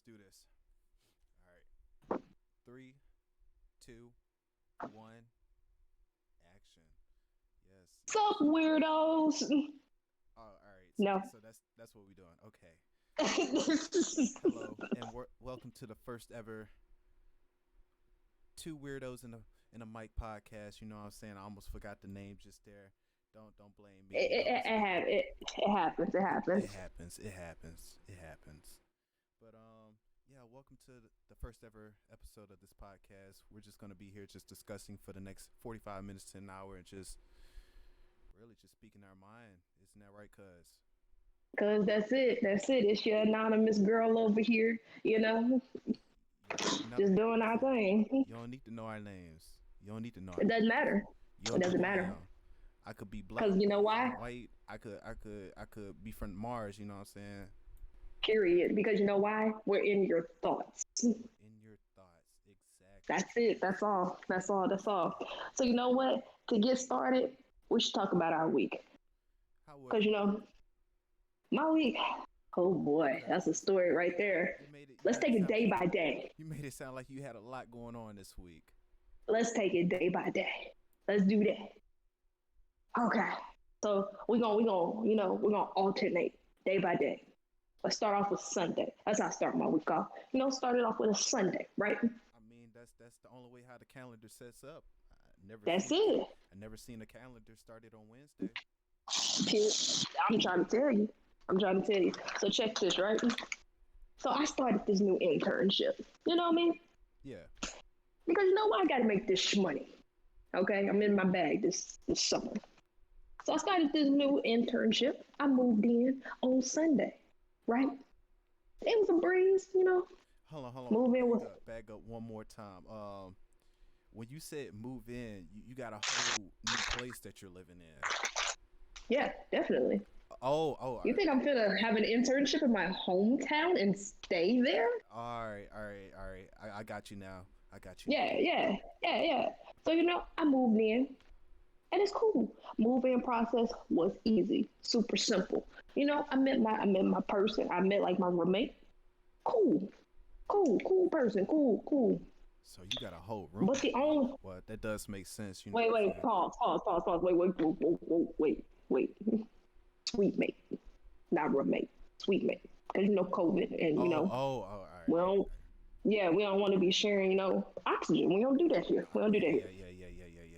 do this. All right. 3, 2, 1, action. Yes. What's up, weirdos? Oh, all right. No. So that's what we're doing. Okay. Hello and welcome to the first ever two weirdos in a mic podcast. You know what I'm saying? I almost forgot the name just there. Don't blame me. It happens. It happens. But yeah, welcome to the first ever episode of this podcast. We're just gonna be here just discussing for the next 45 minutes to an hour and just really just speaking our mind. Isn't that right, cuz? Cause that's it. It's your anonymous girl over here. Just doing our thing. You don't need to know our names. You don't need to know. It doesn't matter. It doesn't matter. I could be black. Cause you know why? White. I could be from Mars. You know what I'm saying? Period. Because you know why? We're in your thoughts. In your thoughts, exactly. That's it. That's all. So you know what? To get started, we should talk about our week. Because my week. Oh boy, that's a story right there. Let's take it day by day. You made it sound like you had a lot going on this week. Let's take it day by day. Let's do that. Okay. So we're gonna alternate day by day. Let's start off with Sunday. That's how I start my week off. Started off with a Sunday, right? I mean, that's the only way how the calendar sets up. I never seen a calendar started on Wednesday. I'm trying to tell you. So check this, right? So I started this new internship. You know what I mean? Yeah. Because I got to make this money. Okay? I'm in my bag this summer. So I started this new internship. I moved in on Sunday, right? It was a breeze, Hold on. Move in back up one more time. When you said move in, you got a whole new place that you're living in. Yeah, definitely. Oh. You think I'm gonna have an internship in my hometown and stay there? All right. I got you now. Yeah. So I moved in, and it's cool. Move-in process was easy, super simple. I met my person. I met like my roommate. Cool person. Cool. So you got a whole room. But the only that does make sense. Wait. Pause. Wait. Sweet mate, not roommate. Sweet mate, because COVID and all right. We don't want to be sharing oxygen. We don't do that here.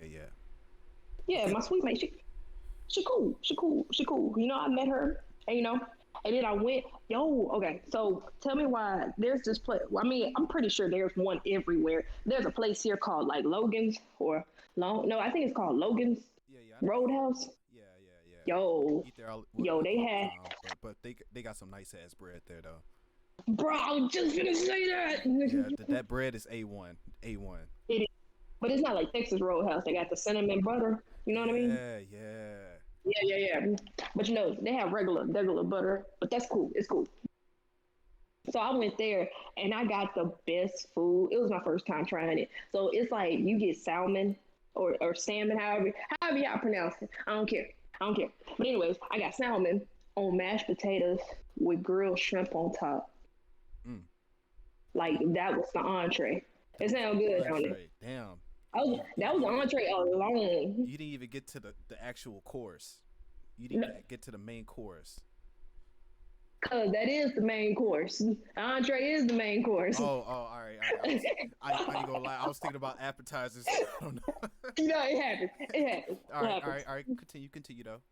Yeah. Yeah, my sweet mate, she cool. I met her, and then I went. Okay. So tell me why there's this place. I mean, I'm pretty sure there's one everywhere. There's a place here called like Logan's or I think it's called Logan's. Yeah. Roadhouse. Yeah. They had, but they got some nice ass bread there though. Bro, I was just gonna say that. Yeah, that bread is A1. It is, but it's not like Texas Roadhouse. They got the cinnamon butter. You know what I mean? Yeah. But they have regular butter. But that's cool. It's cool. So I went there and I got the best food. It was my first time trying it. So it's like you get salmon or salmon, however y'all pronounce it. I don't care. But anyways, I got salmon on mashed potatoes with grilled shrimp on top. Like that was the entree. It sounded good, don't it? Damn. That was the entree alone. You didn't even get to the actual course. You didn't get to the main course. Cause that is the main course. The entree is the main course. Oh, all right. I ain't gonna lie. I was thinking about appetizers. I don't know. It happens. All right. Continue though.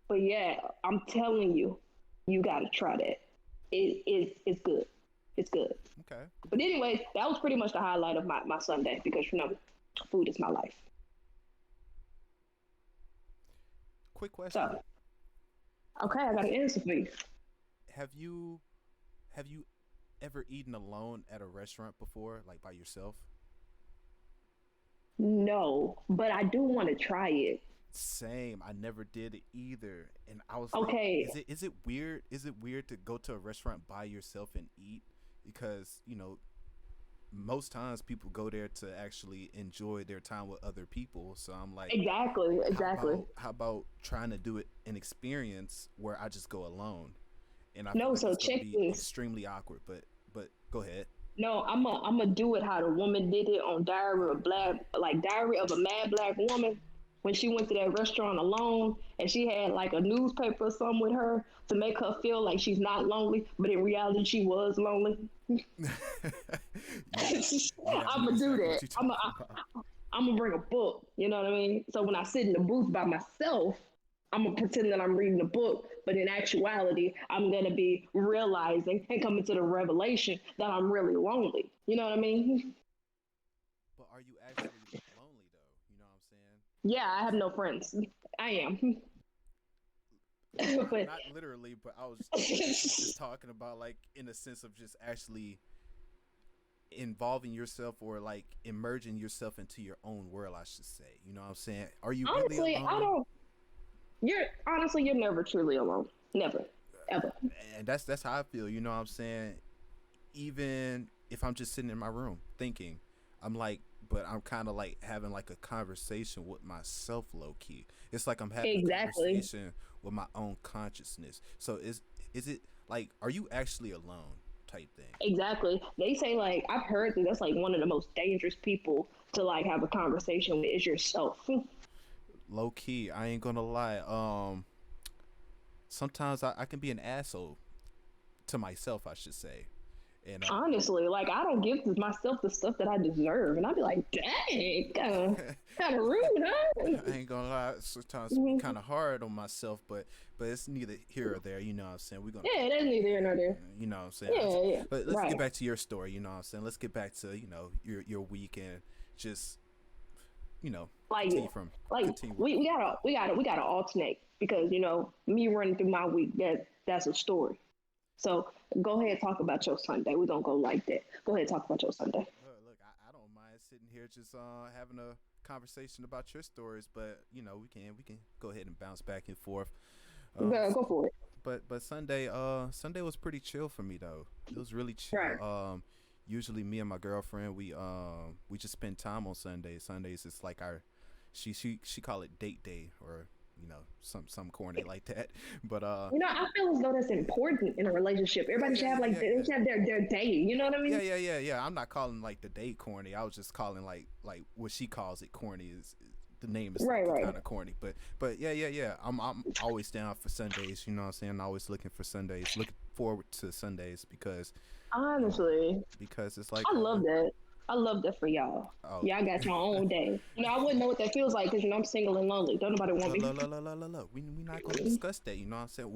But yeah, I'm telling you, you gotta try that. It's good. It's good. Okay. But anyways, that was pretty much the highlight of my Sunday because food is my life. Quick question. So, okay, I got an answer for you. Have you ever eaten alone at a restaurant before, like by yourself? No, but I do want to try it. Same. I never did it either, and I was okay. Like, is it weird? Is it weird to go to a restaurant by yourself and eat? Because most times people go there to actually enjoy their time with other people. So I'm like, exactly. How about trying to do it an experience where I just go alone? And I no, feel like so it's check be this. Extremely awkward, but Go ahead. No, I'm gonna do it how the woman did it on Diary of a Mad Black Woman, when she went to that restaurant alone and she had like a newspaper or something with her to make her feel like she's not lonely, but in reality she was lonely. Yeah, yeah, I I'm know gonna do exactly that. what you're talking about. I'm gonna bring a book. You know what I mean? So when I sit in the booth by myself, I'm gonna pretend that I'm reading a book, but in actuality, I'm gonna be realizing and coming to the revelation that I'm really lonely. You know what I mean? But are you actually lonely though? You know what I'm saying? Yeah, I have Because no friends. I am. But not literally, but I was just talking about like in a sense of just actually involving yourself or like immersing yourself into your own world, I should say. You know what I'm saying? Are you really honestly, I alone? don't. You're never truly alone. Never, ever. And that's how I feel. You know what I'm saying? Even if I'm just sitting in my room thinking, I'm like, but I'm kind of like having like a conversation with myself, low key. It's like I'm having a Exactly. conversation with my own consciousness. So is it like, are you actually alone type thing? Exactly. They say like I've heard that that's like one of the most dangerous people to like have a conversation with is yourself. Low key, I ain't gonna lie. Sometimes I can be an asshole to myself, I should say. And Honestly, like I don't give myself the stuff that I deserve, and I'd be like, dang, kind of rude, huh? I ain't gonna lie, sometimes be Mhm. kind of hard on myself, but it's neither here or there. You know what I'm saying? We're gonna Yeah, that's neither here nor there. you know what I'm saying? Yeah, yeah, But let's get right. back to your story. You know what I'm saying? Let's get back to your week and just you know Like, continue from like continue with we gotta alternate because me running through my week that's a story. So go ahead, talk about your Sunday. We don't go like that. Go ahead, talk about your Sunday. look, I don't mind sitting here just having a conversation about your stories, but we can go ahead and bounce back and forth. Go for it. But Sunday was pretty chill for me though. It was really chill. Right. Usually me and my girlfriend we just spend time on Sundays. Sundays is like our she call it date day or some corny like that. But I feel as though that's important in a relationship. yeah Everybody yeah should have yeah like yeah they yeah should have their day. You know what I yeah mean? yeah yeah yeah. I'm not calling like the date corny. I was just calling like what she calls it corny is the name is Right, right. kind of corny. But yeah yeah yeah. I'm always down for Sundays. You know what I'm saying? Always looking for Sundays. Looking forward to Sundays um Honestly, because it's like I love that. I love that for y'all. oh Y'all got your own day. I wouldn't know what that feels like because I'm single and lonely. Don't nobody want look, me. look, look, look, look, look, look. We not gonna discuss that. You know what I'm saying?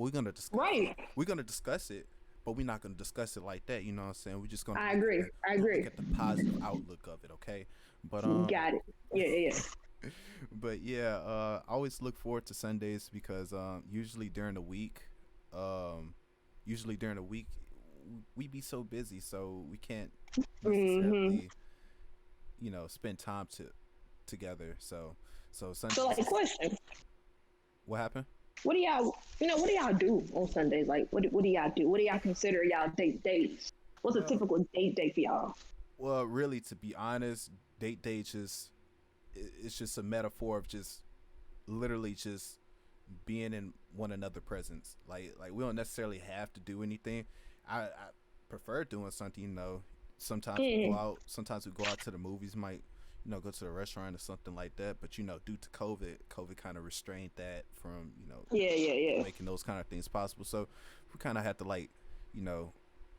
Right. We're gonna discuss it, but we're not gonna discuss it like that. You know what I'm saying? We're just gonna I look at agree. I agree. the positive outlook of it. Okay, but Got it. Yeah, yeah. but yeah, I always look forward to Sundays because um, usually during the week, we be so busy, so we can't Hmm. necessarily spend time together. So So, Sundays like, is question: what happened. what do y'all do on Sundays? Like, what do y'all do? What do y'all consider y'all date days? What's a Well, typical date day for y'all? well, really, to be honest, date day just it's just a metaphor of just literally just being in one another presence. Like we don't necessarily have to do anything. I prefer doing something. Sometimes we go Hmm. out. Sometimes we go out to the movies. Might go to a restaurant or something like that. But due to COVID kind of restrained that from Yeah, yeah, yeah. making those kind of things possible. So we kind of had to like you know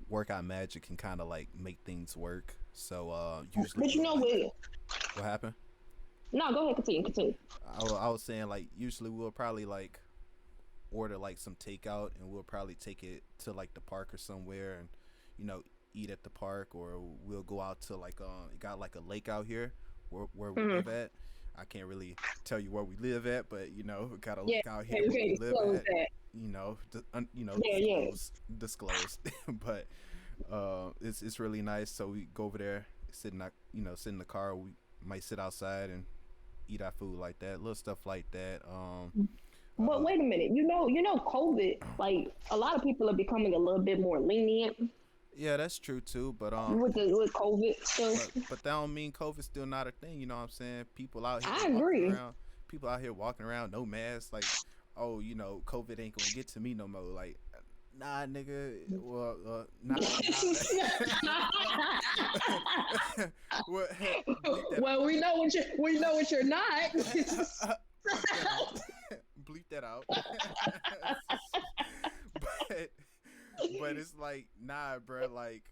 work our magic and kind of like make things work. So usually But we'll like what? what happened. No, go ahead. Continue. Continue. I was saying like usually we'll probably like order like some takeout and we'll probably take it to like the park or somewhere and you know eat at the park or we'll go out to like got like a lake out here where we live Hmm. at. I can't really tell you where we live at, but we got a Yeah. lake out here Okay, we where we can't live disclose at. that. Yeah, yeah. Disclose, but it's really nice. So we go over there, sit in the car. We might sit outside and eat our food like that, little stuff like that. But Uh, wait a minute. COVID. Like a lot of people are becoming a little bit more lenient yeah, that's true too. But with COVID stuff. but that don't mean COVID's still not a thing. You know what I'm saying? I agree. People out here walking around no mask. Like, oh, COVID ain't gonna get to me no more. Like, Nah, nigga. Well, nah. What? Bleep that Well, we know what you're not. bleep that out. but but it's like, nah, bro. Like,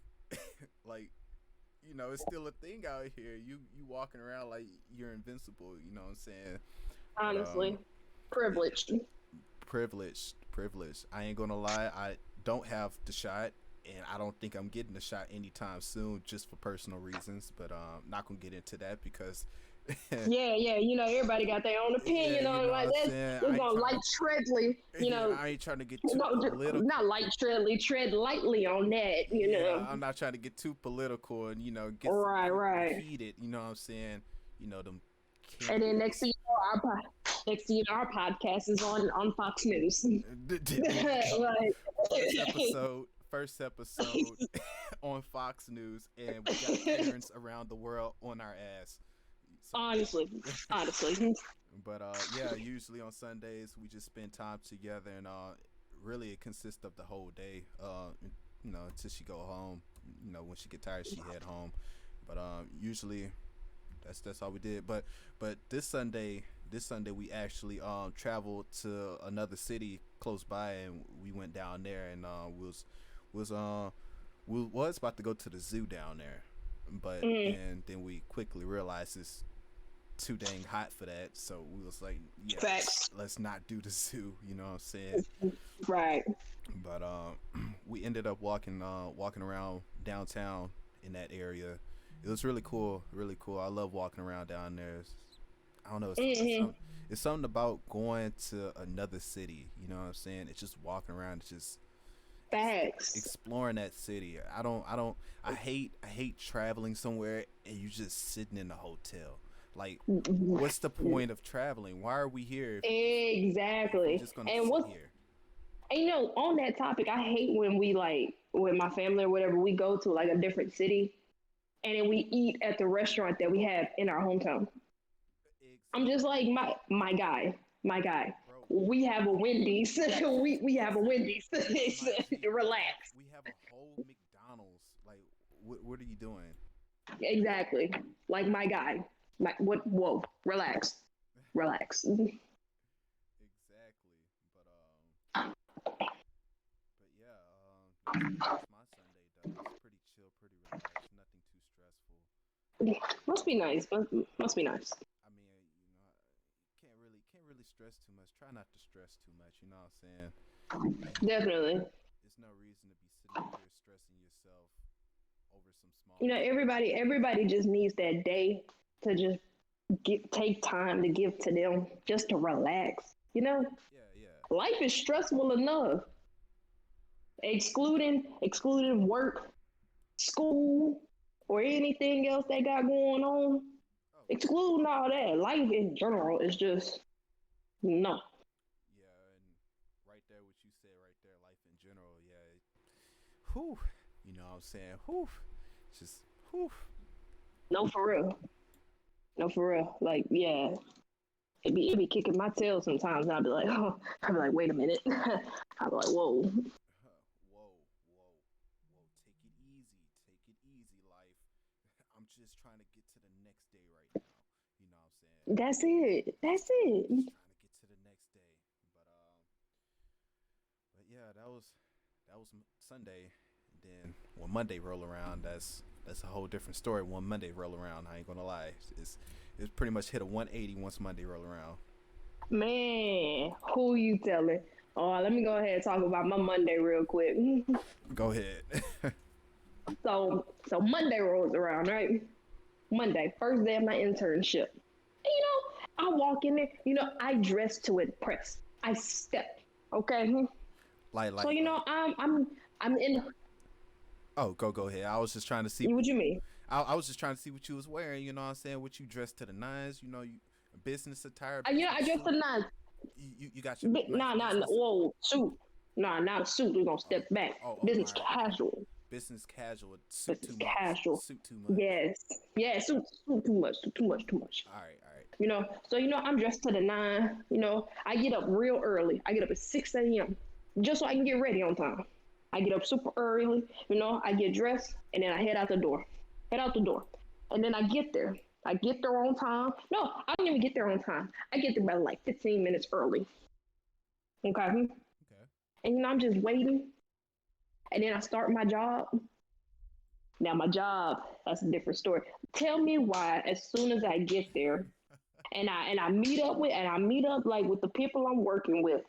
it's still a thing out here. You walking around like you're invincible. You know what I'm saying? But, Honestly, privileged. Privileged. I ain't gonna lie. I don't have the shot, and I don't think I'm getting the shot anytime soon, just for personal reasons. But not gonna get into that because. Yeah. Everybody got their own opinion on like that. We're gonna light treadly. I ain't trying to get too political. Not light treadly, tread lightly on that. I'm not trying to get too political and get right heated. You know what I'm saying? Them. And then next thing you know, our podcast is on Fox News. First episode on Fox News, and we got parents around the world on our ass. So, honestly. But usually on Sundays we just spend time together, and really it consists of the whole day. Until she go home. When she get tired, she head home. But usually. That's all we did. But this Sunday we actually traveled to another city close by, and we went down there, and we was about to go to the zoo down there, but and then we quickly realized it's too dang hot for that, so we was like, let's not do the zoo. You know what I'm saying? Right. But we ended up walking around downtown in that area. It was really cool. I love walking around down there. I don't know. It's something about going to another city. You know what I'm saying? It's just walking around. It's just facts. Exploring that city. I hate traveling somewhere and you just sitting in a hotel. Like, what's the point of traveling? Why are we here? Exactly. Just gonna sit here. And on that topic, I hate when we with my family or whatever, we go to like a different city. And then we eat at the restaurant that we have in our hometown. Exactly. I'm just like, my guy. Bro, we have a Wendy's. we have a Wendy's. Relax. We have a whole McDonald's. Like, what are you doing? Exactly. Like, my guy. Whoa. Relax. Exactly. But yeah. That's my Sunday though. It's pretty chill, pretty relaxed. Nothing too stressful. Must be nice. Must be nice. I mean, can't really stress too much. Try not to stress too much. You know what I'm saying? Definitely. There's no reason to be sitting here stressing yourself over some small. Everybody just needs that day to just take time to give to them, just to relax. Yeah. Life is stressful enough. Excluding work, school, or anything else they got going on. Excluding all that, life in general is just no. Yeah, and right there, what you said right there, life in general, whew, you know what I'm saying, whew, just whew. No, for real. Like, yeah, it be kicking my tail sometimes. And I'll be like, wait a minute. I'll be like, whoa. Take it easy, life. I'm just trying to get to the next day right now. You know what I'm saying? That's it. Just trying to get to the next day. But yeah, that was Sunday. And then when Monday roll around, that's a whole different story. When Monday roll around, I ain't gonna lie, it's pretty much hit a 180 once Monday roll around. Man, who you telling? Oh, let me go ahead and talk about my Monday real quick. Go ahead. So Monday rolls around, right? Monday, first day of my internship. And, I walk in there. I dress to impress. I step. Okay. Like. So I'm in. Oh, go ahead. I was just trying to see. What you mean? I was just trying to see what you was wearing. You know what I'm saying? What you dressed to the nines? You business attire. I dressed to the nines. You got your. Whoa, suit. Not a suit. We're gonna step back. Business casual. Business casual. Suit too casual. Much. Suit too much. Yes. Suit too much. Too much. All right. So I'm dressed to the nine. I get up real early. I get up at 6 a.m. just so I can get ready on time. I get up super early, I get dressed, and then I head out the door. Head out the door. And then I get there. I get there on time. No, I don't even get there on time. I get there by like 15 minutes early. Okay. Okay. And I'm just waiting. And then I start my job. Now my job, that's a different story. Tell me why as soon as I get there and I meet up like with the people I'm working with,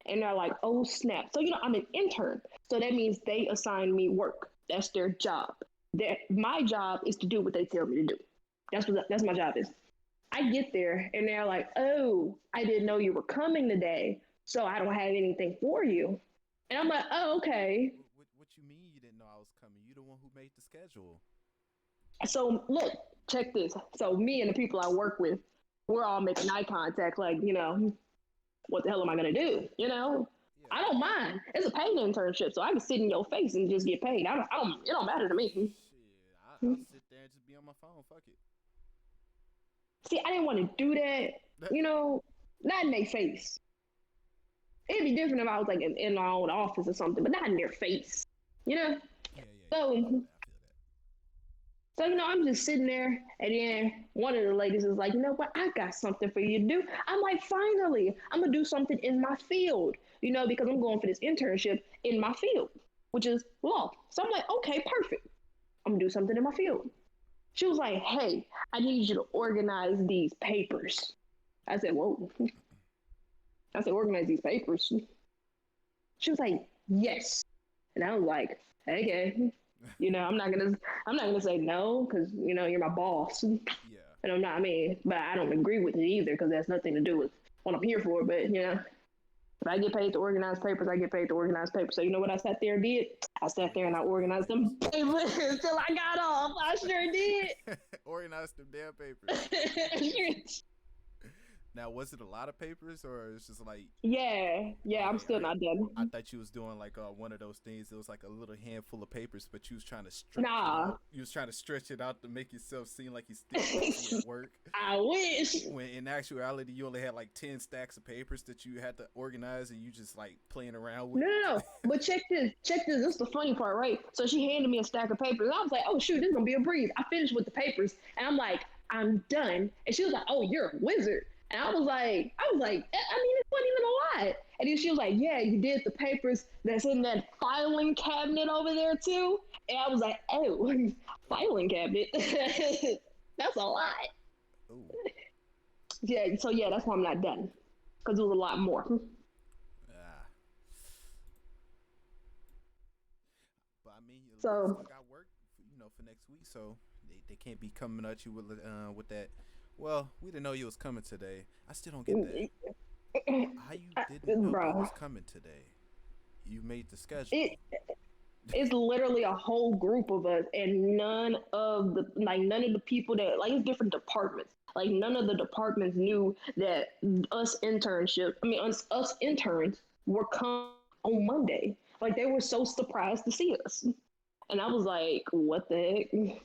and they're like, oh snap. So I'm an intern. So that means they assign me work. That's their job. My job is to do what they tell me to do. That's my job is. I get there and they're like, oh, I didn't know you were coming today, so I don't have anything for you. And I'm like, oh, okay. What you mean you didn't know I was coming? You the one who made the schedule. So look, check this. So me and the people I work with, we're all making eye contact, like, what the hell am I gonna do? Yeah. I don't mind. It's a paid internship, so I can sit in your face and just get paid. It don't matter to me. Shit, I'll sit there and just be on my phone. Fuck it. See, I didn't want to do that, not in their face. It'd be different if I was like in my own office or something, but not in their face, Yeah. So, I feel that. so I'm just sitting there, and then one of the ladies is like, you know what, I got something for you to do. I'm like, finally, I'm gonna do something in my field, because I'm going for this internship in my field, which is law. So I'm like, okay, perfect. I'm gonna do something in my field. She was like, hey, I need you to organize these papers. I said, whoa. I said, organize these papers. She was like, yes. And I was like, okay. I'm not gonna say no, because you're my boss. Yeah. And I'm not, but I don't agree with it either, because that's nothing to do with what I'm here for. But if I get paid to organize papers, I get paid to organize papers. So you know what I sat there and did? I sat there and I organized them papers until I got off. I sure did. Organize them damn papers. Now, was it a lot of papers, or it's just like? Yeah, I'm still not done. I thought you was doing like one of those things. It was like a little handful of papers, but you was trying to stretch. Nah. You was trying to stretch it out to make yourself seem like you still at work. I wish. When in actuality, you only had like 10 stacks of papers that you had to organize, and you just like playing around with. No. But check this. This is the funny part, right? So she handed me a stack of papers. I was like, oh shoot, this is gonna be a breeze. I finished with the papers, and I'm like, I'm done. And she was like, oh, you're a wizard. And I was like, it wasn't even a lot. And then she was like, yeah, you did the papers that's in that filing cabinet over there too. And I was like, oh, filing cabinet. That's a lot. Ooh. Yeah, so that's why I'm not done. Because it was a lot more. But you still got work, for next week, so they can't be coming at you with that. Well, we didn't know you was coming today. I still don't get that. How you didn't know you was coming today? You made the schedule. It's literally a whole group of us, and none of the people that it's different departments. Like none of the departments knew that us interns were coming on Monday. Like they were so surprised to see us, and I was like, "What the heck?" Interesting.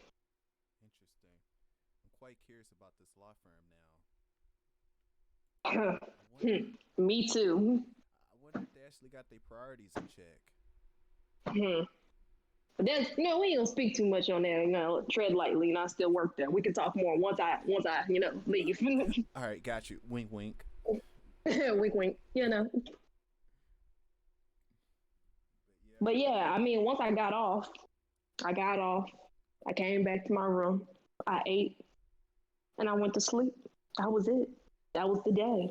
I'm quite curious about this law firm now. Me too. I wonder if they actually got their priorities in check. But that's we ain't gonna speak too much on that. Tread lightly. I still work there. We can talk more once I leave. All right, got you. Wink, wink. Wink, wink. But yeah, once I got off. I came back to my room. I ate, and I went to sleep. That was it. That was the day. I ain't gonna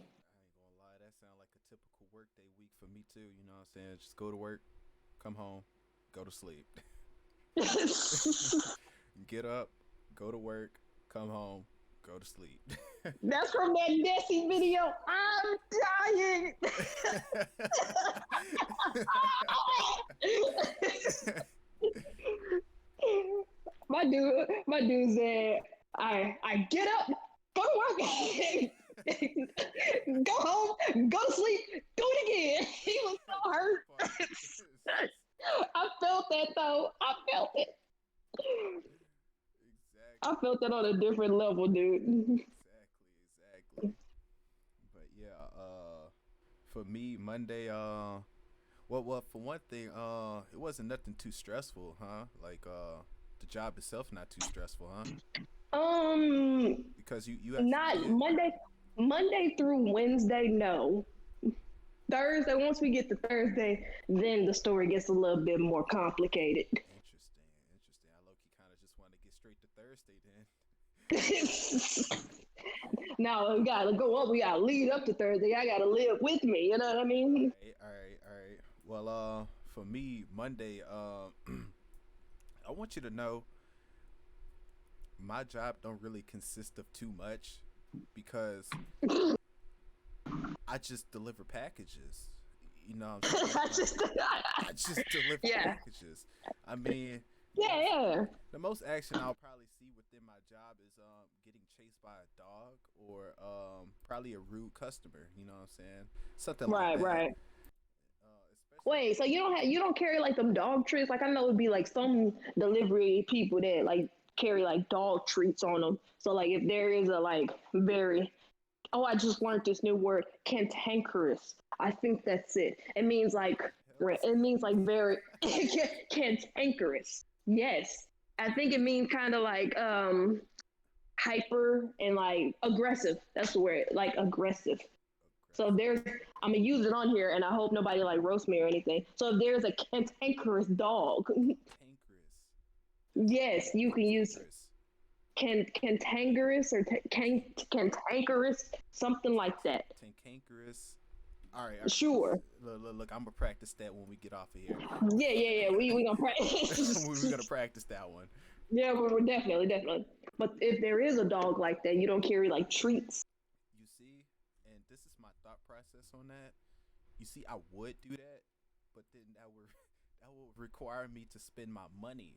lie, that sounds like a typical workday week for me too. You know what I'm saying? Just go to work, come home, go to sleep. Get up, go to work, come home, go to sleep. That's from that Nessie video. I'm dying. My dude said, I get up, go to work, go home, go to sleep, do it again. He was so hurt. I felt that though. I felt it. Exactly. I felt that on a different level, dude. Exactly. But yeah, for me, Monday, Well, for one thing, it wasn't nothing too stressful, huh? Like, the job itself not too stressful, huh? Um, Because you actually not did. Monday through Wednesday, no. Thursday, once we get to Thursday, then the story gets a little bit more complicated. Interesting, interesting. I low key kind of just want to get straight to Thursday then. Now we gotta go up. We gotta lead up to Thursday. I gotta live with me. You know what I mean? All right. Well, for me, Monday, I want you to know my job don't really consist of too much because I just deliver packages. You know what I'm saying? I Like, just, I just deliver yeah, packages. I mean, the yeah, most yeah. the most action I'll probably see within my job is getting chased by a dog or probably a rude customer. You know what I'm saying? Something like Right, that. right. Especially Wait, so you don't carry like them dog treats? Like I know it'd be like some delivery people that like carry like dog treats on them. So like if there is a like very oh I just learned this new word cantankerous. I think that's it. It means like hell is it means like very cantankerous. Yes, I think it means kind of like hyper and like aggressive. That's the word, like aggressive. So if aggressive, there's, I'm gonna use it on here, and I hope nobody like roast me or anything. So if there's a cantankerous dog, cantankerous. yes, What's you can use cantankerous? cantankerous or cantankerous, something like that. Cantankerous. All right. Sure. Look, I'm gonna practice that when we get off of here. Yeah, yeah, yeah. We gonna We're practice. gonna practice that one. Yeah, we're definitely, definitely. But if there is a dog like that, you don't carry like treats. You see, and this is my thought process on that. You see, I would do that, but then that would require me to spend my money,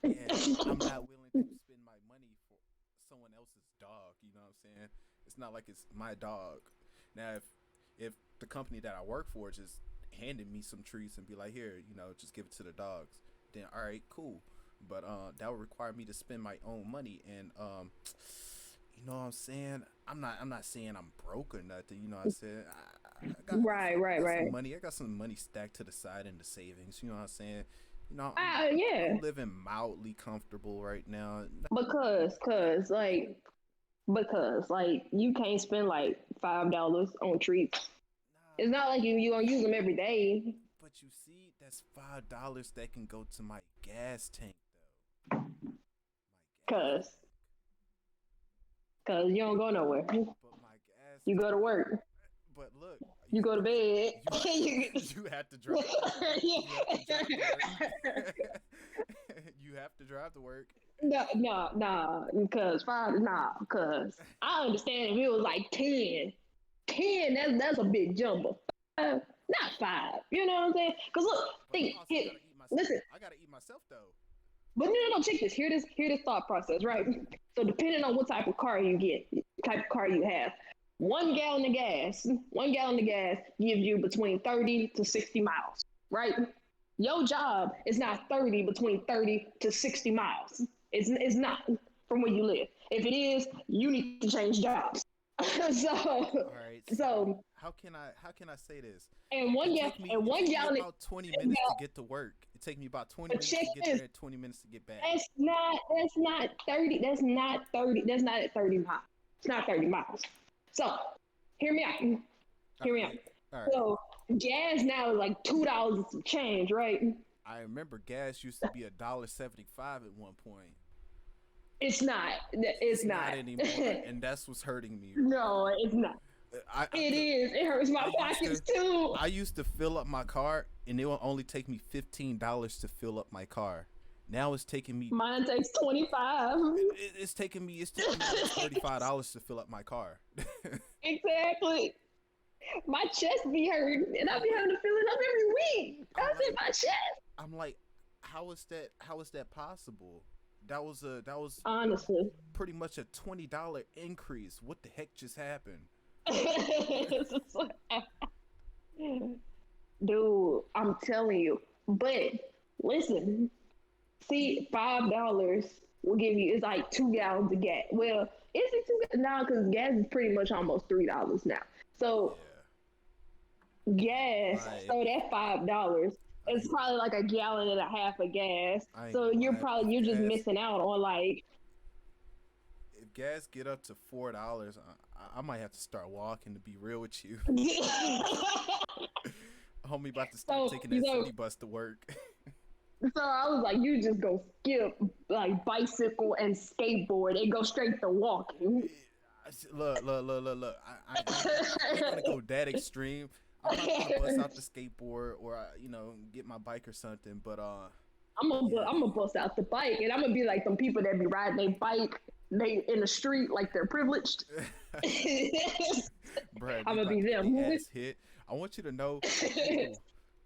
and I'm not willing to spend my money for someone else's dog. You know what I'm saying? It's not like it's my dog. Now, if the company that I work for just handed me some treats and be like, here, just give it to the dogs, then all right, cool. But that would require me to spend my own money, and you know what I'm saying? I'm not saying I'm broke or nothing. You know what I'm saying? Right, I right, got some right. money. I got some money stacked to the side in the savings. You know what I'm saying? You know, I'm Yeah. I'm living mildly comfortable right now. Because like you can't spend like $5 on treats. It's Nah, not like you gonna use them every day. but you see, that's $5 that can go to my gas tank though. My gas Cause tank. cause you don't go nowhere. But my gas You go tank. to work. But look, You go to bed. you You- you have to drive. You have to drive to work. You have to drive to work. no, no, no, because five, nah, because I understand if it was like 10, 10. That's a big jumbo. Not five. You know what I'm saying? Because look, But I'm think, also hit, gotta eat myself. listen. I gotta eat myself though. But no, no, no. Check this. Hear this thought process, right? So depending on what type of car you get, type of car you have, 1 gallon of gas gives you between 30 to 60 miles, right? Your job is not 30 between 30 to 60 miles. It's not from where you live. If it is, you need to change jobs. so All right. So so how can I say this? and It one gallon take me and it one take me gallon. about 20 minutes to get to work. It take me about 20 minutes Check to get this. there and 20 minutes to get back. That's not 30. That's not at 30 miles. It's not 30 miles. So hear me out. All Hear me out. right. All right. So gas now is like $2 and some change, right? I remember gas used to be $1.75 at one point. It's not. It's It's not. not anymore, and that's what's hurting me right No, it's not. now. I It could is. It hurts my I used pockets to too. I used to fill up my car, and it will only take me $15 to fill up my car. Now it's taking me Mine takes 25. it's taking me almost $35 to fill up my car. Exactly. My chest be hurting, and I be having to fill it up every week. I'm That's in like my chest. I'm like, how is that possible? That was Honestly. pretty much a $20 increase. What the heck just happened? Dude, I'm telling you. But listen, see, $5 will give you it's like 2 gallons of gas. Well, is it two now? Because gas is pretty much almost $3 now. So Yeah. Yes. Like, So that's $5. I It's ain't, probably like a gallon and a half of gas. I ain't So gonna you're lie. probably you're just missing out on like If gas get up to $4, I might have to start walking. To be real with you, homie, about to start so taking you that know city bus to work. so I was like, you just go skip like bicycle and skateboard and go straight to walking. Look. I ain't gonna go that extreme. I'm probably gonna bust out the skateboard or get my bike or something. But yeah, I'm gonna bust out the bike and I'm gonna be like them people that be riding their bike they in the street like they're privileged. bruh, I'm they gonna about be to get them. their ass hit. I want you to know.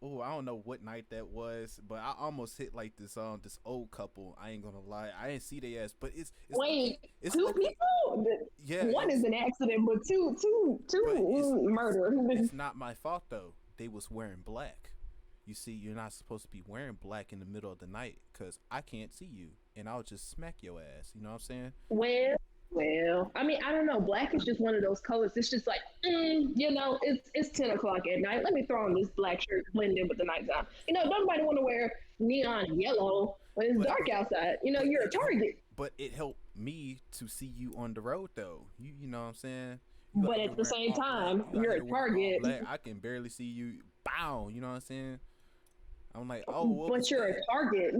Oh, I don't know what night that was, but I almost hit like this old couple. I ain't gonna lie, I didn't see their ass, but it's Wait, it's two lucky. people? Yeah, One is an accident, but but murder. it's not my fault though. They was wearing black. You see, you're not supposed to be wearing black in the middle of the night because I can't see you, and I'll just smack your ass. You know what I'm saying? Well, I mean, I don't know. Black is just one of those colors. It's just like, it's 10 o'clock at night. Let me throw on this black shirt, blend in with the nighttime. Nobody want to wear neon yellow when it's But dark outside. but You're a it helped. target. But it helped me to see you on the road though. You know what I'm saying? You out But here at the wearing same all black. time, You out you're here a wearing all target. black. I can barely see you. Bow. You know what I'm saying? I'm like, oh, what was But you're that? a target.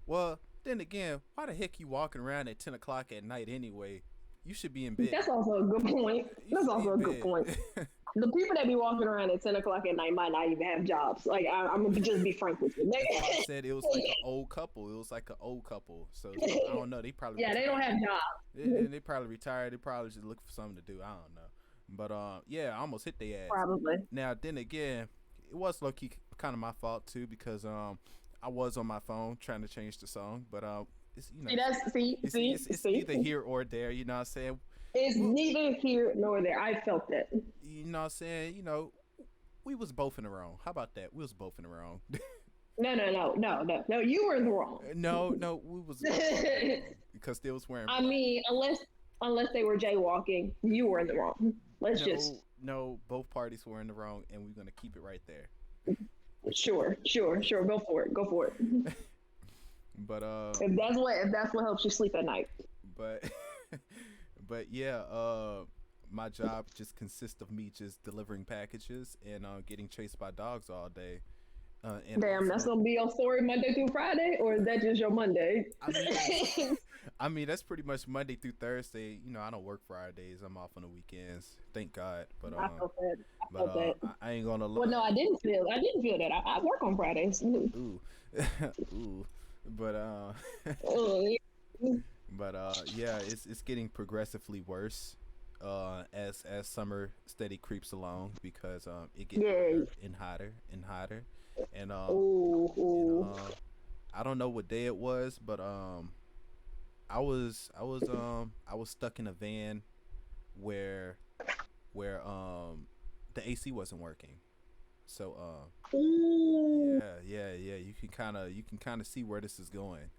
Well, then again, why the heck you walking around at 10 o'clock at night anyway? You should be in bed. That's also a good point. You That's should be also in a good point. bed. The people that be walking around at 10 o'clock at night might not even have jobs. Like I'm gonna just be frank with you. That's why I said it was like an old couple. It was like an old couple. So I don't know. They probably Yeah, they don't have jobs. They probably retired. They probably just looking for something to do. I don't know. But yeah, I almost hit their ass. Probably. Now then again, it was low key kind of my fault too because I was on my phone trying to change the song, but it's it's neither here or there. You know what I'm saying? It's neither here nor there. I felt that. You know what I'm saying? We was both in the wrong. How about that? We was both in the wrong. No. You were in the wrong. No, we was both in the wrong because they was wearing. I mean, unless they were jaywalking, you were in the wrong. No, both parties were in the wrong, and we're gonna keep it right there. Sure. Go for it. But if that's what helps you sleep at night. but but yeah, my job just consists of me just delivering packages and getting chased by dogs all day. And Damn, that's gonna be your story Monday through Friday, or is that just your Monday? I mean, that's pretty much Monday through Thursday. I don't work Fridays. I'm off on the weekends. Thank God. But I felt that. I ain't gonna. Well, no, I didn't feel that. I work on Fridays. Ooh, ooh. But yeah, it's getting progressively worse as summer steady creeps along because it gets hotter and hotter and hotter and I don't know what day it was, but I was stuck in a van where the AC wasn't working. So yeah, you can kind of see where this is going.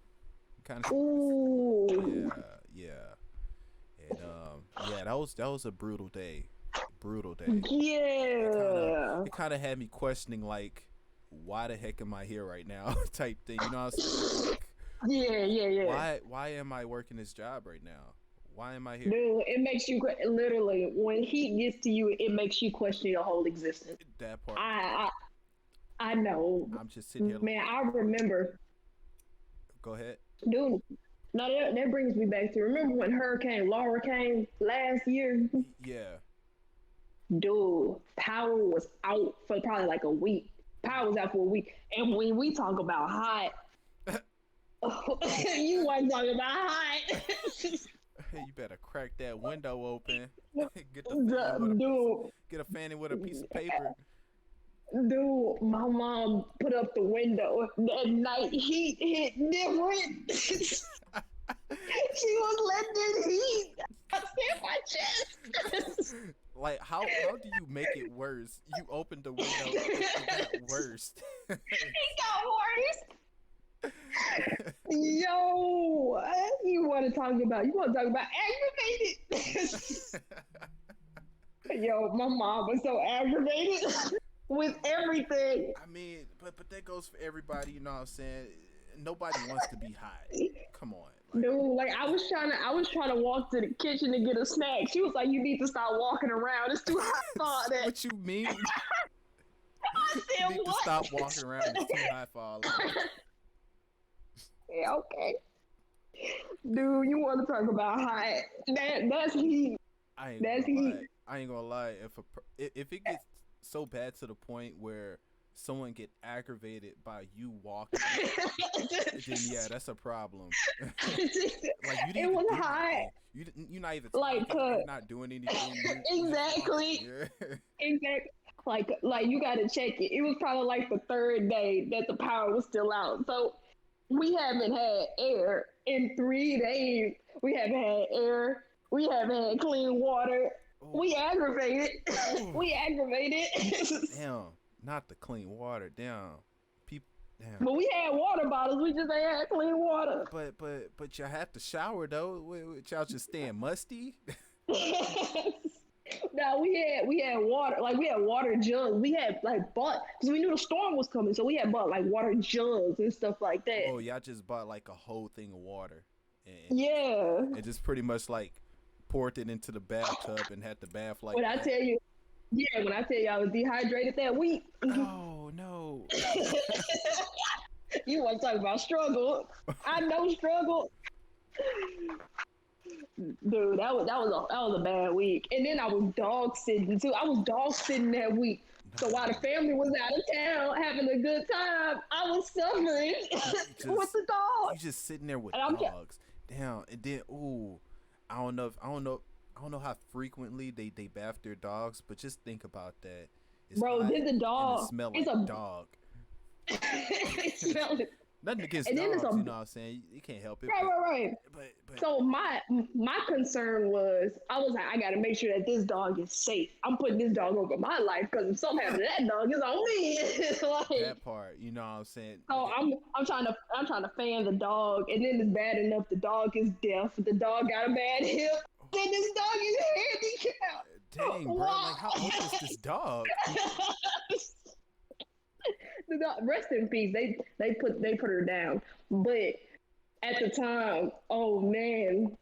Yeah. And yeah, that was a brutal day. Yeah. It kind of had me questioning like, why the heck am I here right now? Type thing. You know what I'm saying? Like, yeah. Why am I working this job right now? Why am I here? Dude, it makes you literally when heat gets to you, it makes you question your whole existence. That part. I know. I'm just sitting here. Man, I remember. Go ahead. Dude, no, that brings me back to remember when Hurricane Laura came last year? Yeah. Dude, power was out for probably like a week. Power was out for a week. And when we talk about hot, you want to talk about hot. You better crack that window open. Get a fan with a piece of paper. Dude, my mom put up the window. That night heat hit different. She was letting heat hit my chest. Like how do you make it worse? You opened the window, it got worse. It got worse. Yo, you want to talk about aggravated? Yo, my mom was so aggravated with everything. I mean, but that goes for everybody. You know what I'm saying? Nobody wants to be hot. Come on, like Dude, like I was trying to walk to the kitchen to get a snack. She was like, "You need to stop walking around. It's too hot for all that." what you mean? I You said, need to "What?" stop walking around. It's too hot for all of us. Yeah, okay. Dude, you want to talk about hot? That's heat. I ain't That's gonna lie. heat. I ain't gonna lie. If it gets so bad to the point where someone get aggravated by you walking, then yeah, that's a problem. Like you didn't It even was do hot. anything. You're not even Like, talking. You're not doing anything. You just exactly. walking. Yeah. Exactly. Like you got to check it. It was probably like the third day that the power was still out. So we haven't had air in 3 days. We haven't had air. We haven't had clean water. Oh, We aggravated. oh, We aggravated. damn, not the clean water. Damn, people. Damn. But we had water bottles. We just ain't had clean water. But y'all have to shower though. Y'all just staying musty. No, we had water, like we had water jugs. We had like bought because we knew the storm was coming, so we had bought like water jugs and stuff like that. Oh, y'all just bought like a whole thing of water, and Yeah. and just pretty much like poured it into the bathtub and had the bath like. When I that. tell you, yeah, when I tell you I was dehydrated that week, Oh no. you want to talk about struggle? I know struggle. Dude, that was a bad week. And then I was dog sitting too. I was dog sitting that week. So while the family was out of town having a good time, I was suffering with the You dog. just sitting there with And I'm dogs. Damn, and then ooh, I don't know how frequently they bath their dogs, but just think about that. It's Bro, hot there's a and dog. it smell It's like a dog. it smelled Nothing against and then dogs, it's a you know what I'm saying? You can't help it. right. But So my concern was I was like I got to make sure that this dog is safe. I'm putting this dog over my life because if something happens to that dog, it's on me. Like, that part, you know what I'm saying? so I'm trying to fan the dog, and then it's bad enough the dog is deaf. The dog got a bad hip. Then this dog is handicapped. Dang, bro, like how old is this dog? The dog, rest in peace. They put her down, but at the time, oh man,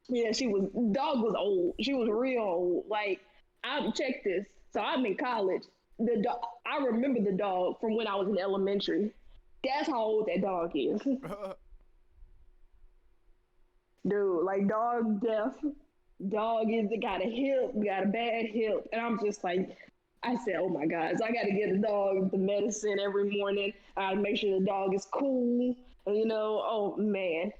yeah, dog was old. She was real old. Like I check this. So I'm in college. The dog, I remember the dog from when I was in elementary. That's how old that dog is. Dude, like dog deaf. Dog is got a hip, got a bad hip. And I'm just like, I said, oh my God. So I got to get the dog the medicine every morning. I make sure the dog is cool. And, oh man.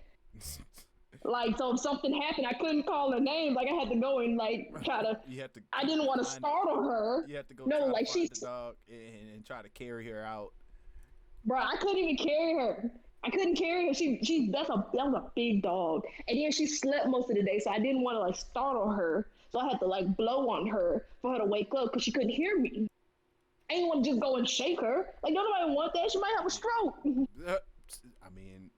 Like, so if something happened, I couldn't call her name. Like, I had to go and, like, try to. You had to. I didn't want to startle her. You had to go. No, try like, to find the dog and try to carry her out. Bro, I couldn't even carry her. I couldn't carry her. That was a big dog. And then she slept most of the day, so I didn't want to, like, startle her. So I had to, like, blow on her for her to wake up because she couldn't hear me. I didn't want to just go and shake her. Like, nobody want that. She might have a stroke. I mean,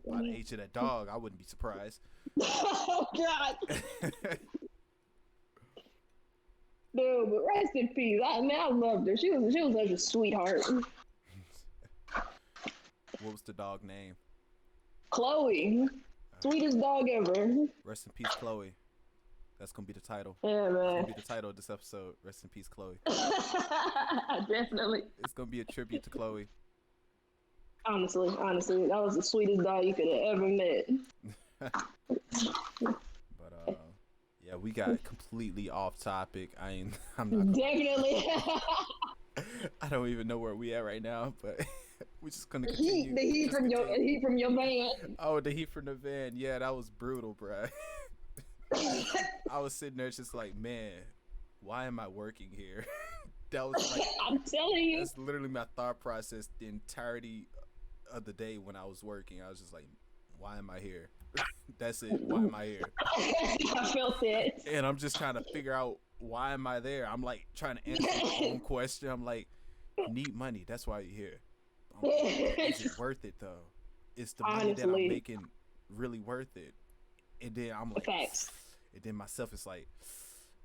by the age of that dog, I wouldn't be surprised. Oh, God. Dude, but rest in peace. I loved her. She was such a sweetheart. What was the dog name? Chloe. Sweetest dog ever. Rest in peace, Chloe. That's gonna be the title. Yeah, That's man. gonna be the title of this episode. Rest in peace, Chloe. Definitely. It's gonna be a tribute to Chloe. Honestly, that was the sweetest dog you could have ever met. But yeah, we got completely off topic. I'm not. Definitely. I don't even know where we at right now, but we're just gonna continue. The heat from your van. Oh, the heat from the van. Yeah, that was brutal, bruh. I was sitting there just like, man, why am I working here? That was like, I'm telling you. that's literally my thought process the entirety of the day when I was working. I was just like, why am I here? That's it. Why am I here? I felt it. And I'm just trying to figure out why am I there. I'm like trying to answer my own question. I'm like, you need money. That's why you're here. I'm like, is it worth it though? Is the money that I'm making really worth it? And then I'm like, facts. And then myself is like,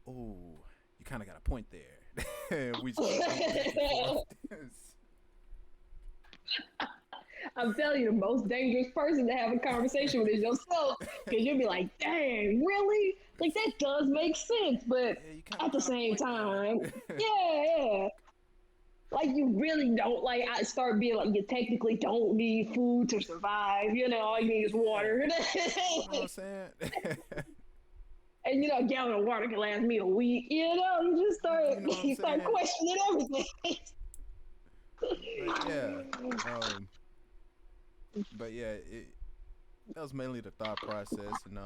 oh, kind of got a point there. We just keep going back and forth. I'm telling you, the most dangerous person to have a conversation with is yourself, because you'll be like, "Dang, really? Like that does make sense," but Yeah, at the same time, yeah. Like you really don't like. I start being like, you technically don't need food to survive. You know, all you need is water. You know what I'm saying? And a gallon of water can last me a week. You just start You know what I'm you start saying? questioning everything. But yeah, but yeah, that was mainly the thought process, and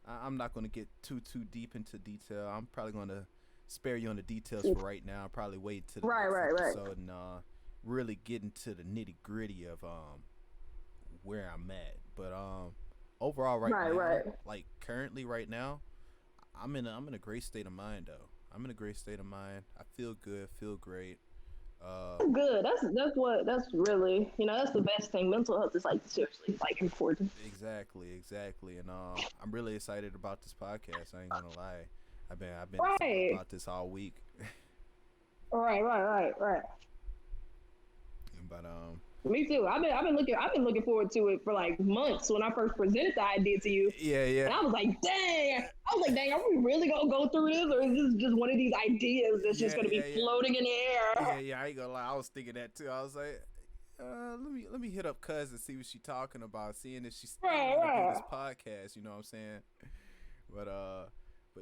I'm not gonna get too deep into detail. I'm probably gonna spare you on the details for right now. I'll probably wait to the next episode and really get into the nitty gritty of where I'm at. But overall, now, like currently right now, I'm in a great state of mind though. I'm in a great state of mind. I feel good, feel great. Good. That's really that's the best thing. Mental health is like seriously like important. Exactly, and I'm really excited about this podcast. I ain't gonna lie. I've been right. about this all week. Right. But me too. I've been looking forward to it for like months when I first presented the idea to you. Yeah. And I was like, dang, are we really gonna go through this, or is this just one of these ideas that's just gonna be floating in the air? Yeah, I ain't gonna lie. I was thinking that too. I was like, let me hit up Cuz and see what she's talking about, seeing if she's still gonna do this podcast. You know what I'm saying? But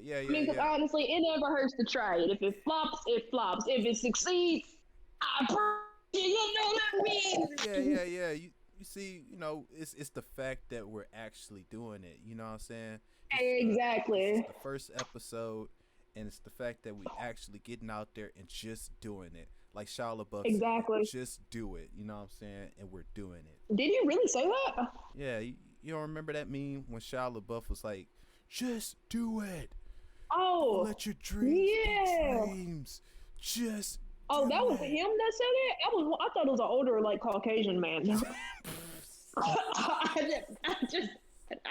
yeah. I mean, because honestly, it never hurts to try it. If it flops, it flops. If it succeeds, you know what I mean? Yeah. You see, it's the fact that we're actually doing it. You know what I'm saying? Exactly. It's the first episode, and it's the fact that we actually getting out there and just doing it. Like Shia LaBeouf exactly. said, just do it. You know what I'm saying? And we're doing it. Did you really say that? Yeah. You don't remember that meme when Shia LaBeouf was like, just do it. Oh. Let your dreams be dreams. Just Oh, that was him that said it? I thought it was an older, like, Caucasian man. I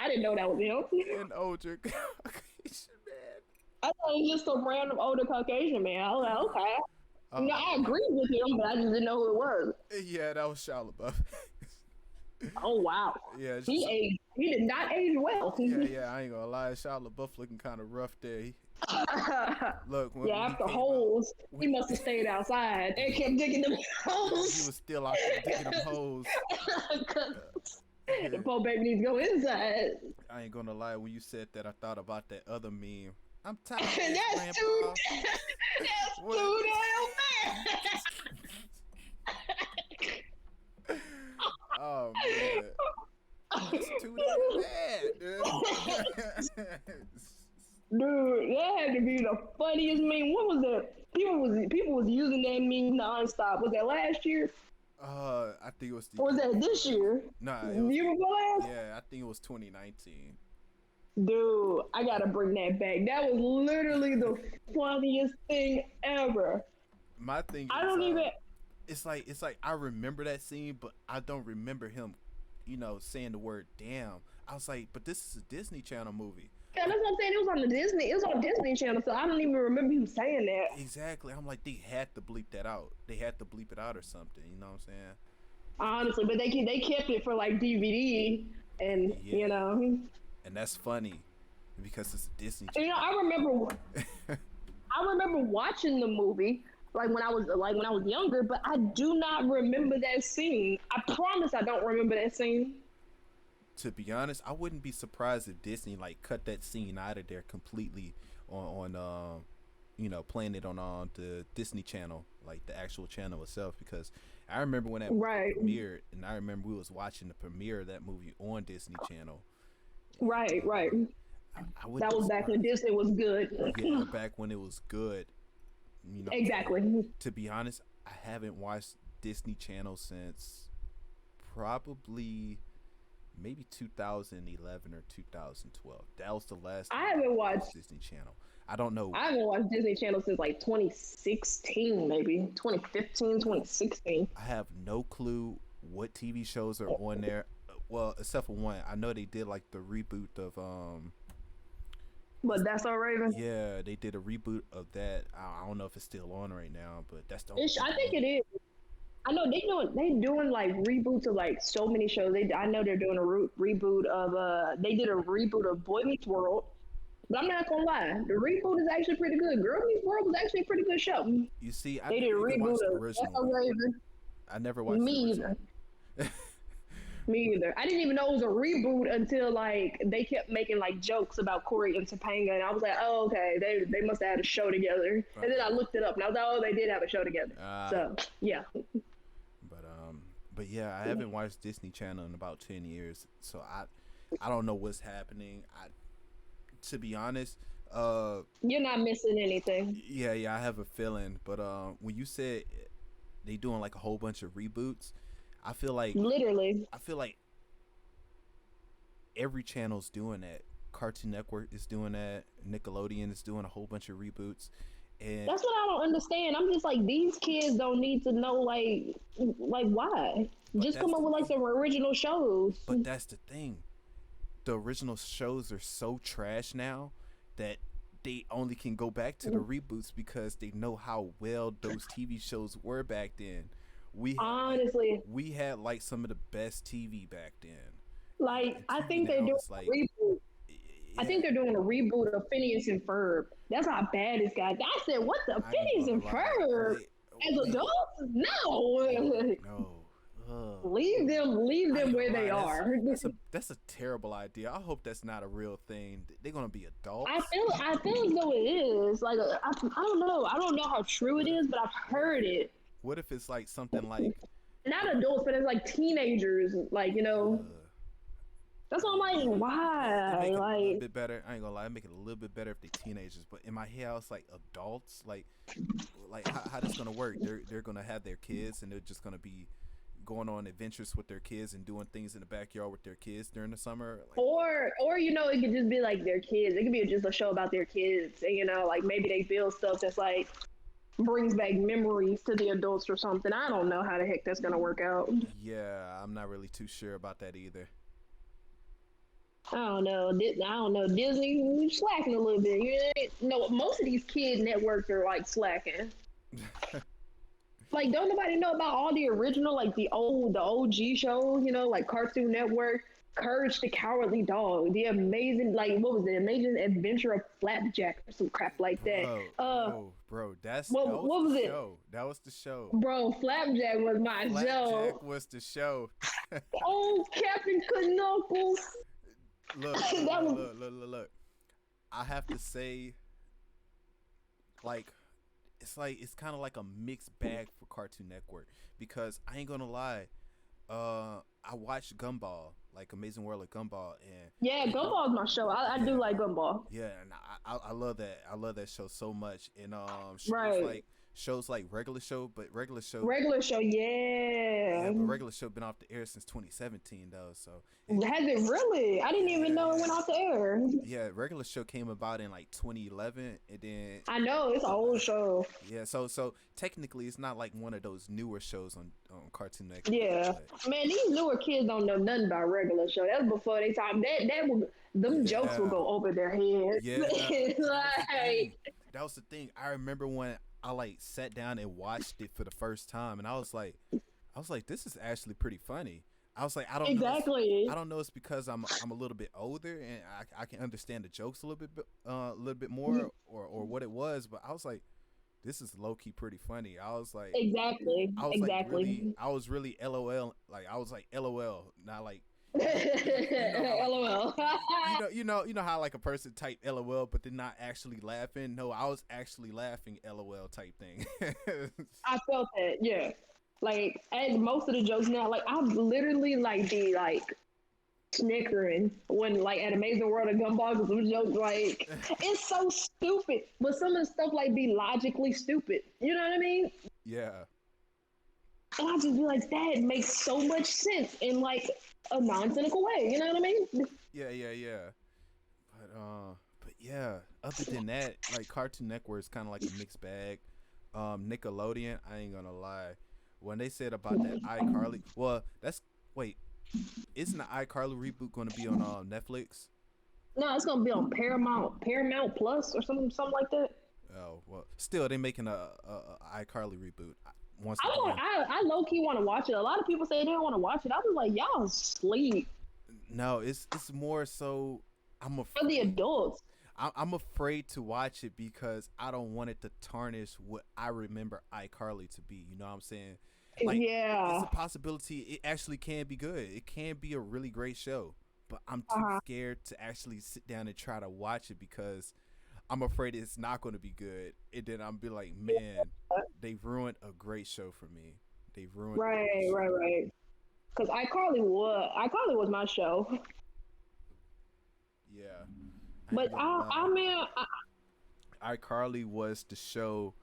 didn't know that was him. An older Caucasian man. I thought it was just some random older Caucasian man. I was like, okay. I agree with him, but I just didn't know who it was. Yeah, that was Shia LaBeouf. Oh, wow. Yeah, he did not age well. Yeah, I ain't gonna lie. Shia LaBeouf looking kind of rough there. Look, after holes, he must have stayed outside. They kept digging them holes. He was still out there digging them holes. The poor baby needs to go inside. I ain't gonna lie. When you said that, I thought about that other meme. I'm tired. That's too damn bad. Oh man, it's too damn bad, dude. Dude, that had to be the funniest meme. What was that? People was using that meme nonstop. Was that last year? I think it was. Or was that this year? Nah, year before last? Yeah, I think it was 2019. Dude, I gotta bring that back. That was literally the funniest thing ever. My thing is, I don't even. It's like I remember that scene, but I don't remember him, saying the word "damn." I was like, but this is a Disney Channel movie. Yeah, that's what I'm saying. It was on Disney Channel, so I don't even remember him saying that. Exactly. I'm like, they had to bleep that out. They had to bleep it out or something. You know what I'm saying? Honestly, but they kept it for like DVD, and And that's funny because it's a Disney Channel. I remember watching the movie like when I was younger, but I do not remember that scene. I promise I don't remember that scene. To be honest, I wouldn't be surprised if Disney cut that scene out of there completely on playing it on the Disney Channel, like the actual channel itself, because I remember when that premiered, and I remember we was watching the premiere of that movie on Disney Channel. Right. That was back when Disney was good. Yeah, back when it was good. Exactly. To be honest, I haven't watched Disney Channel since probably maybe 2011 or 2012. That was the last time I haven't watched Disney Channel. I don't know. I haven't watched Disney Channel since like 2016, maybe 2015, 2016. I have no clue what TV shows are on there. Well, except for one. I know they did like the reboot of But that's all Raven. Yeah, they did a reboot of that. I don't know if it's still on right now, but that's the only It's, thing I I think know. it is. I know they doing like reboots of like so many shows. I know they're doing a reboot of they did a reboot of Boy Meets World. But I'm not gonna lie, the reboot is actually pretty good. Girl Meets World was actually a pretty good show. You see, I They did never a even reboot watched the of That's original So one. Raven. I never watched Me the original either. one. Me either. I didn't even know it was a reboot until like they kept making like jokes about Corey and Topanga, and I was like, oh okay, they must have had a show together. And then I looked it up, and I was like, oh, they did have a show together. Uh, So yeah. but but yeah, I haven't watched Disney Channel in about 10 years, so I don't know what's happening. To be honest, You're not missing anything. yeah, I have a feeling. But when you said they doing like a whole bunch of reboots, I feel like Literally. I feel like every channel's doing that. Cartoon Network is doing that. Nickelodeon is doing a whole bunch of reboots, and That's what I don't understand. I'm just like, these kids don't need to know like why. but Just that's come up the with like thing. some original shows. But that's the thing. The original shows are so trash now that they only can go back to the reboots because they know how well those TV shows were back then. Honestly, We had like some of the best TV back then. like And I TV think they're now doing is a like reboot. I yeah, think they're doing a reboot of Phineas and Ferb. That's how bad it's got. I said, what the I ain't Phineas gonna and lie. Ferb as Wait, adults? no, No, no. Ugh. leave I ain't them gonna where they lie. are. That's a terrible idea. I hope that's not a real thing. They're gonna be I adults. feel I feel as though it is. Like I don't know. I don't know how true it What if is, but I've what if heard it. what if it's like something like Not adults, but it's like teenagers. Like uh, that's why I'm like, it why? make it a little Like bit better. I ain't gonna lie, it make it a little bit better if they teenagers. But in my head, I was like adults. Like how this gonna work? They're gonna have their kids, and they're just gonna be going on adventures with their kids and doing things in the backyard with their kids during the summer. Like or it could just be like their kids. It could be just a show about their kids, and like maybe they build stuff that's like brings back memories to the adults or something. I don't know how the heck that's gonna work out. yeah, I'm not really too sure about that either. I don't know. I don't know. Disney slacking a little bit. Most of these kid networks are like slacking. Like, don't nobody know about all the original, like the OG shows, like Cartoon Network, Courage the Cowardly Dog, the amazing, like, what was it, Amazing Adventure of Flapjack or some crap like that. Bro, that What was was the it? show. That was the show. Bro, Flapjack was my Flapjack show. was the show. Oh, Captain Knuckles. That was Look. I have to say, like, it's kind of like a mixed bag for Cartoon Network because I ain't gonna lie, I watched Gumball, like Amazing World of Gumball, and yeah, Gumball's my show. I do yeah, like Gumball. yeah, and I love that. I love that show so much. And Right. shows like regular show, but regular show, Regular show, yeah, yeah. but regular show been off the air since 2017 though. So Has it really? I didn't even know it went off the air. yeah, regular show came about in like 2011, and then I know it's an old show. yeah, so technically it's not like one of those newer shows on Cartoon Network. Yeah, But man, these newer kids don't know nothing about regular show. That's before they time. That would them jokes will yeah, go over their heads. yeah, Like, that was the thing. I remember when I like sat down and watched it for the first time, and I was like, this is actually pretty funny. I was like, I don't know. exactly. I don't know. It's because I'm a little bit older and I can understand the jokes a little bit more or what it was. But I was like, this is low key pretty funny. Exactly. Exactly. I was really LOL. Like I was like LOL, not like you know how LOL. you know how like a person type LOL but they're not actually laughing. No, I was actually laughing LOL type thing. I felt that. Yeah. Like, and most of the jokes now, like I'm literally like be like snickering when like at Amazing World of Gumball because some jokes like it's so stupid, but some of the stuff like be logically stupid. You know what I mean? Yeah. And I just be like, that makes so much sense in like a non-cynical way. You know what I mean? Yeah. But yeah, other than that, like Cartoon Network is kind of like a mixed bag. Nickelodeon, I ain't gonna lie. When they said about that iCarly, well, isn't the iCarly reboot going to be on Netflix? No, it's gonna be on Paramount Plus or something like that. Oh well, still they making a iCarly reboot once I want, again. I low key want to watch it. A lot of people say they don't want to watch it. I was like, y'all sleep No, it's more so. I'm for the afraid. adults. I'm afraid to watch it because I don't want it to tarnish what I remember iCarly to be. You know what I'm saying? Like, it's Yeah. a possibility it actually can be good. It can be a really great show, but I'm too Uh-huh. scared to actually sit down and try to watch it because I'm afraid it's not going to be good. And then I'm be like, man, they've ruined a great show for me. They've ruined a great Right, right, show. right. Because iCarly was my show. Yeah, I But ain't gonna I lie. mean, iCarly was the show.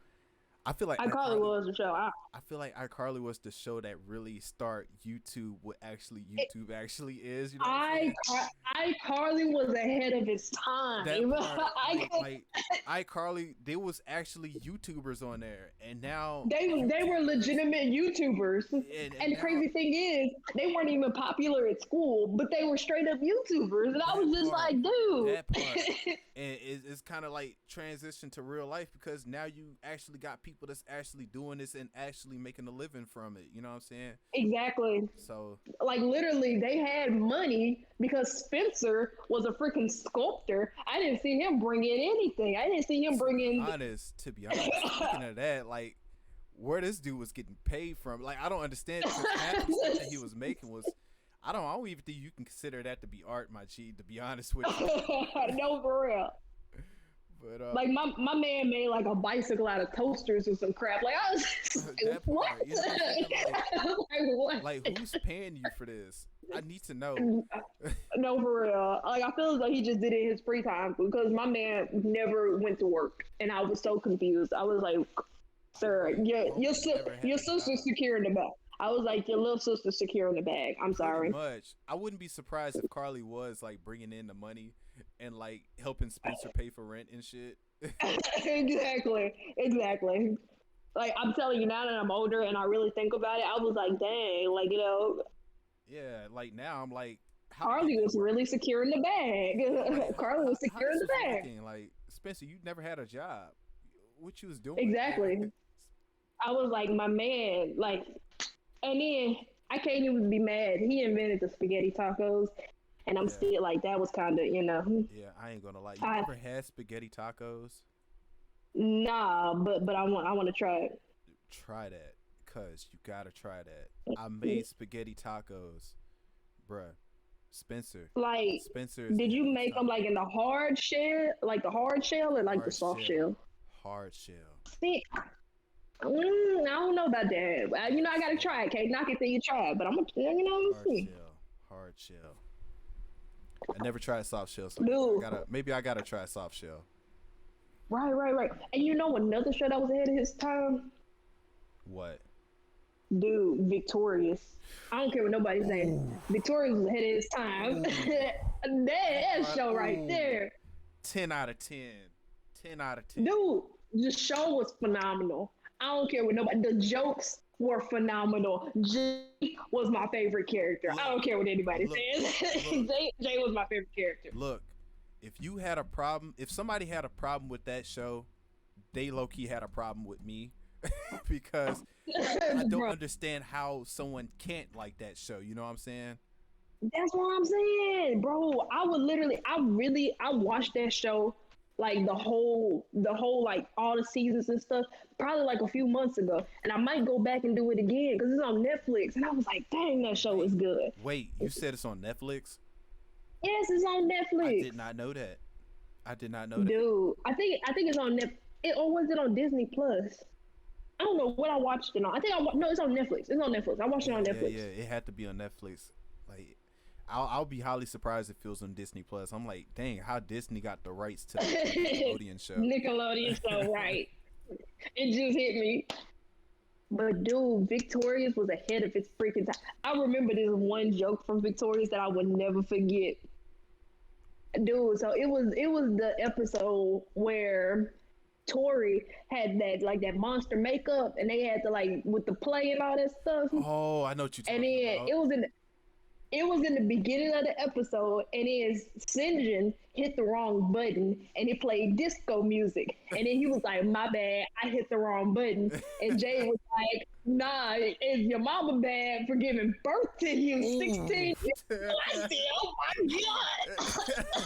I feel like iCarly iCarly was the show. I feel like iCarly was the show that really start YouTube what actually YouTube actually is. You know what I'm I saying? iCarly was ahead of its time. That part, I could, like iCarly, there was actually YouTubers on there, and now they were YouTubers, legitimate YouTubers. and And the now crazy thing is, they weren't even popular at school, but they were straight up YouTubers. And I that was just part, like, dude. that part, and it's kind of like transition to real life because now you actually got people that's actually doing this and actually making a living from it. You know what I'm saying? Exactly. So Like literally, they had money because Spencer was a freaking sculptor. I didn't see him bring in anything. I didn't see him bring in. to be honest, speaking of that, like where this dude was getting paid from, like I don't understand because half the stuff that he was making was, I don't even think you can consider that to be art, my G. To be honest with you, No, for real. but Like my man made like a bicycle out of toasters or some crap. Like I was just like, that what? part, you know what I'm saying? Like what? Like who's paying you for this? I need to know. No, for real. Like I feel as though he just did it in his free time because my man never went to work, and I was so confused. I was like, "Sir, Never had your a job. sister's secure in the bag." I was like, "Your little sister's secure in the bag." I'm Pretty sorry. much. I wouldn't be surprised if Carly was like bringing in the money and like helping Spencer pay for rent and shit. Exactly, exactly. Like I'm telling you, now that I'm older and I really think about it, I was like, "Dang!" Like Yeah, like now I'm like, how did Carly that was work? really secure in the Like, bag. Carly was how secure in is the this bag. working? Like, Spencer, you never had a job. What you was doing? Exactly. I was like, my man, like, and then I can't even be mad. He invented the spaghetti tacos, and I'm Yeah, still like, that was kind of, yeah. I ain't gonna lie. You I, never had spaghetti tacos? nah, but I want to try it. Try that, cause you gotta try that. I made spaghetti tacos, bruh. Spencer, Like, Spencer is did ahead you of his make them time. like in the hard shell, like the hard shell, or like the Hard soft shell, shell? hard shell, See, I don't know about that. hard I gotta shell, try it. Can't knock it till you try it. But I'm gonna, let's hard see. shell, hard shell. I never tried soft shell, so Dude, maybe I gotta try soft shell. right, right, right. And you know another show that was ahead of his time? What? Dude, Victorious. I don't care what nobody's saying. Ooh, Victorious was ahead of his time. ooh, That show right ooh. there. 10 out of 10. 10 out of 10. Dude, the show was phenomenal. I don't care what nobody. The jokes were phenomenal. Jay was my favorite character. I Look, don't care what anybody look, says. look, Jay was my favorite character. look. If you had a problem, if somebody had a problem with that show, they low key had a problem with me because I don't Bro, understand how someone can't like that show. You know what I'm saying? that's what I'm saying, bro. I would literally, I watched that show like the whole like all the seasons and stuff, probably like a few months ago, and I might go back and do it again because it's on Netflix, and I was like, dang, that show Wait, is good. wait. You said it's on Netflix? Yes, it's on I Netflix, did not know that. I did not know that. dude. I think it's on or was it on Disney Plus? I don't know what I watched it on. I think no, it's on Netflix. It's on Netflix. I watched it Yeah, on yeah, Netflix. yeah. It had to be on Netflix. Like, I'll be highly surprised if it was on Disney Plus. I'm like, dang, how Disney got the rights to the Nickelodeon show? Nickelodeon show, right? It just hit me. But dude, Victorious was ahead of its freaking time. I remember this one joke from Victorious that I would never forget. Dude, so it was the episode where Tori had that monster makeup and they had to like with the play and all that stuff. Oh, I know what you're And talking then about. it was in the beginning of the episode, and is Sinjin hit the wrong button, and it played disco music, and then he was like, "My bad, I hit the wrong button," and Jay was like, "Nah, is your mama bad for giving birth to you, 16?" I said, "Oh my god."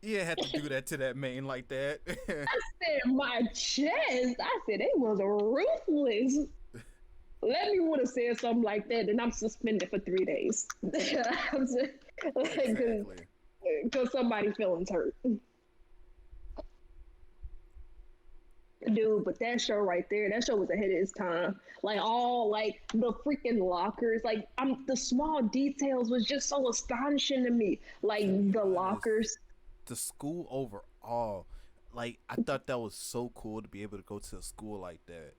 Yeah, had to do that to that man like that. I said, "My chest." I said, "They was ruthless." Let me would have said something like that, and I'm suspended for 3 days. Exactly. Because somebody's feelings hurt. Dude, but that show right there, that show was ahead of its time. Like all like the freaking lockers, like the small details was just so astonishing to me. Like To be the honest, lockers. the school overall, like I thought that was so cool to be able to go to a school like that.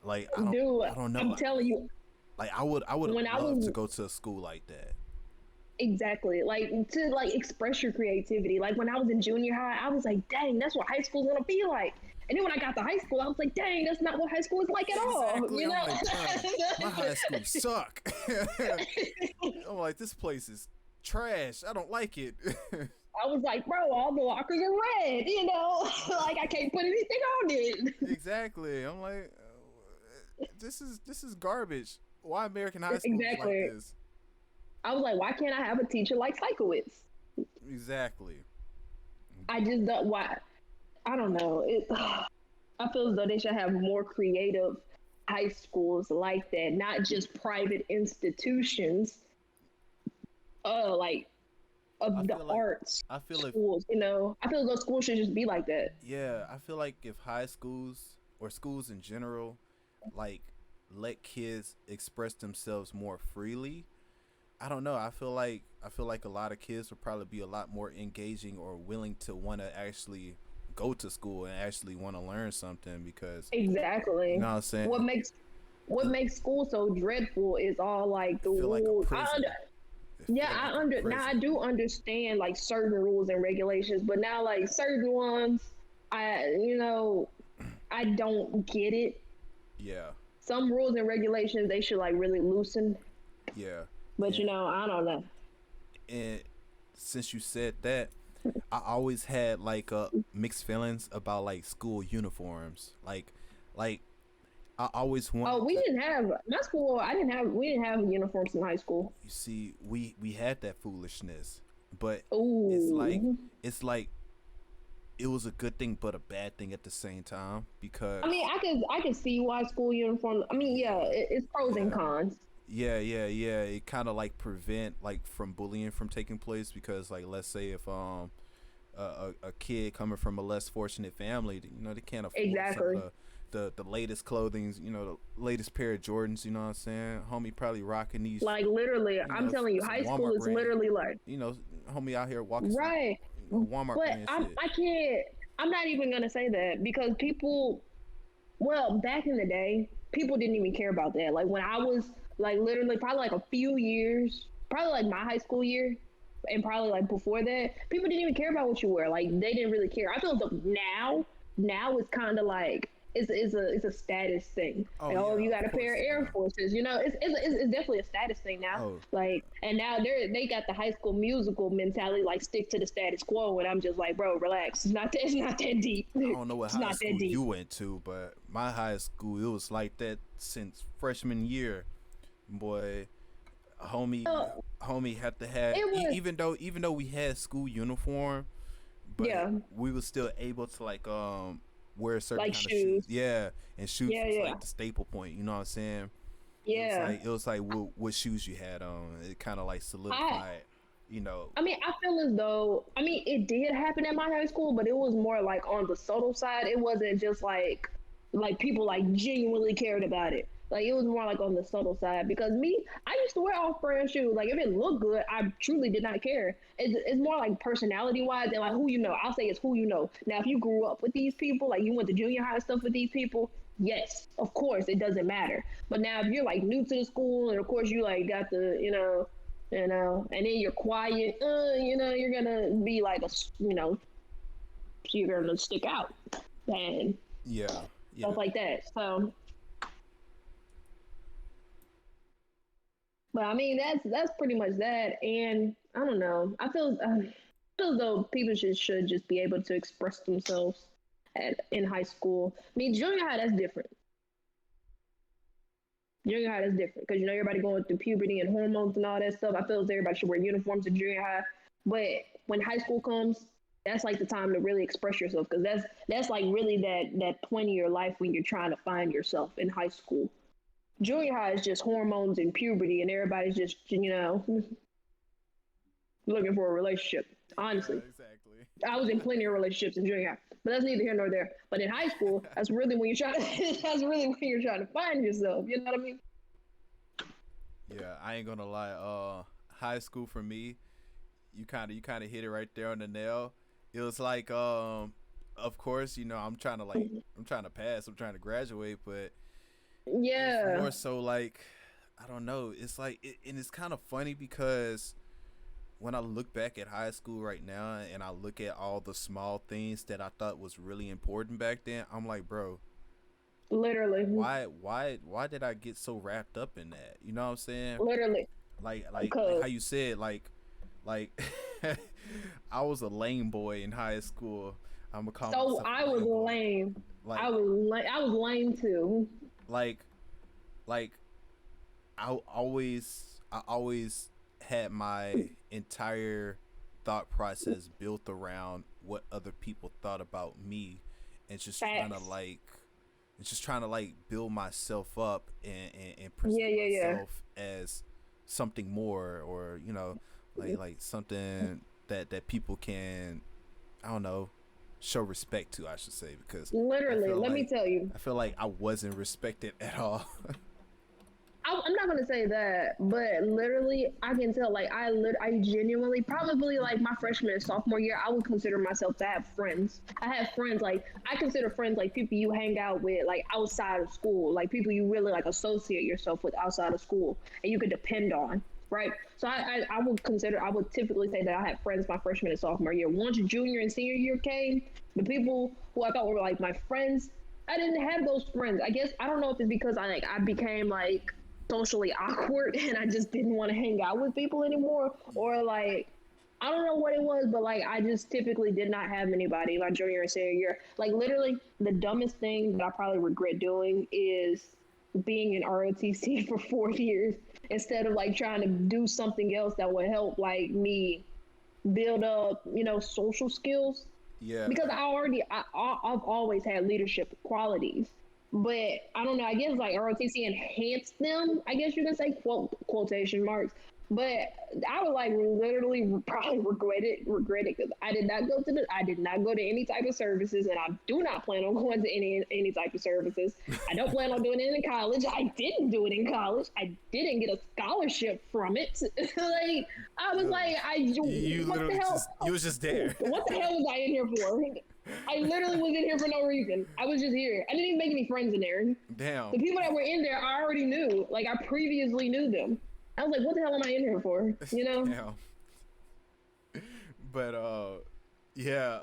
Like Dude, I don't know. I'm telling you, Like I would when I love to was go to a school like that. exactly like to like express your creativity. Like when I was in junior high, I was like, dang, that's what high school's gonna be like. And then when I got to high school, I was like, dang, that's not what high school is like at all. Exactly. You know? I'm like, my high school suck. I'm like, this place is trash. I don't like it. I was like, bro, all the lockers are red, you know? Like I can't put anything on it. Exactly. I'm like, this is garbage. Why American high school is Exactly. like this? I was like, why can't I have a teacher like Psychowitz? Exactly. I just don't why I don't know. I feel as though they should have more creative high schools like that, not just private institutions. Like I of the feel like arts I feel like schools. You know, I feel as though schools should just be like that. yeah, I feel like if high schools or schools in general, like let kids express themselves more freely, I don't know. I feel like a lot of kids would probably be a lot more engaging or willing to want to actually go to school and actually want to learn something because you Exactly. know what I'm saying. What makes what It, makes school so dreadful is all like the feel like a rules. prison. It Yeah, feel I like a under now I prison. do understand like certain rules and regulations, but now like certain ones, I don't get it. Yeah, Some rules and regulations they should like really loosen, yeah, but and I don't know. and since you said that, I always had like mixed feelings about like school uniforms. Like I always wanted Oh, we to. didn't have my school. I didn't have we didn't have uniforms in high school. You see, we had that foolishness, but it's like Ooh, it's like it was a good thing but a bad thing at the same time I because mean, I could see why school uniforms. I mean, yeah, it's pros and yeah, cons. yeah, it kind of like prevent like from bullying from taking place because like let's say if a kid coming from a less fortunate family, they can't afford some of Exactly. the latest clothing, the latest pair of Jordans, you know what I'm saying? Homie probably rocking these, Like literally, I'm telling you, some high school Walmart is brand, literally like you know, homie out here walking some, right. Walmart But brand I'm shit. I can't. I'm not even gonna say that because people. Well, back in the day, people didn't even care about that. Like when I was like literally probably like a few years, probably like my high school year, and probably like before that, people didn't even care about what you wear. Like they didn't really care. I feel like now it's kind of like it's a status thing. Oh Like, oh, yeah, you of got a pair course, of Air yeah. Forces. It's definitely a status thing now. Oh, Like, and now they got the High School Musical mentality, like stick to the status quo. And I'm just like, bro, relax. It's not that deep. I don't know what It's high not that school deep. you went to, but my high school it was like that since freshman year. Boy, homie, Uh, homie had to have it was even though we had school uniform, but yeah, we were still able to like wear certain like kind of shoes. shoes. Yeah, and shoes Yeah, was yeah, like the staple point. You know what I'm saying? yeah. It was like what shoes you had on. It kind of like I solidified. You know. I mean, I feel as though it did happen at my high school, but it was more like on the subtle side. It wasn't just like people like genuinely cared about it. Like it was more like on the subtle side because I used to wear off-brand shoes. Like if it looked good, I truly did not care. It's more like personality wise and like who you know. I'll say it's who you know. Now if you grew up with these people, like you went to junior high stuff with these people, yes, of course it doesn't matter. But now if you're like new to the school and of course you like got the and then you're quiet, you're gonna be like you're gonna stick out and Yeah. Yeah. stuff like that. So But I mean, that's pretty much that. And I don't know. I feel as though people should just be able to express themselves in high school. I mean, junior high that's different. Junior high is different because everybody going through puberty and hormones and all that stuff. I feel as everybody should wear uniforms in junior high, but when high school comes, that's like the time to really express yourself because that's like really that point of your life when you're trying to find yourself in high school. Junior high is just hormones and puberty, and everybody's just looking for a relationship. Yeah, Honestly, exactly. I was in plenty of relationships in junior high, but that's neither here nor there. But in high school, that's really when you're trying to that's really when you're trying to find yourself. You know what I mean? Yeah, I ain't gonna lie. High school for me, you kind of hit it right there on the nail. It was like, of course, I'm trying to pass, I'm trying to graduate, but it's Yeah, more so like, I don't know. It's like, and it's kind of funny because when I look back at high school right now and I look at all the small things that I thought was really important back then, I'm like, bro, literally, why did I get so wrapped up in that? You know what I'm saying? literally. Like Because how you said, like I was a lame boy in high school. I'm gonna call so myself I a was lame boy. lame. Like I was lame too. like like I always had my entire thought process built around what other people thought about me, and Facts. just trying to like build myself up and Yeah, present yeah, yeah. myself as something more, or like something that people can, I don't know, show respect to, I should say, because I Literally, feel let me like tell you. I feel like I wasn't respected at all. I'm not gonna say that, but literally, I can tell. Like, I genuinely, probably like my freshman and sophomore year, I would consider myself to have friends. I have friends, like I consider friends like people you hang out with, like outside of school, like people you really like associate yourself with outside of school, and you could depend on. Right, so I would typically say that I had friends my freshman and sophomore year. Once junior and senior year came, the people who I thought were like my friends, I didn't have those friends. I guess I don't know if it's because I became like socially awkward and I just didn't want to hang out with people anymore, or like I don't know what it was, but like I just typically did not have anybody my junior and senior year. Like literally, the dumbest thing that I probably regret doing is being in ROTC for 4 years instead of like trying to do something else that would help like me build up, social skills, Yeah, because I've always had leadership qualities, but I don't know. I guess like ROTC enhanced them. I guess you can say quotation marks. But I would like literally probably regret it because I did not go to any type of services, and I do not plan on going to any type of services. I don't plan on doing it in college. I didn't do it in college. I didn't get a scholarship from it. Like I was like, you what the literally hell? just you was just there. What the hell was I in here for? I literally was in here for no reason. I was just here. I didn't even make any friends in there. Damn. The people that were in there, I already knew. Like I previously knew them. I was like, what the hell am I in here for? You know? Damn. But yeah,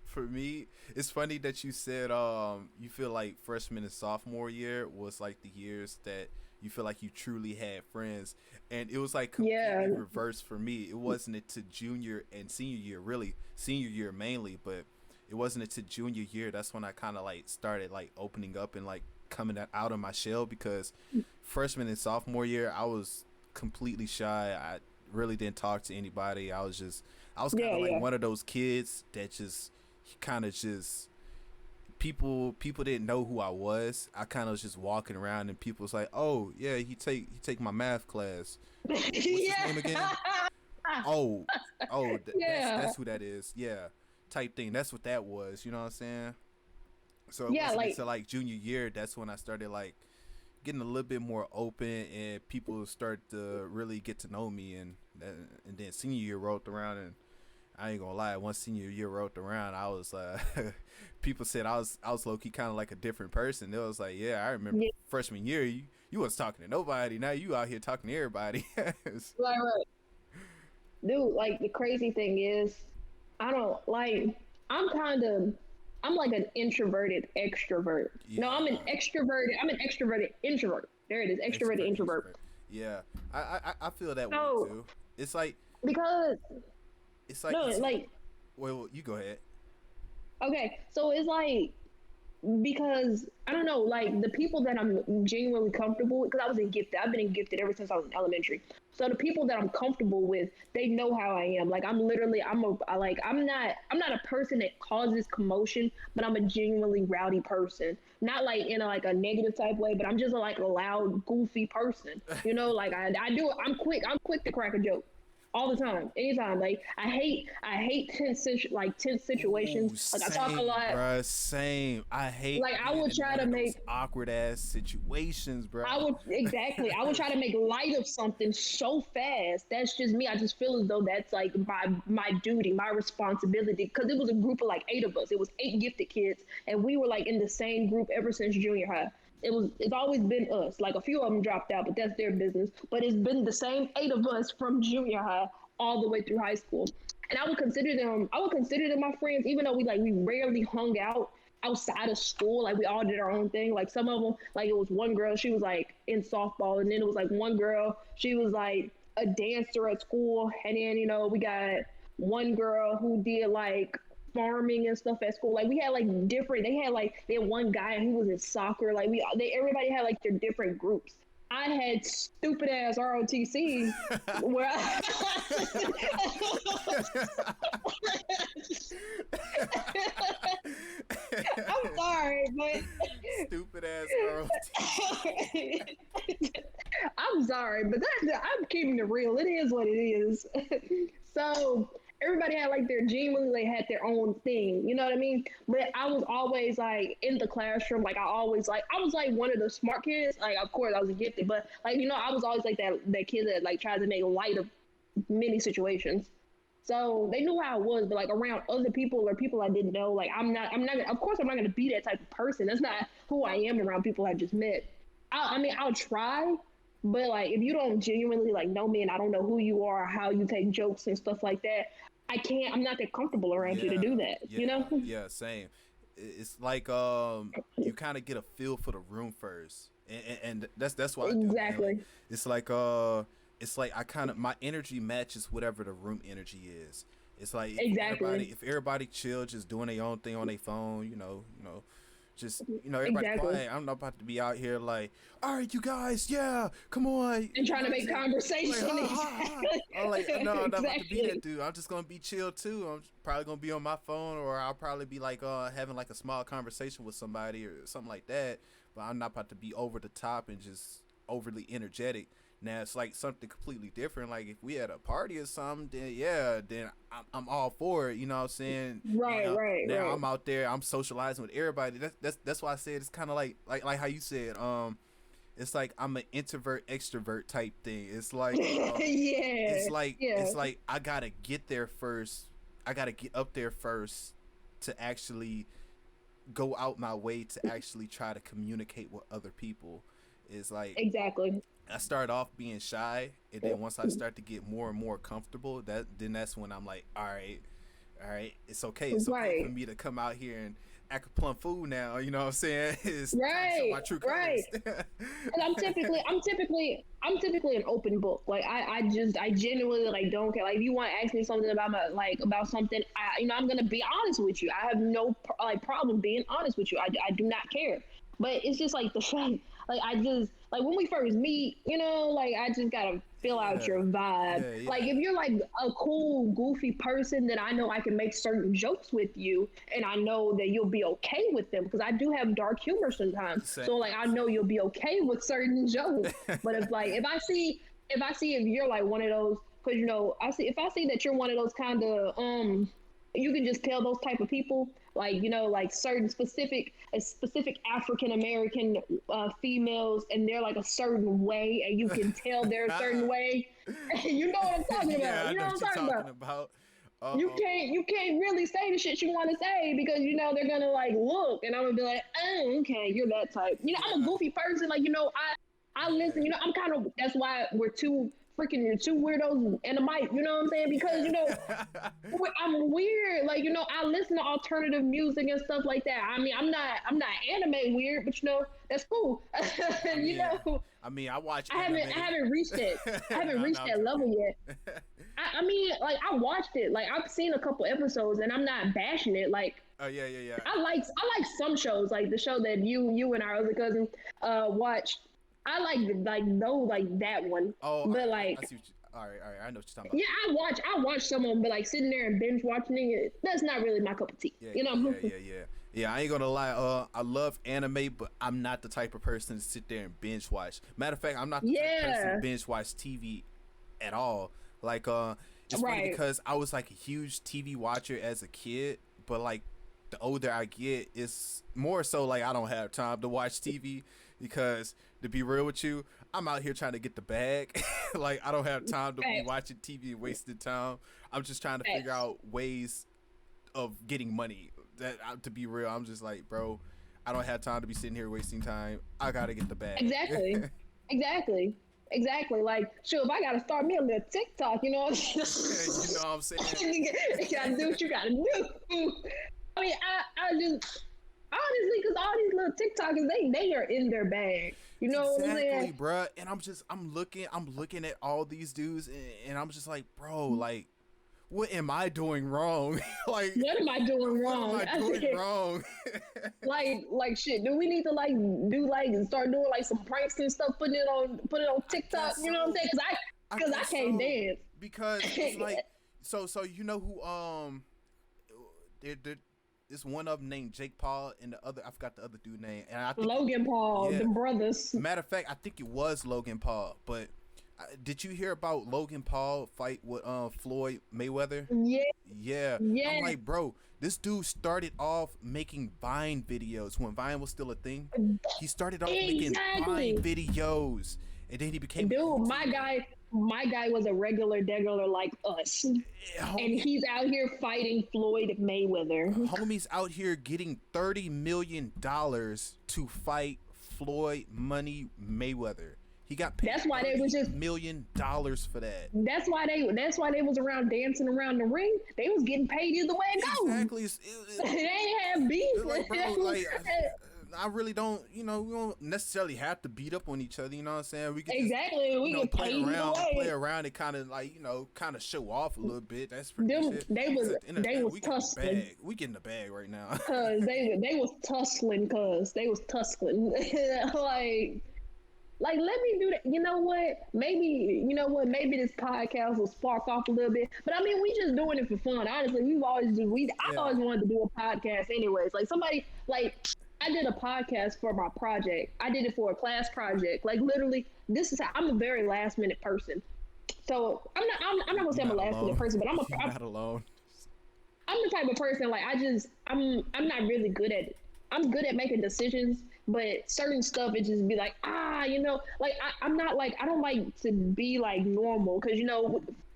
for me, it's funny that you said you feel like freshman and sophomore year was like the years that you feel like you truly had friends, and it was like Yeah. completely reversed for me. It wasn't until junior and senior year, really senior year mainly, but it wasn't until junior year that's when I kind of like started like opening up and like coming out of my shell, because freshman and sophomore year I was completely shy. I really didn't talk to anybody. I was kind Yeah, of like yeah. one of those kids that just kind of just people didn't know who I was. I kind of was just walking around and people was like, "Oh, yeah, he take my math class. What's his Yeah. name again? Oh, oh, Yeah. that's who that is. Yeah." Type thing. That's what that was, you know what I'm saying? So it Yeah, wasn't like until like junior year that's when I started like getting a little bit more open, and people start to really get to know me, and then senior year rolled around, and I ain't gonna lie, once senior year rolled around, I was people said I was low key kind of like a different person. They was like, yeah, I remember yeah, freshman year you was talking to nobody. Now you out here talking to everybody. right. Dude, like the crazy thing is, I don't like. I'm kind of. I'm like an introverted extrovert. No, I'm an Yeah, extroverted. I'm an extroverted introvert. There it is, extroverted extrovert, introvert. extrovert. Yeah, I feel that way So too. It's like because no, it's like well, you go ahead. okay, so it's like because I don't know, like the people that I'm genuinely comfortable with, because I was in gifted. I've been in gifted ever since I was in elementary. So the people that I'm comfortable with, they know how I am. Like I'm literally, I'm not a person that causes commotion, but I'm a genuinely rowdy person. Not like in a negative type way, but I'm just like a loud, goofy person. You know, like I do. I'm quick to crack a joke all the time, anytime. Like I hate tense Ooh, situations. Like I talk a same, lot. bruh. Same. I hate Like I being would in try one to of those make awkward ass situations, I bruh. would exactly. I would try to make light of something so fast. That's just me. I just feel as though that's like my duty, my responsibility. Because it was a group of like 8 of us. It was 8 gifted kids, and we were like in the same group ever since junior high. It's always been us. Like a few of them dropped out, but that's their business. But it's been the same 8 of us from junior high all the way through high school. And I would consider them my friends, even though we rarely hung out outside of school. Like we all did our own thing. Like some of them, like it was one girl, she was like in softball, and then it was like one girl, she was like a dancer at school, and then we got one girl who did like farming and stuff at school. Like we had like different. They had one guy and he was in soccer. Like everybody had like their different groups. I had stupid ass ROTC where I'm sorry, but Stupid ass ROT. I'm sorry, but I'm keeping it real. It is what it is. So everybody had like they had their own thing. You know what I mean? But I was always like in the classroom. Like I was like one of the smart kids. Like of course I was gifted, but like I was always like that kid that like tries to make light of many situations. So they knew how I was, but like around other people or people I didn't know, like of course I'm not gonna be that type of person. That's not who I am around people I just met. I mean, I'll try, but like if you don't genuinely like know me and I don't know who you are, how you take jokes and stuff like that, I'm not that comfortable around you to Yeah, do that, yeah, yeah. Same. It's like you kind of get a feel for the room first, and that's what I do, man. Like Exactly. it's like it's like I kind of my energy matches whatever the room energy is. It's like Exactly. if everybody chill, just doing their own thing on their phone, just everybody Exactly. quiet. I'm not about to be out here like, all right, you guys, yeah, come on, And trying to make like, conversation. ha, ha, ha. I'm like, no, I'm not about to be Exactly. that dude. I'm just gonna be chill too. I'm probably gonna be on my phone, or I'll probably be like having like a small conversation with somebody or something like that. But I'm not about to be over the top and just overly energetic. Now it's like something completely different. Like if we had a party or something, then yeah, then I'm all for it. You know what I'm saying? Right, right, Now right. I'm out there. I'm socializing with everybody. That's why I said it's kind of like how you said. It's like I'm an introvert extrovert type thing. It's like Yeah. Yeah. it's like I gotta get there first. I gotta get up there first to actually go out my way to actually try to communicate with other people. It's like Exactly. I start off being shy, and then once I start to get more and more comfortable, that's when I'm like, all right, it's okay. It's okay for Right. me to come out here and act a plum fool now. You know what I'm saying? It's time to show Right. my true Right. colors. And I'm typically an open book. Like I genuinely like don't care. Like if you want to ask me something about about something, I'm gonna be honest with you. I have no problem being honest with you. I do not care. But it's just like the fact, like I just like when we first meet, like I just gotta feel out Yeah, your vibe. yeah, Like yeah. if you're like a cool, goofy person, then I know I can make certain jokes with you, and I know that you'll be okay with them because I do have dark humor sometimes. Same, So like I know you'll be okay with certain jokes. But if I see if you're like one of those, because if I see that you're one of those kind of you can just tell those type of people like like certain specific African American females, and they're like a certain way, and you can tell they're a certain way. You know what I'm talking yeah, about. I You know know what I'm what you're talking talking about. about. You can't really say the shit you want to say because they're gonna like look, and I'm gonna be like, oh, okay, you're that type. I'm a Yeah, goofy person. Like I listen. yeah, I'm kind of. That's why we're two freaking two weirdos and a mic. You know what I'm saying? Because I'm weird. Like I listen to alternative music and stuff like that. I mean, I'm not anime weird, but that's cool. I mean, I watch. I haven't reached it. I haven't reached that level yet. I mean, like I watched it. Like I've seen a couple episodes, and I'm not bashing it. Like, oh yeah. I like some shows, like the show that you and our other cousin watched. I like that one. Oh, but I see all right. I know what you're talking about. Yeah, I watch some of them, but like sitting there and binge watching it, that's not really my cup of tea. Yeah, I ain't gonna lie. I love anime, but I'm not the type of person to sit there and binge watch. Matter of fact, I'm not the type of person to binge watch TV at all. Like, it's funny because I was like a huge TV watcher as a kid, but like the older I get, it's more so like I don't have time to watch TV because, to be real with you, I'm out here trying to get the bag. Like, I don't have time to be watching TV and wasting time. I'm just trying to figure out ways of getting money. To be real, I'm just like, bro, I don't have time to be sitting here wasting time. I gotta get the bag. Exactly. Like, sure, if I gotta start me a little TikTok, you know what I'm saying? You gotta do what you gotta do. I mean, I just honestly, because all these little TikTokers, they are in their bag. You know what I'm saying? Exactly, bruh. And I'm looking at all these dudes, and I'm just like, bro, like, what am I doing wrong? Like, what am I doing wrong? What am I doing wrong? like shit. Do we need to start doing like some pranks and stuff, putting it on TikTok? You know what I'm saying? Because I can't dance. Because it's like, so you know who there's one of them named Jake Paul, and the other, I forgot the other dude name, and I think Logan Paul, the brothers. Matter of fact, I think it was Logan Paul, but. Did you hear about Logan Paul fight with Floyd Mayweather? Yeah. I'm like, bro, this dude started off making Vine videos when Vine was still a thing. He started off making Vine videos, and then he became. Dude, my guy was a degular like us, and he's out here fighting Floyd Mayweather. Homie's out here getting $30 million to fight Floyd Money Mayweather. He got paid. That's why they was just $1 million for that. That's why they was around dancing around the ring. They was getting paid either way it goes. Exactly. They ain't have beef. Like, bro, like, I really don't. We don't necessarily have to beat up on each other. You know what I'm saying? We can we can play around and kind of like kind of show off a little bit. That's pretty shit. They was tussling. We getting the bag right now. Cause they was tussling. Like, let me do that. You know what? Maybe this podcast will spark off a little bit. But I mean, we just doing it for fun. Honestly, I've always wanted to do a podcast anyways. Like I did a podcast for my project. I did it for a class project. Like literally, this is how I'm a very last minute person. So I'm not gonna say I'm a last minute person, but I'm not alone. I'm the type of person like I'm not really good at it. I'm good at making decisions, but certain stuff it just be like like I'm not like I don't like to be like normal because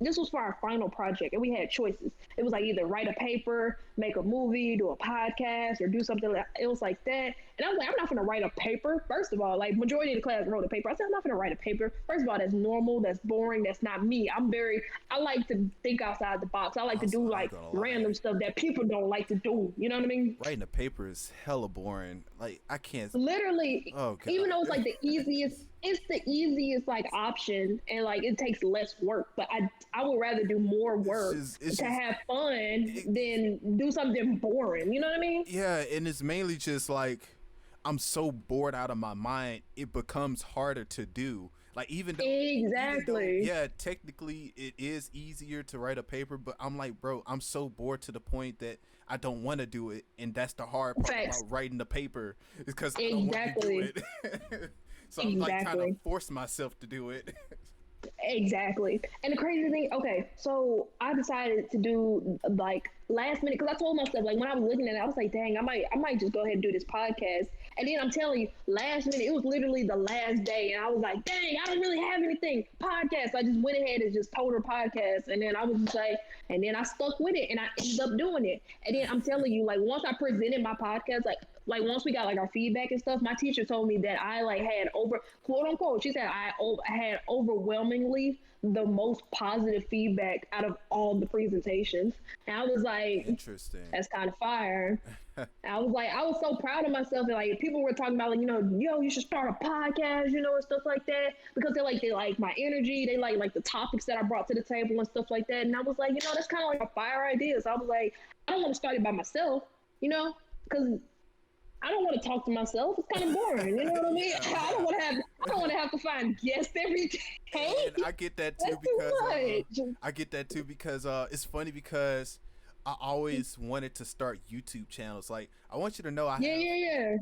this was for our final project and we had choices. It was like either write a paper, make a movie, do a podcast, or do something like it was like that. And I was like, I'm not gonna write a paper. First of all, like majority of the class wrote a paper. I said I'm not gonna write a paper. First of all, that's normal, that's boring, that's not me. I like to think outside the box. I like to do like random stuff that people don't like to do. You know what I mean? Writing a paper is hella boring. Like I can't literally even though it's like it's the easiest like option and like it takes less work, but I would rather do more work to have fun than do something boring. You know what I mean? Yeah, and it's mainly just like I'm so bored out of my mind, it becomes harder to do. Like even though technically it is easier to write a paper, but I'm like, bro, I'm so bored to the point that I don't want to do it, and that's the hard part about writing the paper is because I don't want to do it. So I'm like trying to force myself to do it. Exactly. And the crazy thing, okay, so I decided to do like last minute because I told myself like when I was looking at it, I was like, dang, I might just go ahead and do this podcast. And then I'm telling you, last minute, it was literally the last day, and I was like, dang, I don't really have anything podcast. So I just went ahead and just told her podcast, and then I was just like, and then I stuck with it, and I ended up doing it. And then I'm telling you, like once I presented my podcast, like like once we got like our feedback and stuff, my teacher told me that I like had over quote unquote. She said I had overwhelmingly the most positive feedback out of all the presentations, and I was like, Interesting. that's kind of fire. I was like, I was so proud of myself, and like people were talking about like, yo, you should start a podcast, and stuff like that, because they like my energy, they like the topics that I brought to the table and stuff like that, and I was like, that's kind of like a fire idea. So I was like, I don't want to start it by myself, because I don't want to talk to myself. It's kind of boring. You know what I mean? Yeah. I don't want to have to find guests every day. And I get that too because it's funny because I always wanted to start YouTube channels. Like I want you to know I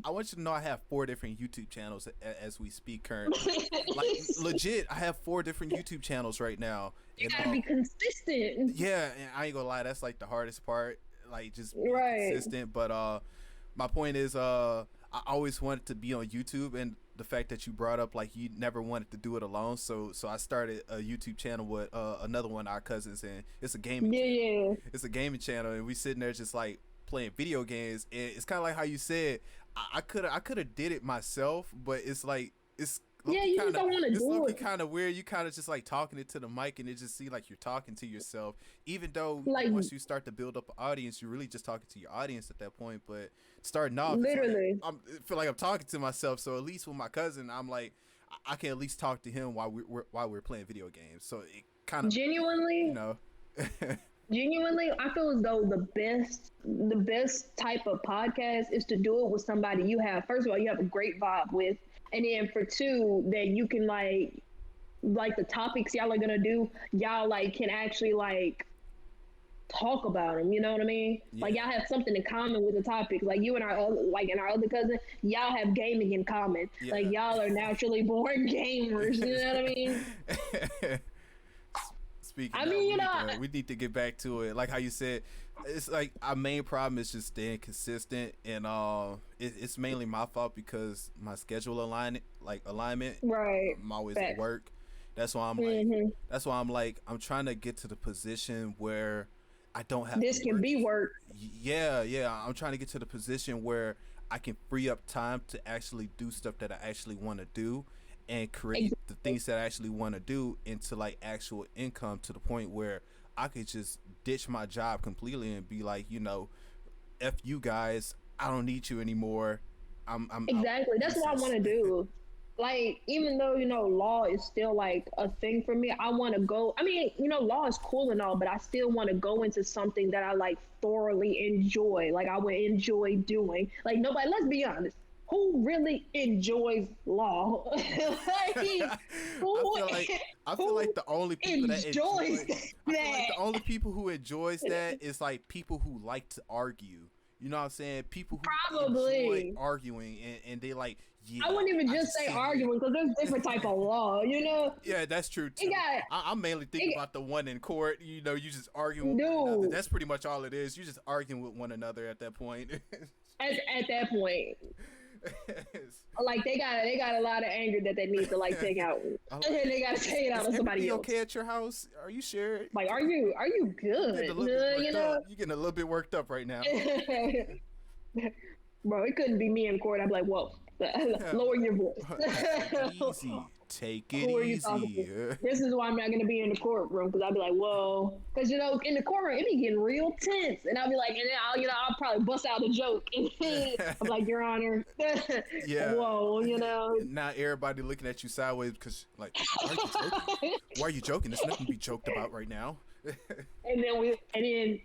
want you to know I have 4 different YouTube channels as we speak currently. Like legit, I have 4 different YouTube channels right now. You gotta be consistent. Yeah, and I ain't gonna lie, that's like the hardest part. Like just being consistent. But my point is, I always wanted to be on YouTube, and the fact that you brought up like you never wanted to do it alone, so I started a YouTube channel with another one of our cousins, and it's a gaming channel. It's a gaming channel, and we sitting there just like playing video games, and it's kind of like how you said I could have did it myself, but it's like it's you just don't want to do it. Kind of weird. You kind of just like talking it to the mic, and it just seems like you're talking to yourself. Even though like, once you start to build up an audience, you're really just talking to your audience at that point. But starting off, literally, I feel like I'm talking to myself. So at least with my cousin, I'm like, I can at least talk to him while we're playing video games. So it kind of genuinely, genuinely, I feel as though the best type of podcast is to do it with somebody you have. First of all, you have a great vibe with. And then for 2, that you can like the topics y'all are gonna do, y'all like can actually like talk about them. You know what I mean? Yeah. Like y'all have something in common with the topics. Like you and our other cousin, y'all have gaming in common. Yeah. Like y'all are naturally born gamers. You know what I mean? Speaking, we need to get back to it. Like how you said, it's like our main problem is just staying consistent, and it's mainly my fault because my schedule alignment. Right. I'm always at work. That's why I'm like, I'm trying to get to the position where I don't have this can be work. Yeah. I'm trying to get to the position where I can free up time to actually do stuff that I actually want to do, and create the things that I actually want to do into like actual income, to the point where I could just ditch my job completely and be like, F you guys, I don't need you anymore. Exactly. That's what I want to do. Like, even though, law is still like a thing for me, I want to go. I mean, law is cool and all, but I still want to go into something that I like thoroughly enjoy. Like, I would enjoy doing. Like, nobody, let's be honest. Who really enjoys law? I feel like the only people that enjoys that. I feel like the only people who enjoys that is like people who like to argue. You know what I'm saying? People who enjoy arguing, and they like. Yeah, I wouldn't even just say arguing, because there's different type of law. Yeah, that's true too. I'm mainly thinking about the one in court. You just arguing with one another. That's pretty much all it is. You just arguing with one another at that point. at that point. Like they got a lot of anger that they need to like take out, and they gotta take it out on somebody else. Okay at your house? Are you sure? Like, are you good? You're getting a little bit worked up right now. Bro, it couldn't be me in court. I'd be like, whoa, lower your voice. Easy. Take it easy. This is why I'm not going to be in the courtroom, because I'll be like, whoa. Because, in the courtroom, it be getting real tense. And I'll be like, and then I'll probably bust out a joke. I'm like, Your Honor. Yeah. Whoa, Now everybody looking at you sideways because, like, why are you joking? There's nothing to be joked about right now. And then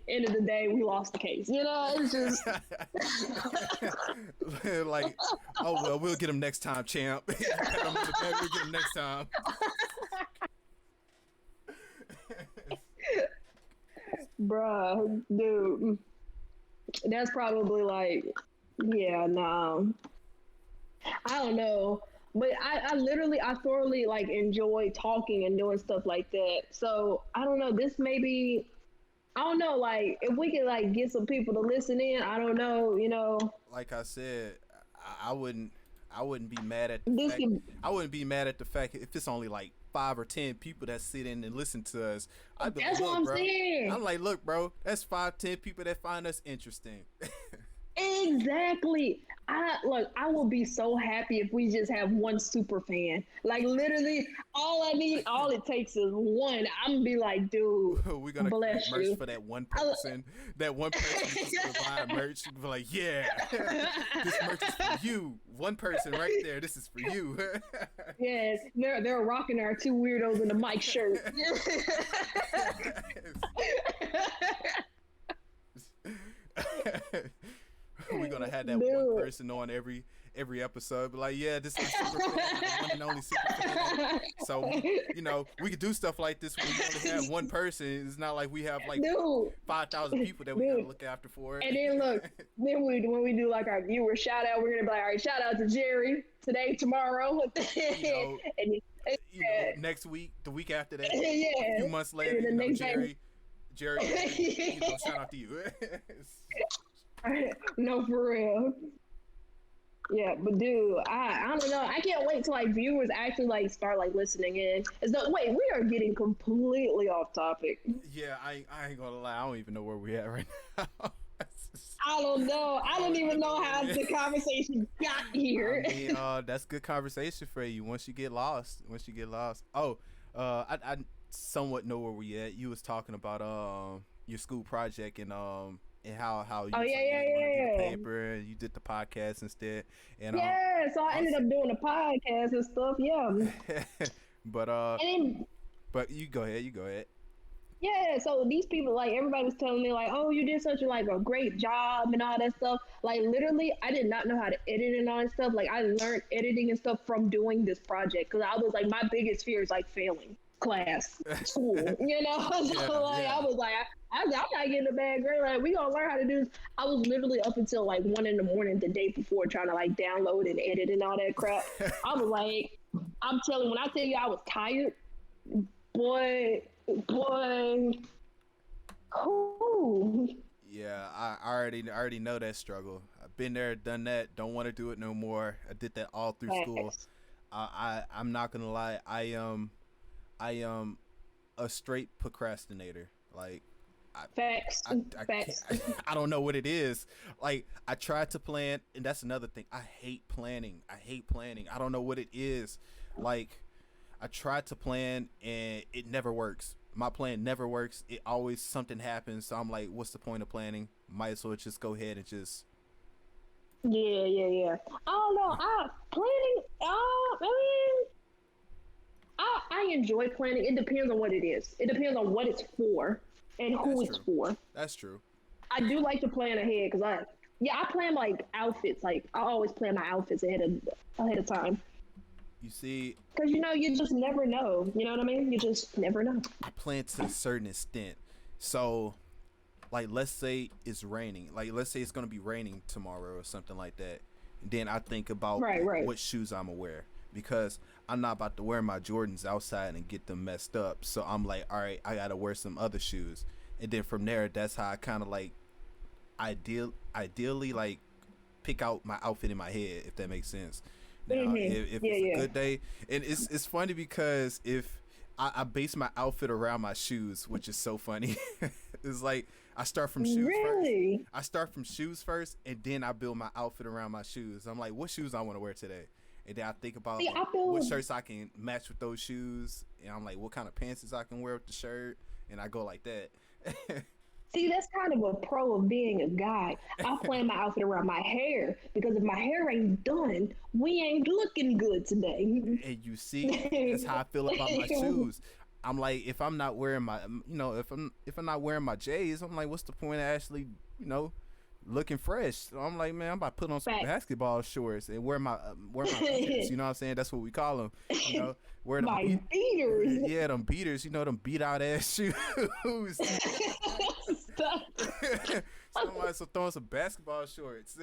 end of the day, we lost the case. It's just like, oh well, we'll get him next time, champ. We'll get him next time. Bruh, dude, that's probably like, yeah, no, I don't know. But I thoroughly like enjoy talking and doing stuff like that. So I don't know. This maybe, I don't know. Like, if we could like get some people to listen in, I don't know. Like I said, I wouldn't be mad at the fact. I wouldn't be mad at the fact if it's only like 5 or 10 people that sit in and listen to us. That's what I'm saying. I'm like, look, bro, that's 5, 10 people that find us interesting. Exactly. I will be so happy if we just have one super fan. Like literally, all it takes is one. I'm gonna be like, dude, We're gonna create bless merch you. for that one person. That one person is just gonna buy merch. Be like, yeah, this merch is for you. One person right there. This is for you. Yes, they're rocking our two weirdos in the mic shirt. We're gonna have that one person on every episode, but like, yeah, this is super fan, the one and only super fan. So we could do stuff like this when we only have one person. It's not like we have like 5,000 people that we gotta look after for it. And then look, then when we do like our viewer shout out, we're gonna be like, all right, shout out to Jerry today, tomorrow, next week, the week after that, yeah, a few months later, Jerry, shout out to you. No, for real. Yeah, but dude, I don't know. I can't wait till like viewers actually like start like listening in. Wait, we are getting completely off topic. Yeah, I ain't gonna lie. I don't even know where we at right now. I don't know. I don't even know how the conversation got here. I mean, that's good conversation for you. Once you get lost. Oh, I somewhat know where we at. You was talking about your school project and how you yeah. the paper and you did the podcast instead. And so I ended up doing the podcast and stuff. Yeah. But you go ahead. Yeah, so these people, like, everybody was telling me, like, oh, you did such a great job and all that stuff. Like, literally, I did not know how to edit and all that stuff. Like, I learned editing and stuff from doing this project. Because I was, like, my biggest fear is, like, failing class, school, So, I was like, I'm not getting a bad grade. Like, we gonna learn how to do this. I was literally up until, like, 1 a.m. the day before trying to, like, download and edit and all that crap. I was like, when I tell you I was tired, boy. Cool. Yeah, I already know that struggle. I've been there, done that. Don't want to do it no more. I did that all through school. I'm not gonna lie. I am a straight procrastinator. Like, Facts. I don't know what it is. Like, I tried to plan, and that's another thing. I hate planning. I don't know what it is. Like, I tried to plan, and it never works. My plan never works. It always something happens. So I'm like, what's the point of planning? Might as well just go ahead and just. Yeah. I don't know. Planning. I enjoy planning. It depends on what it is. It depends on what it's for and who it's for. That's true. I do like to plan ahead because I plan like outfits. Like, I always plan my outfits ahead of time. You see, because you just never know. You know what I mean? You just never know. I plan to a certain extent. So, like, let's say it's raining. Like, let's say it's gonna be raining tomorrow or something like that. Then I think about what shoes I'm gonna wear, because I'm not about to wear my Jordans outside and get them messed up. So I'm like, all right, I gotta wear some other shoes. And then from there, that's how I kind of like ideally like pick out my outfit in my head, if that makes sense. Now, if it's a good day, and it's funny because if I base my outfit around my shoes, which is so funny. It's like I start from shoes first. I start from shoes first, and then I build my outfit around my shoes. I'm like, what shoes I want to wear today? And then I think about what shirts I can match with those shoes, and I'm like, what kind of pants I can wear with the shirt, and I go like that. See, that's kind of a pro of being a guy. I plan my outfit around my hair, because if my hair ain't done, we ain't looking good today. And you see, that's how I feel about my shoes. I'm like, if I'm not wearing my, if I'm not wearing my J's, I'm like, what's the point of actually, looking fresh? So I'm like, man, I'm about to put on some basketball shorts and wear my beaters. You know what I'm saying? That's what we call them. Wear them my beaters. Yeah, them beaters. Them beat out ass shoes. So throwing some basketball shorts.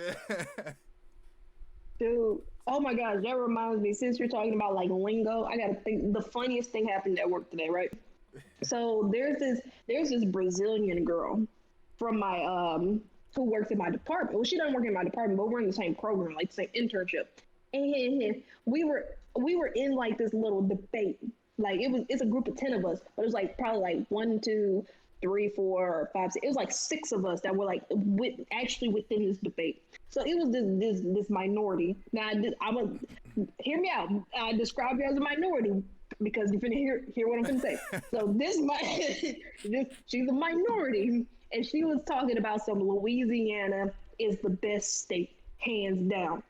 Dude, oh my gosh, that reminds me, since you're talking about like lingo, I gotta think, the funniest thing happened at work today, right? So there's this Brazilian girl from my who works in my department. Well, she doesn't work in my department, but we're in the same program, like the same internship. And we were in like this little debate. Like, it's a group of 10 of us, but it was like probably like 1, 2, 3, 4, 5, 6. It was like 6 of us that were like actually within this debate. So it was this minority. Now I was hear me out. I describe her as a minority because you're finna hear what I'm finna say. So she's a minority, and she was talking about some Louisiana is the best state, hands down.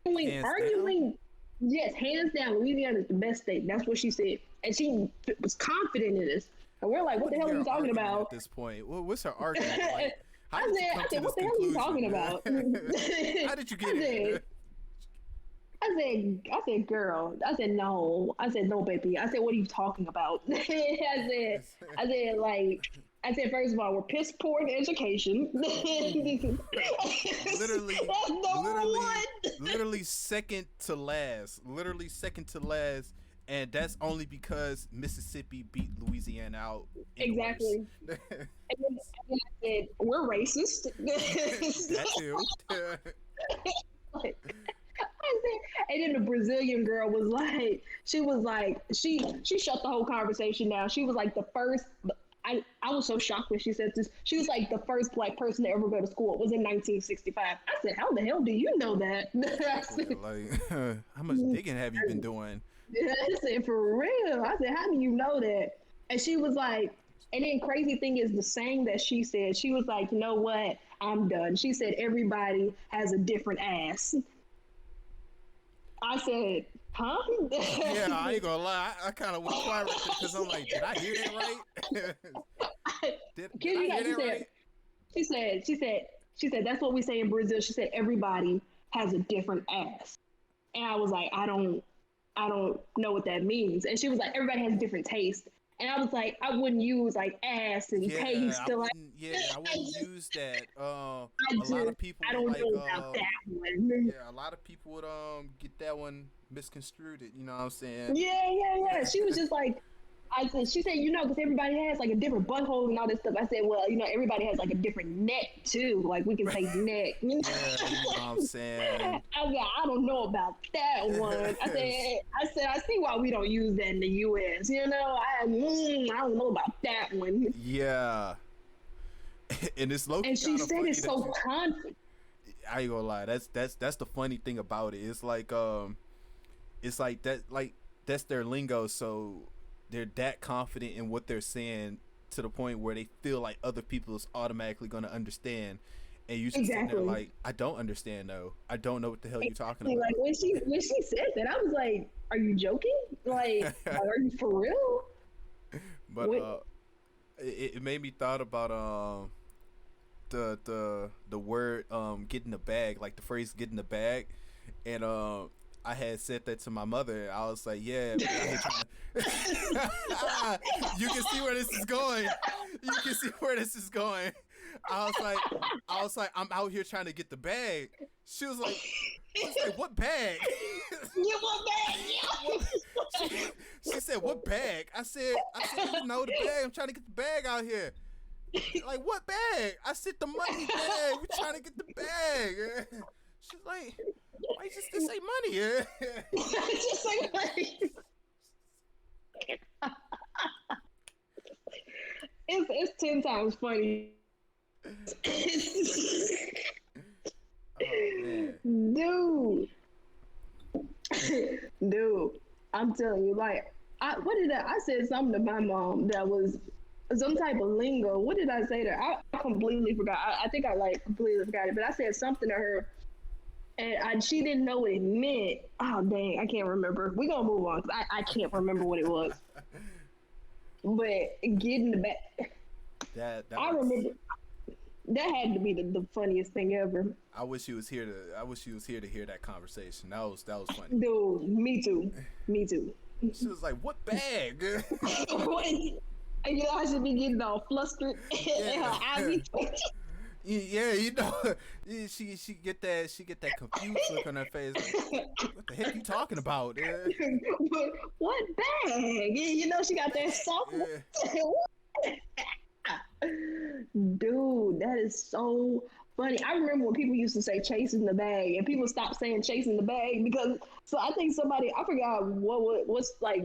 Arguing, yes, hands down, Louisiana is the best state. That's what she said, and she was confident in this. And we're like, what the hell are you talking about at this point? What's her argument? Like, I said, what the hell are you talking about? How did you get it? I said, girl. I said, no. I said, no, baby. I said, what are you talking about? I said, first of all, we're piss poor in education. literally second to last. Literally second to last. And that's only because Mississippi beat Louisiana out. Exactly. And then I said, we're racist. That too. And then the Brazilian girl was like, she shut the whole conversation down. She was like the first. I was so shocked when she said this. She was like the first black person to ever go to school. It was in 1965. I said, how the hell do you know that? How much digging have you been doing? I said, for real. I said, how do you know that? And she was like, and then crazy thing is the saying that she said, she was like, you know what? I'm done. She said, everybody has a different ass. I said, huh? Yeah, I ain't gonna lie. I kind of went quiet right there because I'm like, did I hear that right? did I hear that right? She said, that's what we say in Brazil. She said, everybody has a different ass. And I was like, I don't know what that means. And she was like, everybody has different taste. And I was like, I wouldn't use like ass and taste. I wouldn't use that. A lot of people I don't know about that one. Yeah, a lot of people would get that one misconstrued. You know what I'm saying? Yeah. She was just like, she said, because everybody has like a different butthole and all this stuff. I said, well, everybody has like a different neck too. Like we can say neck. Yeah, you know what I'm saying? I was like, I don't know about that one. I said, I see why we don't use that in the U.S. I don't know about that one. Yeah. And it's low. And she said it's so confident. I ain't gonna lie. That's the funny thing about it. It's like that. Like that's their lingo. So they're that confident in what they're saying to the point where they feel like other people is automatically going to understand, and you just sitting there like, I don't understand though. I don't know what the hell you're talking about. Like when she said that, I was like, are you joking? Like are you for real? But it made me thought about the word get in the bag, like the phrase get in the bag, and I had said that to my mother. I was like, yeah. You can see where this is going. I was like, I'm out here trying to get the bag. She was like, what bag? Yeah, what bag? She said, what bag? I said, the bag. I'm trying to get the bag out here. Like, what bag? I said, the money bag. We're trying to get the bag. She's like, why just say money? Just say money. It's 10 times funny. Oh, man. Dude, I'm telling you, like, I said something to my mom that was some type of lingo. What did I say to her? I completely forgot. I think I completely forgot it, but I said something to her. And she didn't know what it meant. Oh, dang, I can't remember. We're going to move on because I can't remember what it was. But getting the back. I remember. That had to be the funniest thing ever. I wish she was here to hear that conversation. That was funny. Dude, me too. She was like, what bag? And I should be getting all flustered. And her eyes be twitching. Yeah, she get that confused look on her face. Like, what the heck are you talking about? What bag? She got that soft. Dude, that is so funny. I remember when people used to say chasing the bag, and people stopped saying chasing the bag because. So I think I forgot what's like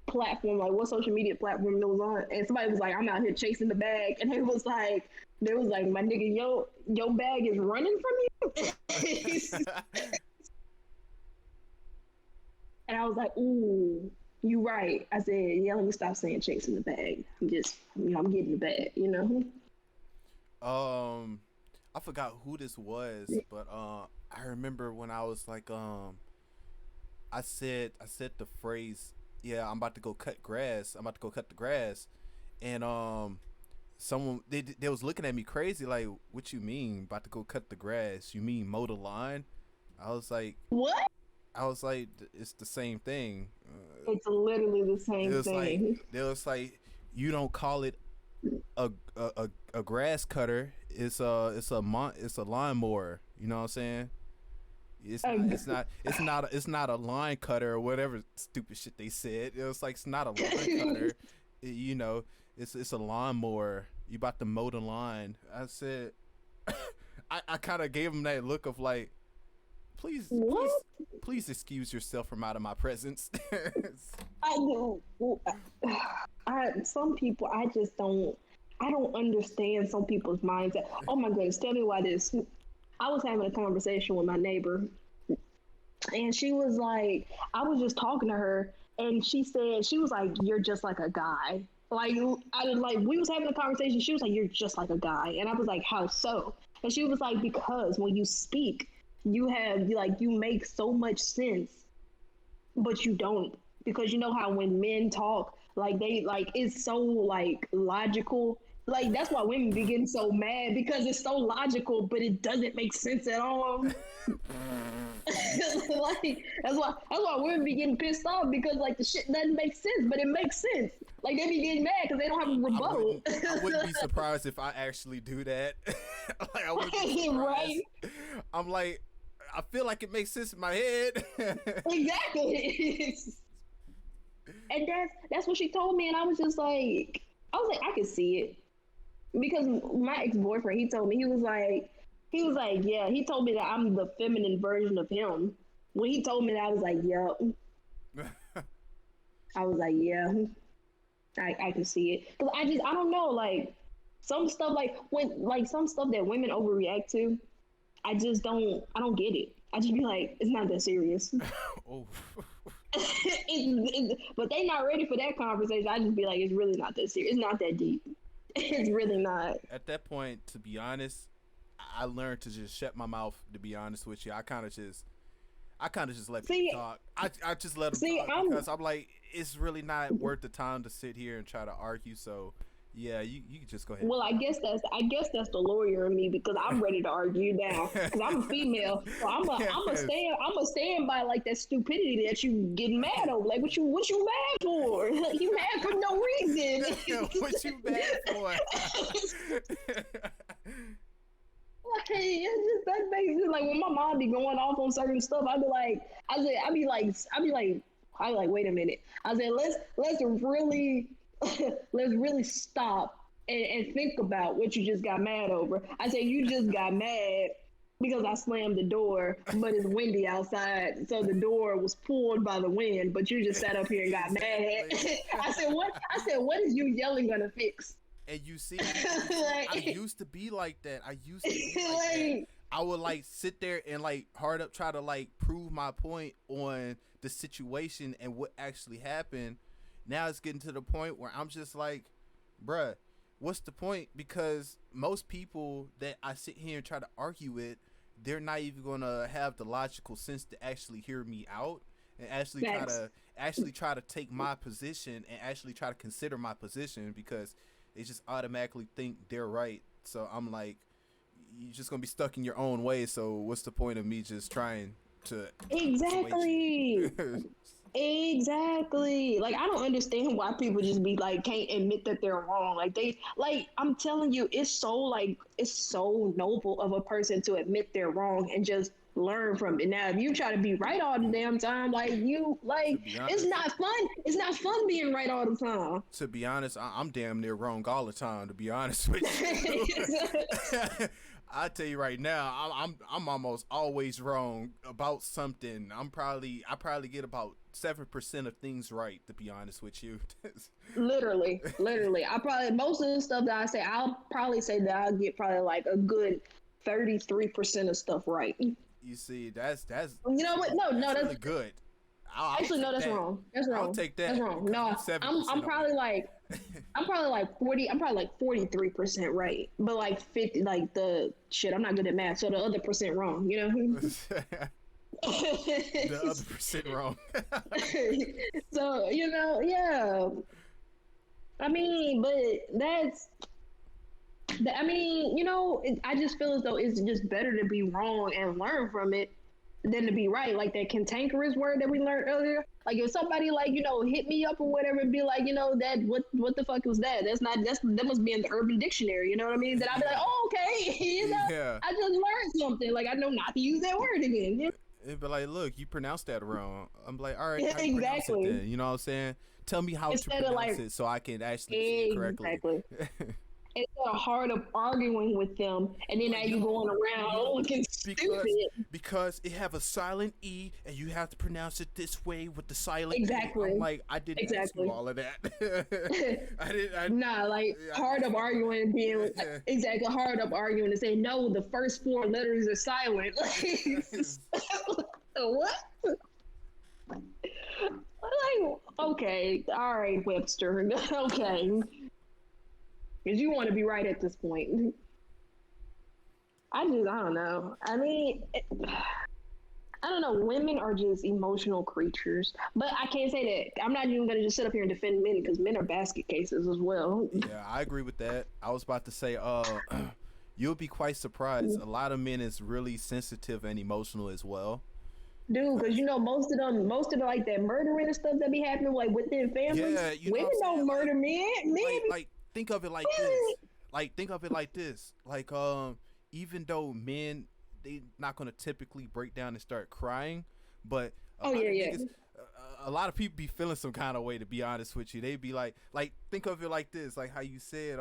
platform, like what social media platform it was on, and somebody was like, I'm out here chasing the bag, and it was like, They was like, my nigga, your bag is running from you. And I was like, ooh, you right. I said, yeah, let me stop saying chicks in the bag. I'm just, I'm getting the bag, I forgot who this was, but I remember when I was like I said the phrase, yeah, I'm about to go cut grass. I'm about to go cut the grass. And someone they was looking at me crazy like, what you mean about to go cut the grass? You mean mow the line? I was like, what? I was like, it's the same thing. It's literally the It same was like, thing. they was like, you don't call it a grass cutter. It's a lawnmower. You know what I'm saying? It's not a line cutter or whatever stupid shit they said. It was like, it's not a line cutter. It's a lawnmower. You about to mow the line. I said, I kind of gave him that look of like, please excuse yourself from out of my presence. I do. Some people, I don't understand some people's mindset. Oh my goodness, tell me why this. I was having a conversation with my neighbor, and she was like, I was just talking to her, and she was like, you're just like a guy. Like, we was having a conversation. She was like, you're just like a guy. And I was like, how so? And she was like, because when you speak, you make so much sense, but you don't. Because you know how when men talk, like it's so like logical. Like that's why women be getting so mad, because it's so logical, but it doesn't make sense at all. Like that's why women be getting pissed off, because like the shit doesn't make sense, but it makes sense. Like they be getting mad because they don't have a rebuttal. I wouldn't be surprised if I actually do that. Like I wouldn't be surprised. Right? I'm like, I feel like it makes sense in my head. Exactly. And that's what she told me, and I was like, I could see it, because my ex-boyfriend, he told me, he was like, yeah, he told me that I'm the feminine version of him. When he told me that, I was like, yep. I was like, yeah, I can see it, because I don't know, like some stuff, some stuff that women overreact to, I don't get it. I just be like, it's not that serious. Oh. But they not ready for that conversation. I just be like, it's really not that serious. It's not that deep. It's really not. At that point, to be honest, I learned to just shut my mouth. To be honest with you, I kind of just let people talk. I just let them talk, because I'm like, it's really not worth the time to sit here and try to argue. So yeah, you can just go ahead. Well, I guess that's the lawyer in me, because I'm ready to argue now, because I'm a female. So I'm a stand by like that stupidity that you get mad over. Like what you mad for? You mad for no reason. What you mad for? Like, it's just that makes it, like when my mom be going off on certain stuff, I'd be like, wait a minute. I said, let's really stop and think about what you just got mad over. I said, you just got mad because I slammed the door, but it's windy outside, so the door was pulled by the wind, but you just sat up here and got mad. I said, what is you yelling gonna fix? And you see, I used to be like that. That. I would like sit there and like hard up try to like prove my point on the situation and what actually happened. Now it's getting to the point where I'm just like, bruh, what's the point? Because most people that I sit here and try to argue with, they're not even gonna have the logical sense to actually hear me out and actually try to take my position and actually try to consider my position, because they just automatically think they're right. So I'm like, you're just gonna be stuck in your own way. So what's the point of me just trying to exactly? Exactly. Like, I don't understand why people just be like, can't admit that they're wrong. Like I'm telling you, it's so noble of a person to admit they're wrong and just learn from it. Now, if you try to be right all the damn time, it's not fun. It's not fun being right all the time. To be honest, I'm damn near wrong all the time, to be honest with you. I tell you right now, I'm almost always wrong about something. I probably get about 7% of things right, to be honest with you. Literally. I probably most of the stuff that I say, I'll probably say that I'll get probably like a good 33% of stuff right. You see, that's You know what? No, that's that's really good. I'll actually no, take that's that. wrong. That's wrong. I'll take that. That's wrong. No, I'm probably like I'm probably like 40. I'm probably like 43% right, but like 50, like the shit. I'm not good at math, so the other percent wrong. You know. The other percent wrong. So you know, yeah. I mean, but that's. I mean, you know, I just feel as though it's just better to be wrong and learn from it than to be right. Like that cantankerous word that we learned earlier. Like if somebody like, you know, hit me up or whatever and be like, you know, that what the fuck was that? That must be in the Urban Dictionary, you know what I mean? Then I'd be like, oh, okay, you know, Yeah. I just learned something. Like I know not to use that word again. You know? It'd be like, look, you pronounced that wrong. I'm like, all right, how you Exactly. pronounce it then? You know what I'm saying? Tell me how Instead to of, pronounce like- it so I can actually say it correctly. Exactly. Instead of hard of arguing with them, and then now you going around looking stupid. Because it have a silent E, and you have to pronounce it this way with the silent Exactly. E. I'm like, I didn't ask you all of that. Nah, like hard up arguing and being exactly hard up arguing and saying no, the first 4 letters are silent. What? Like, okay, all right, Webster. Okay. Because you want to be right at this point. I don't know. I mean, I don't know. Women are just emotional creatures. But I can't say that. I'm not even going to just sit up here and defend men because men are basket cases as well. Yeah, I agree with that. I was about to say, you'll be quite surprised. A lot of men is really sensitive and emotional as well. Dude, because you know most of the like that murdering and stuff that be happening like within families. Yeah, you know women don't murder men. Men like think of it like this. Think of it like this. Even though men they not gonna typically break down and start crying, but a lot of people be feeling some kind of way. To be honest with you, they be like think of it like this. Like how you said,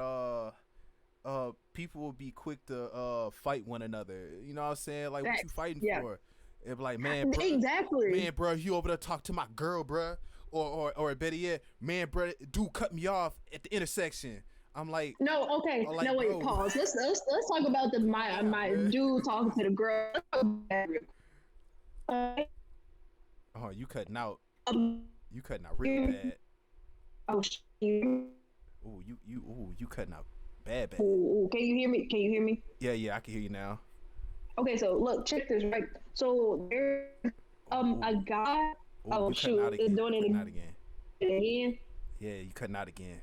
people will be quick to fight one another. You know what I'm saying? Like what you fighting for? It be like, man, bro, exactly. Man, bro, you over there talk to my girl, bro, or better yet, man, bro, dude cut me off at the intersection. I'm like, no, okay, like, no, wait, bro. pause. Let's talk about my dude talking to the girl. Oh, you cutting out. You cutting out real bad. Oh shit. Ooh, you cutting out bad. Ooh, can you hear me? Yeah, I can hear you now. Okay, so look, check this, right? So there's a guy. Oh shoot, is doing it again. Yeah, you cutting out again.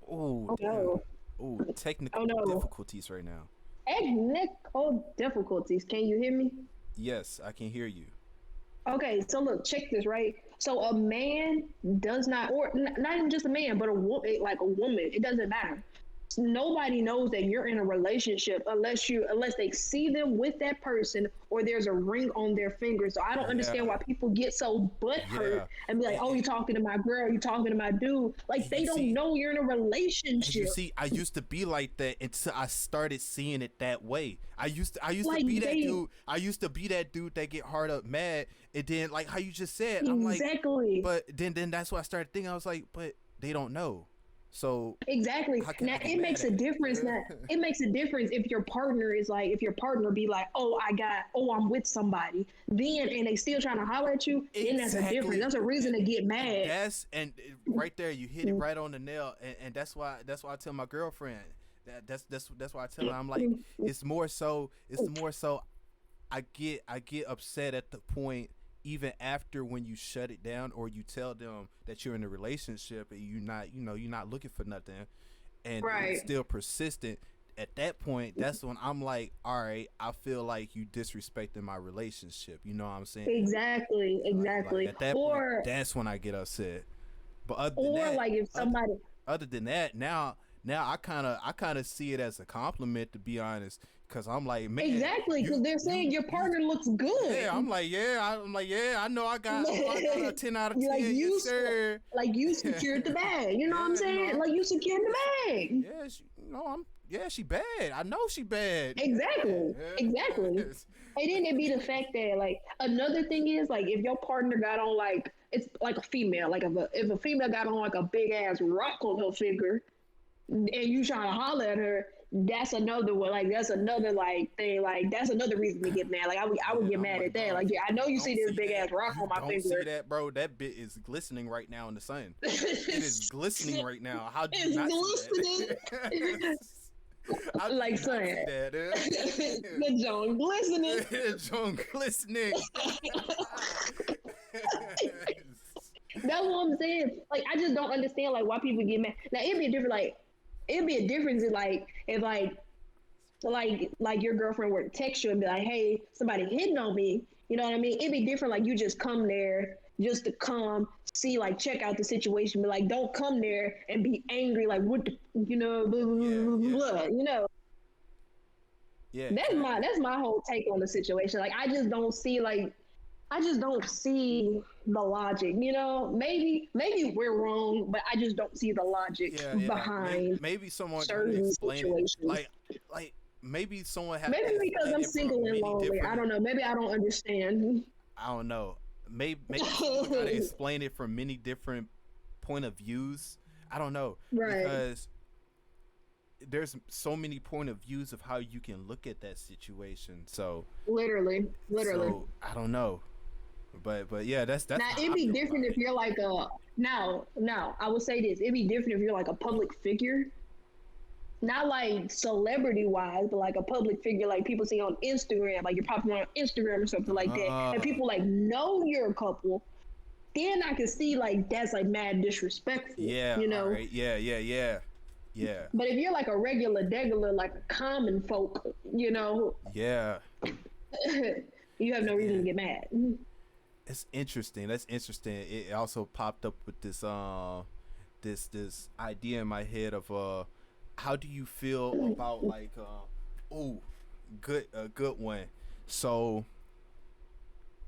Oh, no. Oh, technical difficulties right now. Technical difficulties. Can you hear me? Yes, I can hear you. Okay, so look, check this, right? So a man does not, or not even just a man, but a woman, it doesn't matter. Nobody knows that you're in a relationship unless they see them with that person or there's a ring on their finger. So I don't understand why people get so butthurt and be like, "Oh, you talking to my girl? You talking to my dude?" Like they don't know you're in a relationship. You see, I used to be like that until I started seeing it that way. I used to like be that dude. I used to be that dude that get hard up mad, and then like how you just said, I'm like, exactly. But then that's what I started thinking. I was like, but they don't know. So exactly. Now it makes a difference. It makes a difference if your partner be like, I'm with somebody, then and they still trying to holler at you. Exactly. Then that's a difference. That's a reason to get mad. And right there, you hit it right on the nail. And that's why I tell my girlfriend that's why I tell her, I'm like, it's more so I get upset at the point. Even after when you shut it down or you tell them that you're in a relationship and you're not looking for nothing and it's still persistent, at that point, that's when I'm like, all right, I feel like you disrespecting my relationship. You know what I'm saying? Exactly. Like at that point, that's when I get upset. But other than that, now I kind of see it as a compliment, to be honest. Cause I'm like, man, Exactly, because they're saying your partner looks good. Yeah, I'm like, I know I got a 10 out of 10. Like Yes, sir. like you secured the bag. You know what I'm saying? Like you secured the bag. Yeah, she bad. I know she bad. Exactly. Exactly. And then it be the fact that like another thing is like if your partner got on like it's like a female, like if a female got on like a big ass rock on her finger and you trying to holler at her, that's another one. Like that's another like thing. Like that's another reason to get mad. Like I would get mad at that. Like yeah, I know you see this big ass rock on my finger. Don't see that, bro. That bit is glistening right now in the sun. It is glistening right now. How do you not see that? Like son, the Joan glistening. Joan glistening. That's what I'm saying. Like I just don't understand like why people get mad. Now it'd be a difference in like if like your girlfriend were to text you and be like, hey, somebody hitting on me. You know what I mean? It'd be different. Like you just come there just to come see, like check out the situation, but like don't come there and be angry. Like what the, you know, blah, blah, blah, you know. Yeah. That's my whole take on the situation. Like I just don't see the logic, you know. Maybe we're wrong, but I just don't see the logic behind. Maybe someone certain situations. Like maybe someone has. Maybe because I'm single and lonely. I don't know. Maybe I don't understand. I don't know. Maybe someone got to explain it from many different point of views. I don't know. Right. Because there's so many point of views of how you can look at that situation. So literally. So, I don't know. But yeah, that's now it'd be different if you're like a now I will say this, it'd be different if you're like a public figure, not like celebrity wise, but like a public figure like people see on Instagram, like you're popular on Instagram or something like that, and people like know you're a couple. Then I can see like that's like mad disrespectful. Yeah, you know. Right. Yeah. But if you're like a regular like a common folk, you know. Yeah. You have no reason to get mad. It's interesting. That's interesting. It also popped up with this this idea in my head of how do you feel about like good one. So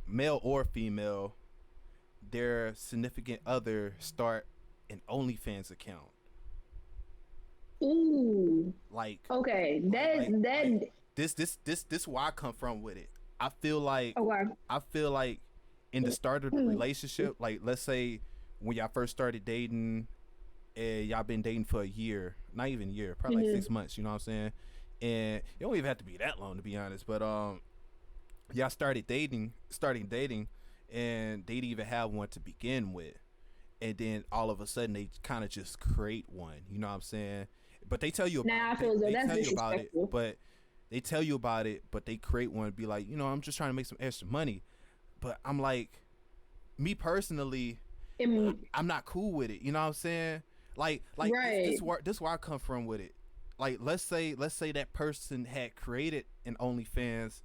male or female, their significant other start an OnlyFans account. Ooh. Like okay, this where I come from with it. I feel like in the start of the relationship, like let's say when y'all first started dating and y'all been dating for a year, not even a year, probably like 6 months, you know what I'm saying? And it don't even have to be that long to be honest, but y'all started dating and they didn't even have one to begin with. And then all of a sudden they kind of just create one, you know what I'm saying? But they tell you about they tell you about it, but they create one and be like, you know, I'm just trying to make some extra money. But I'm like, me personally, I'm not cool with it. You know what I'm saying? Like right. This where I come from with it. Like let's say that person had created an OnlyFans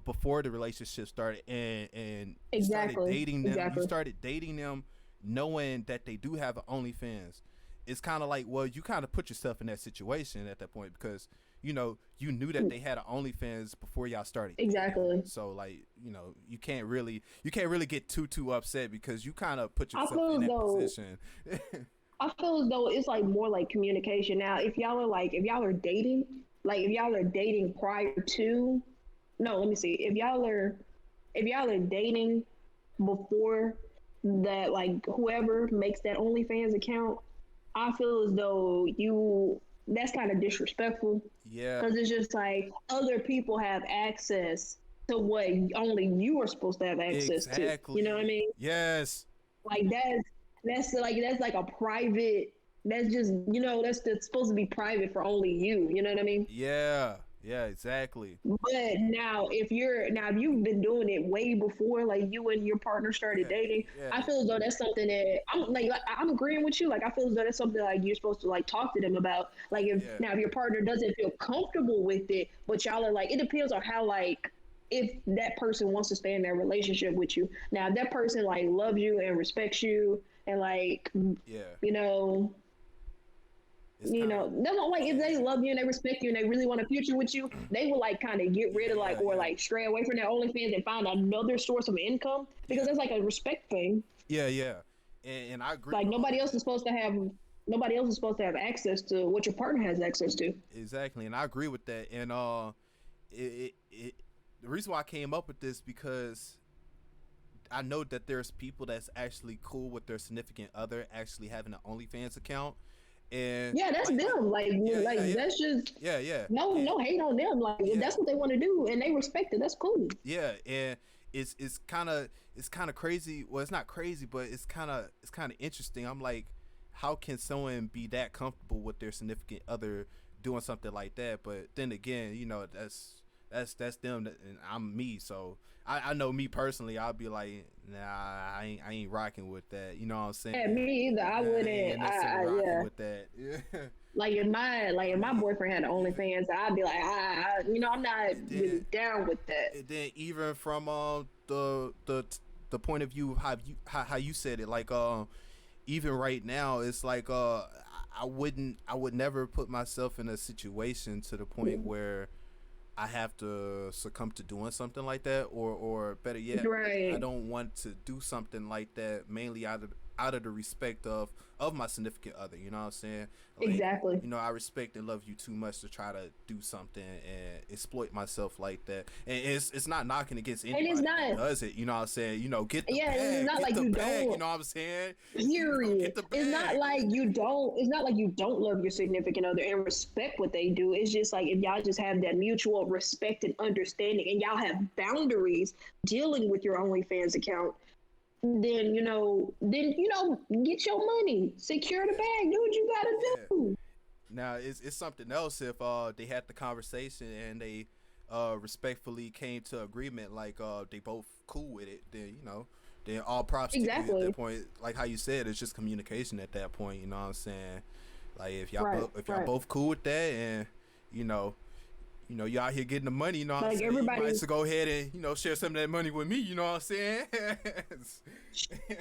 before the relationship started and started dating them. You started dating them knowing that they do have an OnlyFans. It's kind of like, well, you kind of put yourself in that situation at that point because you know you knew that they had an OnlyFans before y'all started. Exactly. So like, you know, you can't really get too upset because you kind of put yourself in that position. I feel as though it's like more like communication. Now, if y'all are dating prior to, no, let me see. If y'all are dating before that, like whoever makes that OnlyFans account, I feel as though that's kind of disrespectful. Yeah. Because it's just like other people have access to what only you are supposed to have access to. You know what I mean? Yes. Like that's like a private. That's just, you know, that's supposed to be private for only you. You know what I mean? Yeah. Yeah, exactly. But now if you've been doing it way before, like you and your partner started dating, I feel as though that's something that I'm agreeing with you. Like I feel as though that's something like you're supposed to like talk to them about. Like if your partner doesn't feel comfortable with it, but y'all are like, it depends on how like if that person wants to stay in that relationship with you. Now if that person like loves you and respects you and like you know. it's You kind of know, they won't like if they love you and they respect you and they really want a future with you, they will like kind of get rid of like or like stray away from their OnlyFans and find another source of income because that's like a respect thing. yeah, and I agree Like with all of that. nobody else is supposed to have access to what your partner has access to. Exactly, and I agree with that. And it the reason why I came up with this because I know that there's people that's actually cool with their significant other actually having an OnlyFans account, and Yeah, that's like, them. That's just yeah, no hate on them. Like if yeah, that's what they want to do and they respect it, that's cool. yeah, and it's kind of crazy. Well, it's not crazy, but it's kind of interesting. I'm like, how can someone be that comfortable with their significant other doing something like that? But then again, that's them, and I'm me. So I know me personally, I'll be like, nah, I ain't rocking with that. You know what I'm saying? Yeah, me either. I I ain't wouldn't. necessarily rocking Yeah. with that. Yeah. Like if my boyfriend had OnlyFans, I'd be like, I'm not really Then, down with that. and then even from the point of view of how you said it, like even right now, it's like I would never put myself in a situation to the point where I have to succumb to doing something like that, or better yet, I Right. don't want to do something like that mainly out of the respect of my significant other. You know what I'm saying? Like, Exactly. I respect and love you too much to try to do something and exploit myself like that. And it's not knocking against And anybody it's that not. does it. You know what I'm saying? Get the Yeah, bag, it's not get like the you bag. don't. You know what I'm saying? Period. Get the It's not bag. like you don't. It's not like you don't love your significant other and respect what they do. It's just like if y'all just have that mutual respect and understanding, and y'all have boundaries dealing with your OnlyFans account. Then get your money, secure the bag, do what you gotta Yeah. do. Now it's something else if they had the conversation and they respectfully came to agreement, like they both cool with it, then then all props to you at Exactly. that point. Like how you said, it's just communication at that point. You know what I'm saying? Like if y'all Right. if y'all Right. both cool with that, and you know you out here getting the money. You know what I'm Like saying? You might everybody. as well go ahead and share some of that money with me. You know what I'm saying?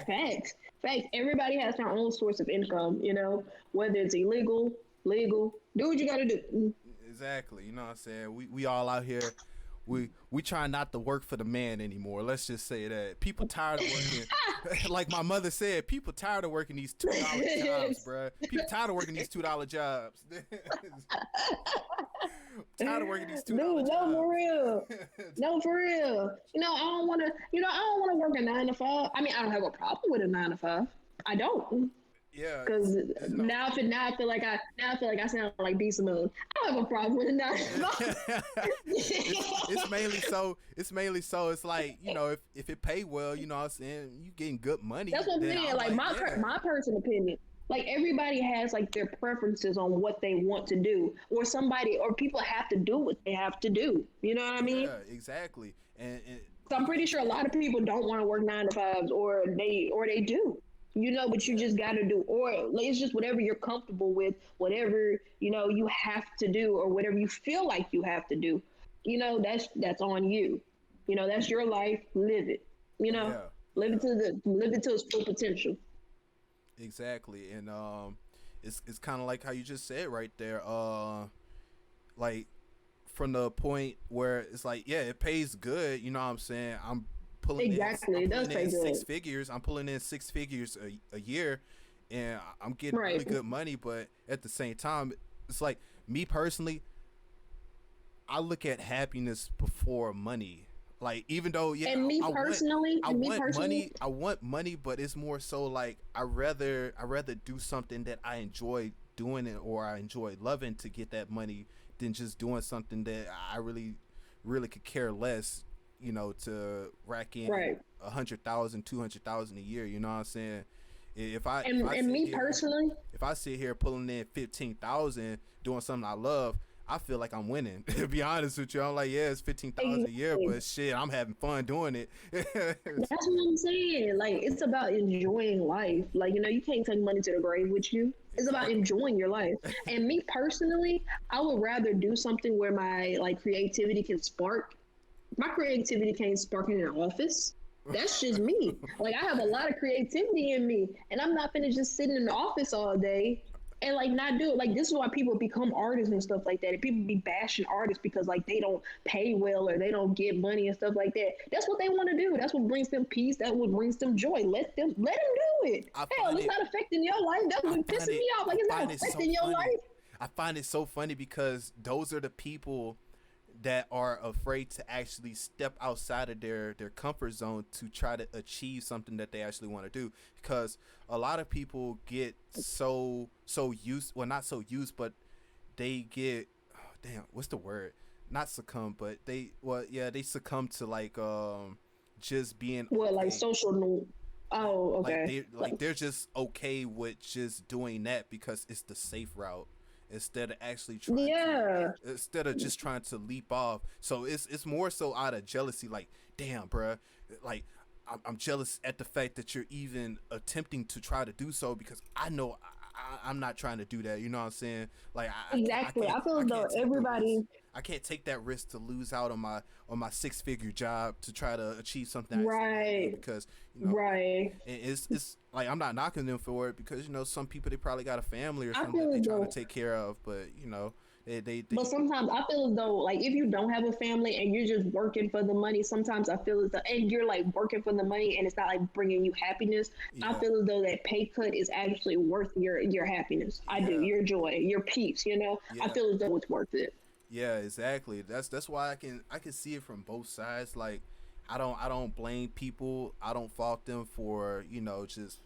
Facts. Facts. Everybody has their own source of income. Whether it's illegal, legal, do what you gotta do. Exactly. You know what I'm saying? We all out here. We try not to work for the man anymore. Let's just say that people tired of working. Like my mother said, people tired of working these $2 jobs, bruh. People tired of working these $2 jobs. Tired of working these Dude, $2 no, for jobs. real. No, for real. I don't want to work a 9 to 5. I mean, I don't have a problem with a 9 to 5. I don't. Yeah, Because it's now I feel like I sound like B Simone. I don't have a problem with a 9 to 5. it's mainly so it's like if it pay well, you know what I'm saying, you getting good money. That's what I'm then saying. I'm Like yeah. my personal opinion. Like everybody has like their preferences on what they want to do, or people have to do what they have to do. You know what I mean? Yeah, exactly. And So I'm pretty sure a lot of people don't want to work 9 to 5s, or they do. But you just got to do, or it's just whatever you're comfortable with, whatever you have to do, or whatever you feel like you have to do. That's on you. That's your life. Live it. yeah, Live yeah. it to its full potential. Exactly, and it's kind of like how you just said right there. Like from the point where it's like, yeah, it pays good. You know what I'm saying? I'm pulling Exactly, it does pay in six good. figures. I'm pulling in 6 figures a year, and I'm getting Right. really good money. But at the same time, it's like me personally, I look at happiness before money. Like even though And me I personally, I want money, but it's more so like I rather do something that I enjoy doing it or I enjoy loving to get that money than just doing something that I really could care less, to rack in right. 100,000, 200,000 a year. You know what I'm saying? If I And if I and sit me here, personally, if I sit here pulling in 15,000 doing something I love, I feel like I'm winning. To be honest with you, I'm like, yeah, it's 15,000 a year, exactly. but shit, I'm having fun doing it. That's what I'm saying. Like it's about enjoying life. Like you can't take money to the grave with you. It's about Exactly. enjoying your life. And me personally, I would rather do something where my creativity can spark. My creativity can't spark in an office. That's just me. Like I have a lot of creativity in me, and I'm not gonna just sit in the office all day. and like not do it. Like this is why people become artists and stuff like that. And people be bashing artists because like they don't pay well or they don't get money and stuff like that. That's what they want to do. That's what brings them peace. That's what brings them joy. Let them do it. Hell, it's not affecting your life. That's what pissing me off. Like it's not affecting your life. I find it so funny because those are the people that are afraid to actually step outside of their comfort zone to try to achieve something that they actually want to do. Because a lot of people get so used, well, not so used, but they get, what's the word? Not succumb, but they succumb to like just being okay. Like social. Oh, okay. Like they're just okay with just doing that because it's the safe route, instead of actually instead of just trying to leap off. So it's more so out of jealousy, like, damn, bruh, like I'm jealous at the fact that you're even attempting to try to do so, because I know I'm not trying to do that. You know what I'm saying? Like exactly. I feel as though everybody. I can't take that risk to lose out on my 6-figure job to try to achieve something. Right. Because and it's like, I'm not knocking them for it, because some people, they probably got a family or something that they're trying to take care of, but they but sometimes I feel as though, like, if you don't have a family and you're just working for the money, sometimes I feel as though, and you're like working for the money and it's not like bringing you happiness, I feel as though that pay cut is actually worth your happiness. I do, your joy, your peace, I feel as though it's worth it. Yeah, exactly. That's why I can see it from both sides. Like, I don't blame people. I don't fault them for just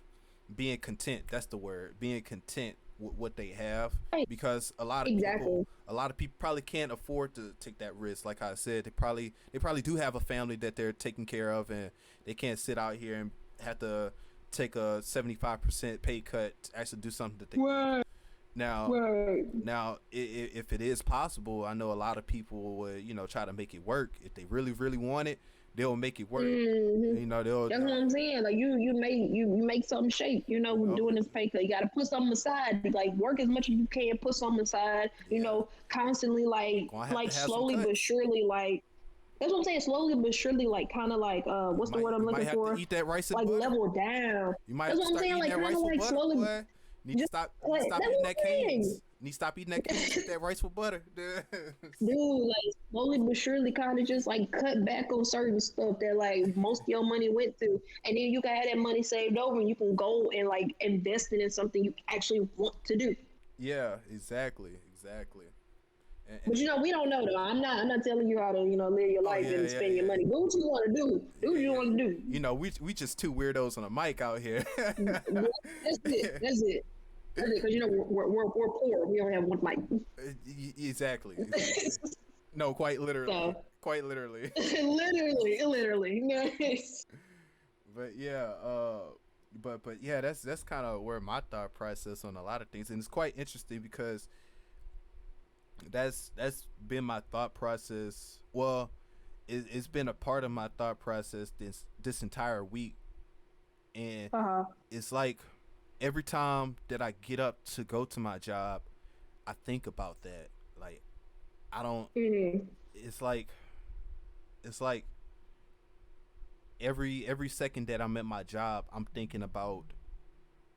being content. That's the word. Being content with what they have, because a lot of people probably can't afford to take that risk. Like I said, they probably do have a family that they're taking care of, and they can't sit out here and have to take a 75% pay cut to actually do something that they Now, if it is possible, I know a lot of people would, try to make it work. If they really, really want it, they'll make it work. Mm-hmm. That's what I'm saying. Like you make something shake. Doing this pay cut, you got to put something aside. Like, work as much as you can, put something aside. Constantly, like slowly but surely, like. That's what I'm saying. Slowly but surely, like, kind of like, what's the word I'm looking for? To eat that rice and like butter. Level down. You might have to start eating that rice with butter. Slowly. Need to stop eating that Cane's. Need to stop eating that Cane's. Eat that rice with butter. Dude, like, slowly but surely, kind of just like cut back on certain stuff that like most of your money went through, and then you can have that money saved over, and you can go and like invest it in something you actually want to do. Yeah, exactly. But we don't know though. I'm not telling you how to live your life and spend your money. Do what you want to do. Do what you want to do. We just two weirdos on a mic out here. That's it. Because we're poor. We only have one mic. Exactly. No, quite literally. So, quite literally. literally. Nice. But yeah, but yeah, that's kind of where my thought process on a lot of things, and it's quite interesting because that's been my thought process. Well, it's been a part of my thought process this entire week, and it's like every time that I get up to go to my job, I think about that. Like, I don't. Mm-hmm. It's like every second that I'm at my job, I'm thinking about,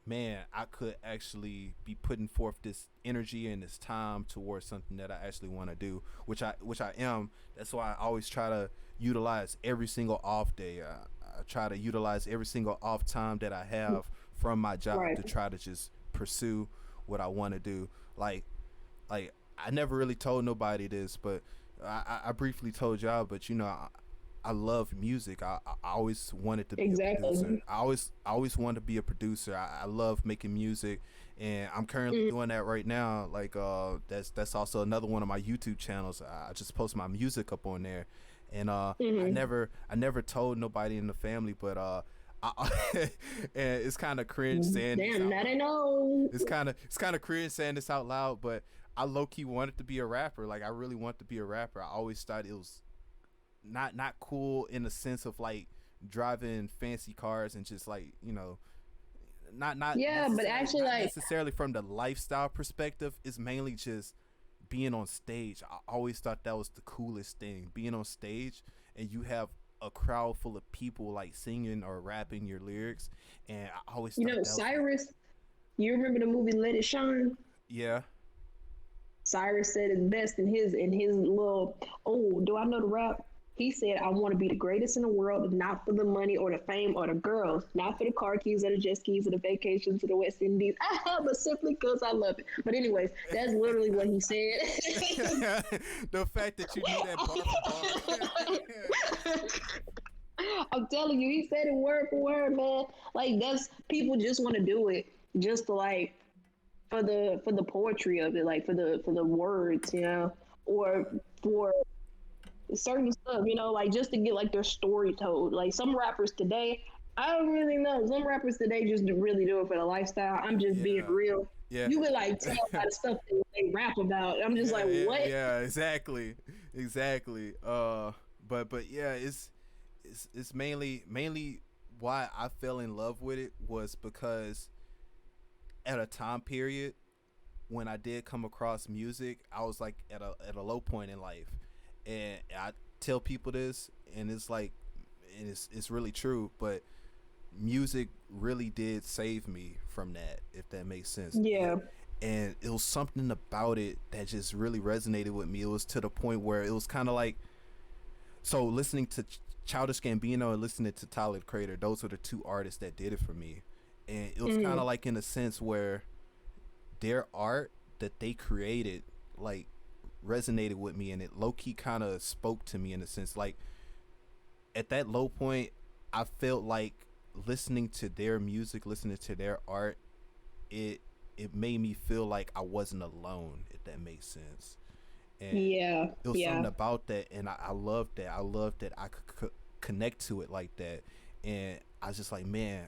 man, I could actually be putting forth this energy and this time towards something that I actually want to do, which I am. That's why I always try to utilize every single off day. I try to utilize every single off time that I have from my job to try to just pursue what I want to do. Like I never really told nobody this, but I briefly told y'all, but I love music. I always wanted to be a producer. I always wanted to be a producer. I love making music, and I'm currently doing that right now. Like that's also another one of my YouTube channels. I just post my music up on there, and I never told nobody in the family, but and it's kind of cringe saying this out loud. I know. It's kind of cringe saying this out loud, but I low-key wanted to be a rapper. Like, I really wanted to be a rapper. I always thought it was not cool in the sense of like driving fancy cars and just like not but actually, not like, necessarily from the lifestyle perspective. It's mainly just being on stage. I always thought that was the coolest thing, being on stage and you have a crowd full of people like singing or rapping your lyrics. And I always thought Cyrus, you remember the movie Let It Shine? Yeah. Cyrus said it best in his little, oh, do I know the rap? He said, I want to be the greatest in the world, not for the money or the fame or the girls, not for the car keys or the jet skis or the vacations to the West Indies, but simply because I love it. But anyways, that's literally what he said. The fact that you knew that bar for bar. I'm telling you, he said it word for word, man. Like that's people just want to do it just to like for the poetry of it, like for the words, you know, or for certain stuff, you know, like just to get like their story told. Like some rappers today, I don't really know. Some rappers today just really do it for the lifestyle. I'm just being Yeah. real. Yeah. You can like tell by the stuff they rap about. I'm just Yeah, like, yeah, what? yeah, exactly, exactly. But yeah, it's mainly why I fell in love with it was because at a time period when I did come across music, I was like at a low point in life, and I tell people this, and it's like, and it's really true, but music really did save me from that, if that makes sense. Yeah, And it was something about it that just really resonated with me. It was to the point where it was kind of like, so listening to Childish Gambino and listening to Tyler the Creator, those are the two artists that did it for me. And it was kind of like in a sense where their art that they created like resonated with me, and it low-key kind of spoke to me in a sense. Like at that low point, I felt like listening to their music, listening to their art, it made me feel like I wasn't alone, if that makes sense. And yeah, it was yeah. something about that, and I loved that. I loved that I could connect to it like that, and I was just like, man,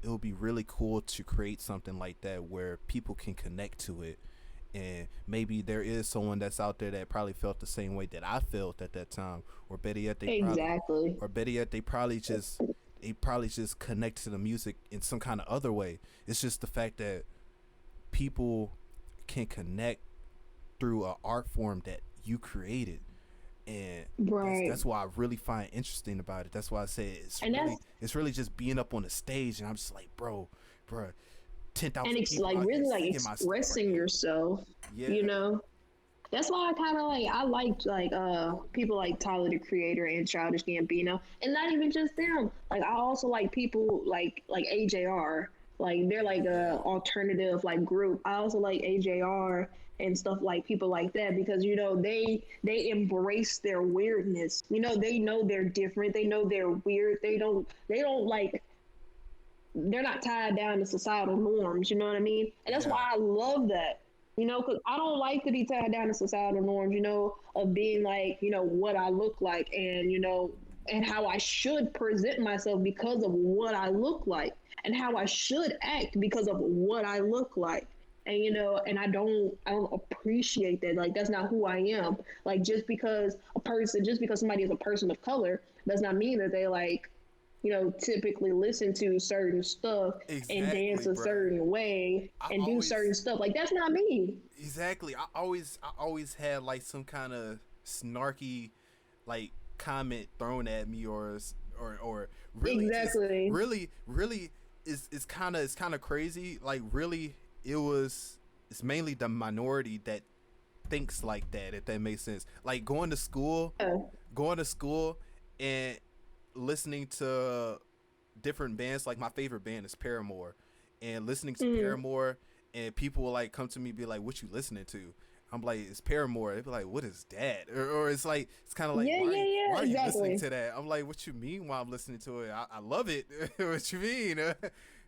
it would be really cool to create something like that where people can connect to it. And maybe there is someone that's out there that probably felt the same way that I felt at that time, or better yet, Exactly. they probably just connect to the music in some kind of other way. It's just the fact that people can connect through an art form that you created, and Right. that's why I really find interesting about it. That's why I say And that's it's really just being up on the stage, and I'm just like, bro, 10,000 and it's people like out here really like singing my stuff right expressing now. yourself, Yeah, you know. That's why I kind of like I like people like Tyler the Creator and Childish Gambino, and not even just them. Like I also like people like AJR. Like they're like yeah, a alternative like group. I also like AJR and stuff like people like that because you know they embrace their weirdness. You know they're different. They know they're weird. They don't like they're not tied down to societal norms. You know what I mean? And that's yeah, why I love that. You know, because I don't like to be tied down to societal norms. You know, of being like you know what I look like, and you know, and how I should present myself because of what I look like, and how I should act because of what I look like. And you know, and I don't appreciate that. Like that's not who I am. Like just because somebody is a person of color, does not mean that they like you know, typically listen to certain stuff and dance exactly, a bruh. certain way I and do always certain stuff. Like that's not me. exactly. I always had like some kind of snarky like comment thrown at me, or really just Exactly. really it's kind of crazy. Like really, it's mainly the minority that thinks like that, if that makes sense. Like Yeah. going to school and listening to different bands. Like my favorite band is Paramore, and listening to Mm. Paramore, and people will like come to me and be like, "What you listening to?" I'm like, "It's Paramore." They be like, "What is that?" Or it's like it's kind of like, Yeah, yeah, why yeah, are you listening exactly. to that? I'm like, "What you mean? Why I'm listening to it? I love it." What you mean?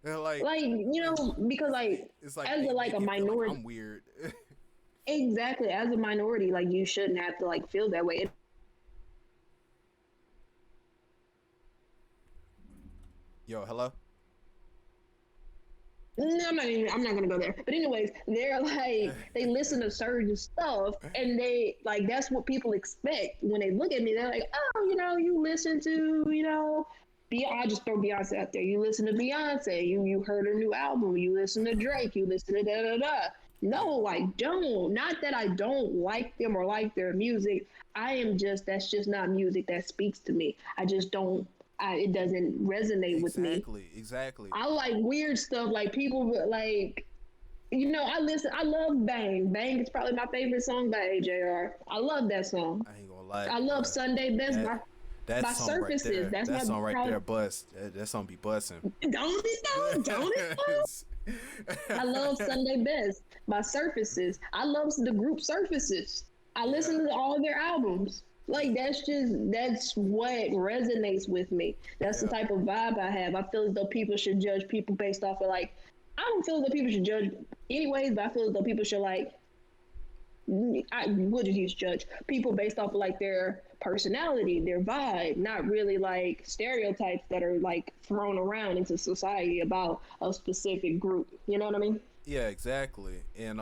And like Like, you know, because like it's like as they a like make a it feel like minority I'm weird. exactly, as a minority, like you shouldn't have to like feel that way. Yo, hello. No, I'm not gonna go there. But anyways, they're like they listen to certain stuff and they like that's what people expect when they look at me. They're like, oh, you know, you listen to, you know, I'll just throw Beyonce out there. You listen to Beyonce, you heard her new album, you listen to Drake, you listen to da da da. Yeah, No, I don't. Not that I don't like them or like their music. I am just that's just not music that speaks to me. I just don't it doesn't resonate with me. exactly, exactly. I like weird stuff. Like people like I love Bang. Bang is probably my favorite song by AJR. I love that song. I ain't gonna lie, I love Sunday Best that that by song right Surfaces. there, That's that my song right probably there, bust. That song be busting. don't it though? Don't it though? I love Sunday Best by Surfaces. I love the group Surfaces. I Yeah, listen to all their albums. Like that's what resonates with me. That's the yeah, type of vibe I have. I feel as though people should judge people based off of like I don't feel as though people should judge anyways, but I feel as though people should like I would just judge people based off of like their personality, their vibe, not really like stereotypes that are like thrown around into society about a specific group. You know what I mean? yeah, exactly. And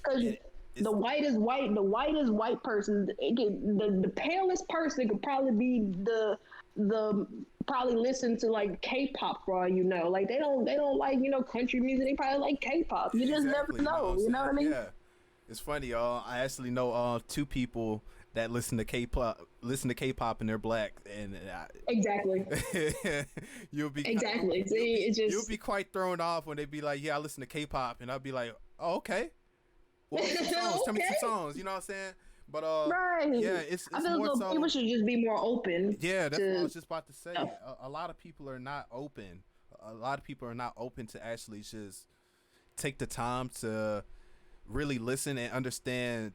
Because it's the whitest white person, the palest person could probably be the probably listen to like K-pop for all you know. Like they don't like country music. They probably like K-pop. You just never exactly, you know what know. I'm You know saying? what I mean? Yeah, it's funny, y'all. I actually know two people that listen to K-pop and they're black, and Exactly. you'll be Exactly. See, it's you'll just be quite thrown off when they be like, "Yeah, I listen to K-pop," and I'll be like, "Oh, okay. Well, some songs. Tell me okay. some songs." You know what I'm saying? But Right. yeah, I it's feel more as though so. people should just be more open Yeah, that's what I to was just about to say. stuff. A lot of people are not open. A lot of people are not open to actually just take the time to really listen and understand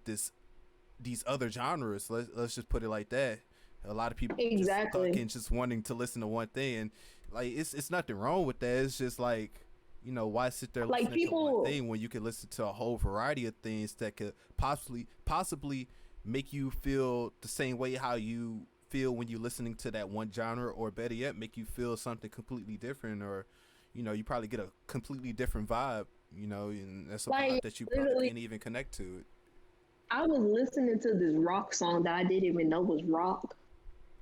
these other genres. Let's just put it like that. A lot of people just stuck Exactly. in just wanting to listen to one thing, and like it's nothing wrong with that. It's just like, why sit there Like listening to one people, thing when you can listen to a whole variety of things that could possibly make you feel the same way how you feel when you're listening to that one genre, or better yet, make you feel something completely different, or you probably get a completely different vibe, and that's a vibe like that you probably literally, can't even connect to it. I was listening to this rock song that I didn't even know was rock,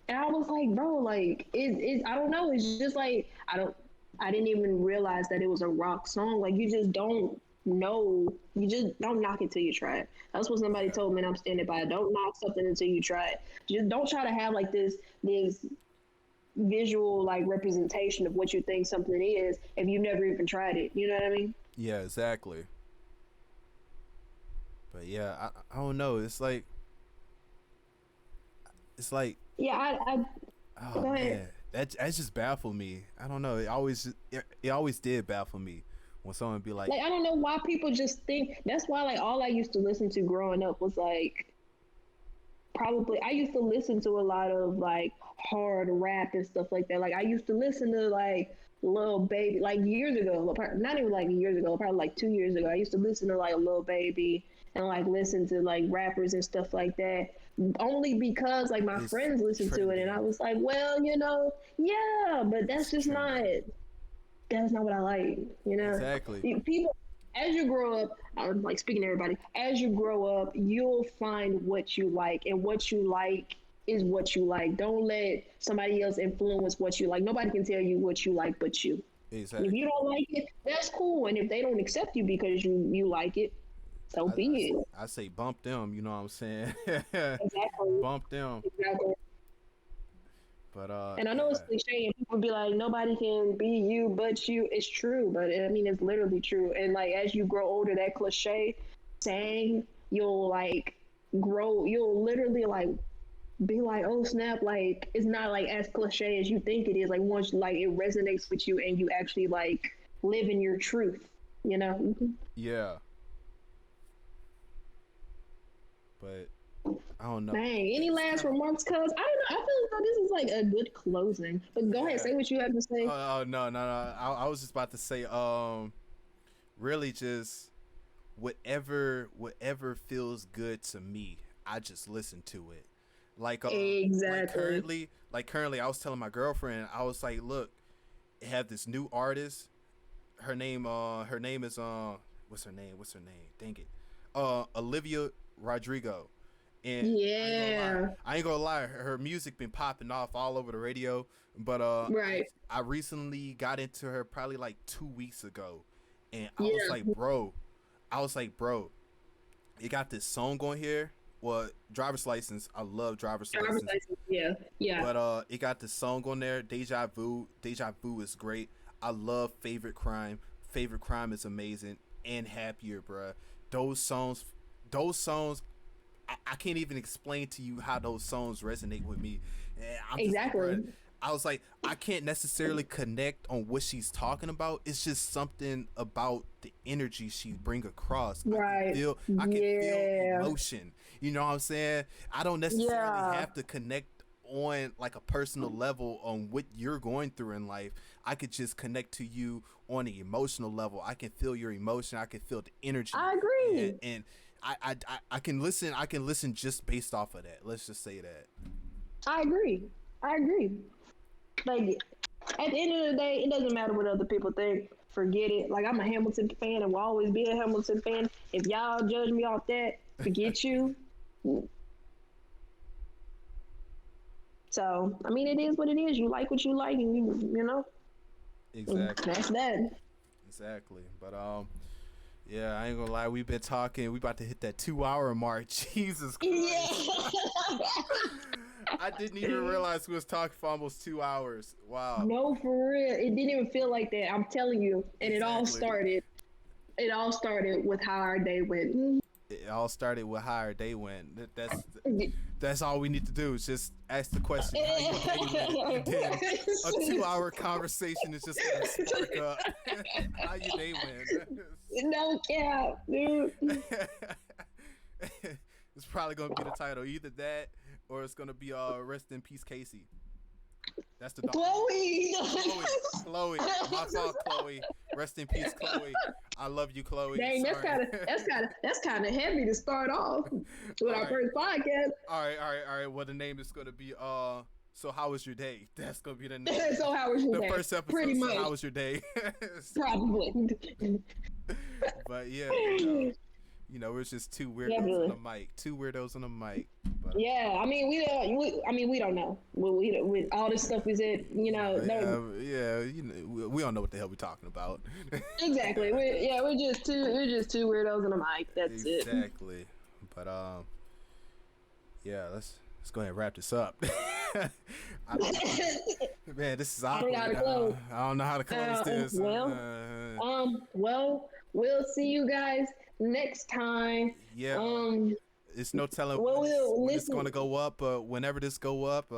and I was like, bro, like I don't know. It's just like I didn't even realize that it was a rock song. Like you just don't know. You just don't knock it till you try it. That's what somebody Yeah, told me, and I'm standing by it. Don't knock something until you try it. Just don't try to have like this visual like representation of what you think something is if you've never even tried it. You know what I mean? yeah, exactly. But yeah, I don't know. It's like Yeah, oh go ahead. man, that's just baffled me. I don't know. It always did baffle me when someone be like, Like I don't know why people just think that's why like all I used to listen to growing up was like probably I used to listen to a lot of like hard rap and stuff like that. Like I used to listen to like Lil Baby like years ago, not even like years ago, probably like 2 years ago. I used to listen to like Lil Baby and like listen to like rappers and stuff like that. Only because like my it's friends listened to it and I trending. was like, well, yeah, but It's trending. that's not what I like. Exactly. People, as you grow up, I'm like speaking to everybody, as you grow up, you'll find what you like, and what you like is what you like. Don't let somebody else influence what you like. Nobody can tell you what you like but you. And if you Exactly. don't like it, that's cool. And if they don't accept you because you like it, so I, be I, it. I say bump them. You know what I'm saying? Exactly. Bump them. Exactly. But And I know it's yeah, cliche, and people be like, nobody can be you but you. It's true, but I mean, it's literally true. And like, as you grow older, that cliche saying, you'll like you'll literally like be like, oh snap, like it's not like as cliche as you think it is. Like once like it resonates with you and you actually like live in your truth, you know? yeah. But I don't know. Dang. Any It's last kind of remarks? Cause I don't know. I feel as though this is like a good closing. But go ahead, yeah. say what you have to say. Oh, no, no, no. I was just about to say, really just whatever feels good to me, I just listen to it. Like Exactly. currently, I was telling my girlfriend, I was like, look, I have this new artist. Her name is what's her name? What's her name? Dang it. Olivia Rodrigo. And Yeah. I ain't gonna lie, her music been popping off all over the radio. But Right. I recently got into her probably like 2 weeks ago, and Yeah. I was like, bro, you got this song on here. Well, driver's license. I love driver's Driver's license, license. Yeah. Yeah. but it got this song on there. Deja vu. Deja vu is great. I love favorite crime. Favorite crime is amazing. and happier, bruh. Those songs, those songs. I can't even explain to you how those songs resonate with me. And I'm just like, Exactly. bruh, I was like, I can't necessarily connect on what she's talking about. It's just something about the energy she bring across. Right. I can feel Yeah. emotion. You know what I'm saying? I don't necessarily Yeah. have to connect on like a personal level on what you're going through in life. I could just connect to you on an emotional level. I can feel your emotion. I can feel the energy. I agree. And I can listen. I can listen just based off of that. Let's just say that. I agree. I agree. Like at the end of the day, it doesn't matter what other people think. Forget it. Like I'm a Hamilton fan and will always be a Hamilton fan. If y'all judge me off that, forget you. So I mean, it is what it is. You like what you like, and you know. Exactly. That's that. Exactly. But yeah, I ain't gonna lie. We've been talking. We about to hit that 2 hour mark. Jesus Christ. Yeah. I didn't even realize we was talking for almost 2 hours. Wow. No, for real. It didn't even feel like that. I'm telling you. And Exactly. it all started with how our day went. It all started with how our day went. That's all we need to do is just ask the question. How your day went? And then a 2 hour conversation is just gonna spark up. How your day went? No cap, dude. It's probably gonna be the title, either that or it's gonna be rest in peace, Casey. That's the dog. Chloe. Chloe. My fault, Chloe. Rest in peace, Chloe. I love you, Chloe. Dang, Sorry. that's kind of heavy to start off with our Right. first podcast. All right. Well, the name is gonna be So how was your day? That's gonna be the name. So how was your The day? first episode. Pretty So much. how was your day? Probably. But yeah, we're just two weirdos Definitely. on the mic. Two weirdos on the mic. But, Yeah, I mean, we don't know. We all this stuff we said, we don't know what the hell we're talking about. exactly. We're just two weirdos in a mic. That's it. Exactly. But yeah, let's go ahead and wrap this up. Man, this is awkward. I don't know how to close. I don't know how to close this. Well, we'll see you guys next time. Yeah. It's no telling Well, when it's going to go up, but whenever this go up,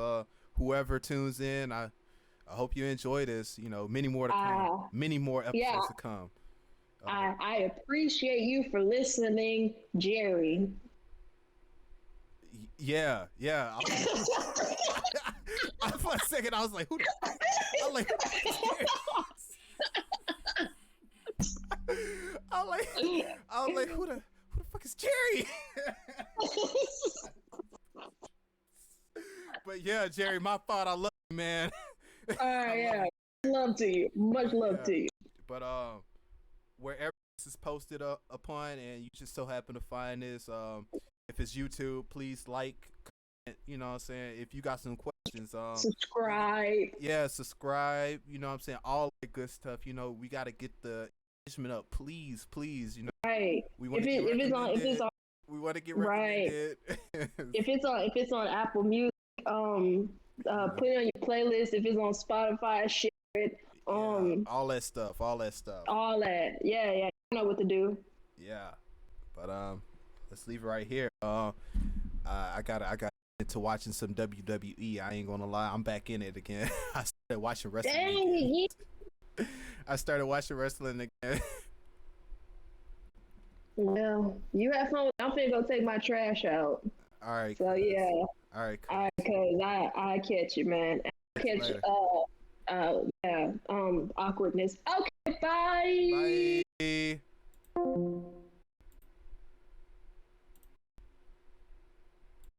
whoever tunes in, I hope you enjoy this. Many more to come. Many more episodes to come. I appreciate you for listening, Jerry. Yeah. For a second, I was like, who the fuck? I'm like, who the fuck is Jerry? But yeah, Jerry, my fault. I love you, man. Yeah. Love to you. Much love to you. But wherever this is posted upon, and you just so happen to find this, if it's YouTube, please like, comment, you know what I'm saying? If you got some questions, Subscribe. Yeah, subscribe. You know what I'm saying? All that good stuff. We got to get the engagement up, please. Right. We want if it's on, we want to get recommended. if it's on Apple Music, put it on your playlist. If it's on Spotify, share it. All that stuff. All that. Yeah. You know what to do. Yeah. But let's leave it right here. I got into watching some WWE. I ain't gonna lie, I'm back in it again. I started watching wrestling. Dang. I started watching wrestling again. Well, you have fun. I'm finna go take my trash out. All right. So yeah. All right. Cause I catch you, man. Catch Later. awkwardness. Okay, bye. Bye.